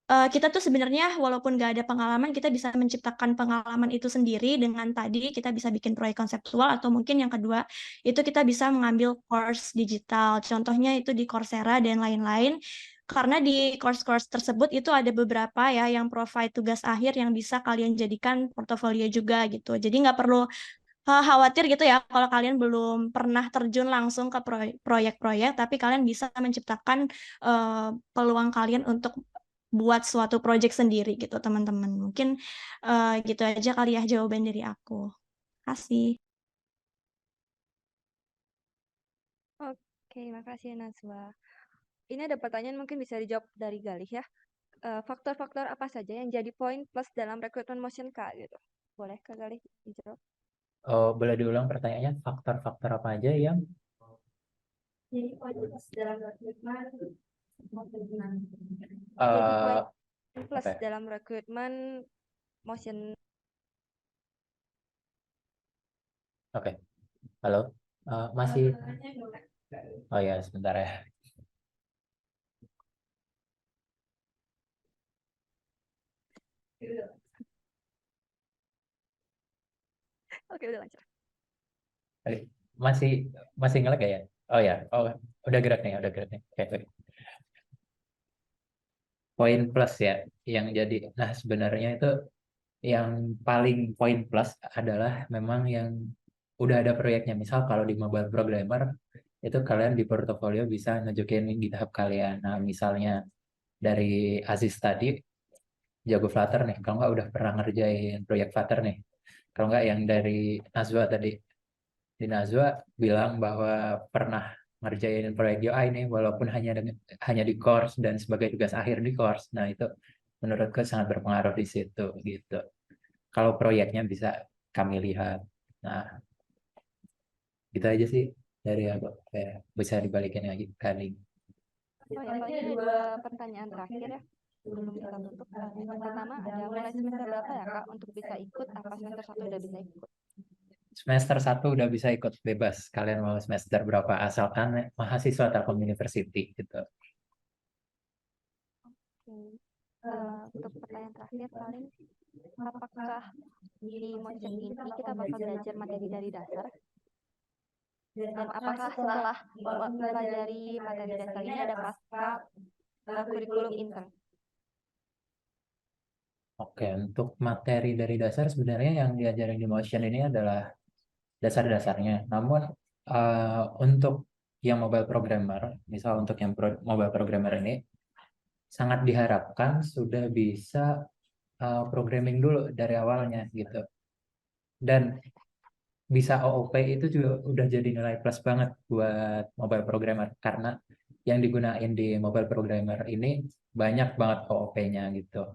kita tuh sebenarnya walaupun nggak ada pengalaman, kita bisa menciptakan pengalaman itu sendiri dengan tadi kita bisa bikin proyek konseptual, atau mungkin yang kedua itu kita bisa mengambil course digital. Contohnya itu di Coursera dan lain-lain. Karena di course-course tersebut itu ada beberapa ya yang provide tugas akhir yang bisa kalian jadikan portofolio juga gitu. Jadi nggak perlu khawatir gitu ya kalau kalian belum pernah terjun langsung ke proyek-proyek, tapi kalian bisa menciptakan peluang kalian untuk buat suatu proyek sendiri gitu teman-teman. Mungkin gitu aja kali ya jawaban dari aku. Kasih. Oke, makasih Najwa. Ini ada pertanyaan mungkin bisa dijawab dari Galih ya. Faktor-faktor apa saja yang jadi poin plus dalam rekrutmen Motion Kak gitu? Boleh Kak Galih dijawab? Oh, boleh diulang pertanyaannya, faktor-faktor apa aja yang Jadi poin plus dalam rekrutmen eh plus apa ya? dalam rekrutmen Motion. Oke. Halo. Masih. Oh ya, sebentar ya. Oke, udah lancar. Masih masih ngelag ya? Oh ya. Oh, udah gerak nih, udah gerak nih. Oke. Poin plus ya yang jadi. Nah, sebenarnya itu yang paling poin plus adalah memang yang udah ada proyeknya. Misal kalau di mobile programmer itu kalian di portofolio bisa nunjukin GitHub kalian. Nah, misalnya dari Aziz tadi jago Flutter nih. Kalau nggak udah pernah ngerjain proyek Flutter nih. Kalau nggak yang dari Nazwa tadi. Di Nazwa bilang bahwa pernah ngerjain proyek UI nih, walaupun hanya di course dan sebagai tugas akhir di course. Nah, itu menurutku sangat berpengaruh di situ gitu. Kalau proyeknya bisa kami lihat. Nah, gitu aja sih dari aku. Kayak bisa dibalikin lagi kali. Oh ya, paling ada dua pertanyaan terakhir ya sebelum kita tutup. Yang pertama ada mulai semester berapa ya Kak untuk bisa ikut? Apa semester 1 udah bisa ikut? Semester 1 udah bisa ikut bebas. Kalian mau semester berapa? Asalkan mahasiswa Telkom University gitu. Oke. Untuk pertanyaan terakhir paling apakah di Motion ini kita bakal belajar materi dari dasar? Dan apakah setelah mempelajari materi dasar ini ada pasca kurikulum intern? Oke, untuk materi dari dasar sebenarnya yang diajarin di Motion ini adalah dasar-dasarnya. Namun untuk yang mobile programmer, misal untuk yang mobile programmer ini sangat diharapkan sudah bisa programming dulu dari awalnya gitu. Dan bisa OOP itu juga udah jadi nilai plus banget buat mobile programmer karena yang digunain di mobile programmer ini banyak banget OOP-nya gitu.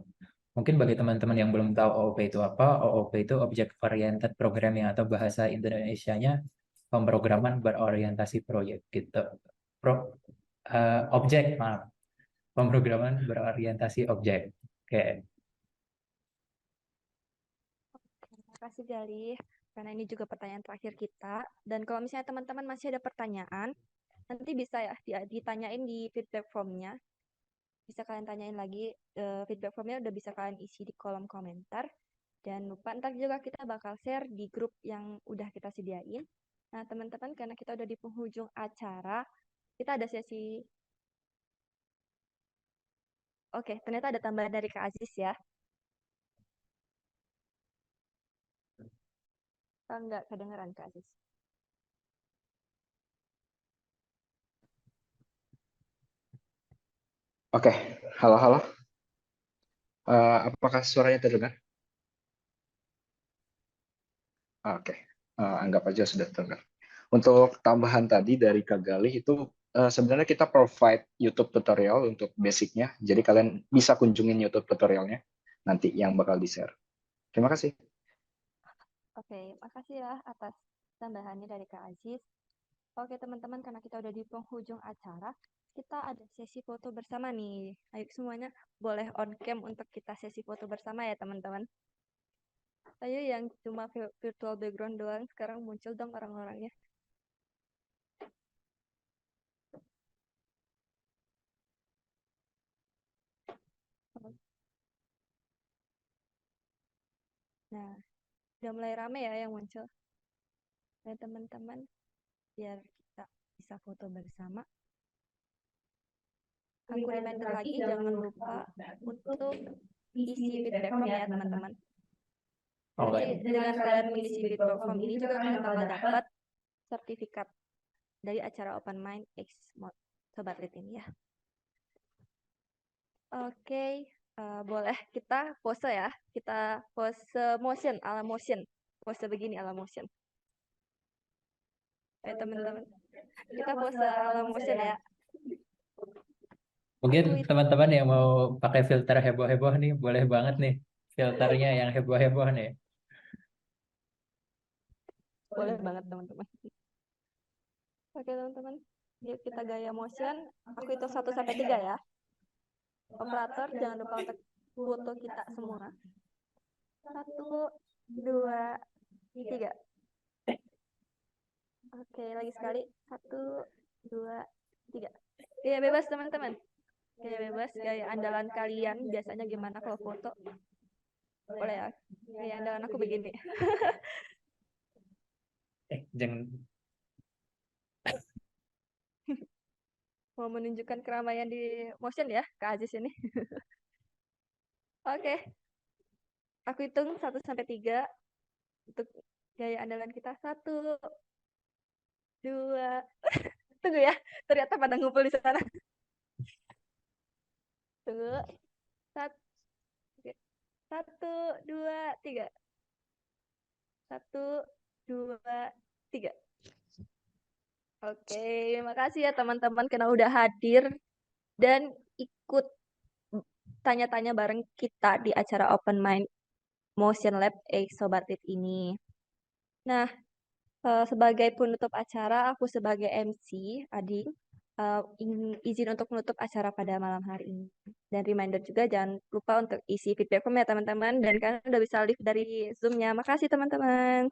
Mungkin bagi teman-teman yang belum tahu OOP itu apa, OOP itu Object Oriented Programming atau bahasa Indonesianya pemrograman berorientasi proyek gitu. Objek, maaf. Pemrograman berorientasi objek. Oke. Terima kasih Galih, karena ini juga pertanyaan terakhir kita. Dan kalau misalnya teman-teman masih ada pertanyaan, nanti bisa ya ditanyain di feedback formnya. Bisa kalian tanyain lagi, feedback formnya udah bisa kalian isi di kolom komentar. Dan lupa ntar juga kita bakal share di grup yang udah kita sediain. Nah teman-teman, karena kita udah di penghujung acara, kita ada sesi. Oke, ternyata ada tambahan dari Kak Aziz ya. Enggak kedengeran Kak Aziz. Oke, halo. Apakah suaranya terdengar? Oke, anggap aja sudah terdengar. Untuk tambahan tadi dari Kak Galih itu sebenarnya kita provide YouTube tutorial untuk basicnya, jadi kalian bisa kunjungin YouTube tutorialnya nanti yang bakal di-share. Terima kasih. Oke, makasih ya atas tambahannya dari Kak Aziz. Oke teman-teman, karena kita udah di penghujung acara, kita ada sesi foto bersama nih. Ayo semuanya boleh on cam untuk kita sesi foto bersama ya teman-teman. Ayo yang cuma virtual background doang, sekarang muncul dong orang-orangnya. Nah, udah mulai rame ya yang muncul. Dan teman-teman, biar kita bisa foto bersama. Aku reminder lagi, jangan lupa untuk isi feedback form ya teman-teman. Nanti dengan kalian mengisi feedback form ini juga kalian bakal dapat sertifikat dari acara Open Mind X Sobat Lit ini ya. Oke, boleh kita pose ya. Kita pose motion, ala motion. Pose begini ala motion. Ayo teman-teman. Kita pose ala motion ya. Mungkin Aku itu teman-teman yang mau pakai filter heboh-heboh nih, boleh banget nih filternya yang heboh-heboh nih. boleh banget teman-teman. Oke teman-teman. Yuk kita gaya motion. Aku hitung 1 sampai 3 ya. Operator jangan lupa untuk foto kita semua. 1, 2, 3. Oke, lagi sekali. 1, 2, 3. Gaya bebas teman-teman. Gaya bebas, gaya andalan kalian biasanya gimana kalau foto? Boleh ya? Gaya andalan aku begini. Jangan. Mau menunjukkan keramaian di motion ya, Kak Aziz ini. Oke. Aku hitung 1 sampai 3 untuk gaya andalan kita. 1, 2. Tunggu ya, ternyata pada ngumpul di sana. Tunggu. 1, 2, 3. 1, 2, 3. Oke, makasih ya teman-teman karena udah hadir dan ikut tanya-tanya bareng kita di acara Open Mind Motion Lab Sobat Lit ini. Nah, sebagai penutup acara, aku sebagai MC, Ading, izin untuk menutup acara pada malam hari ini. Dan reminder juga jangan lupa untuk isi feedback form ya teman-teman. Dan kalian udah bisa live dari Zoom-nya. Makasih teman-teman.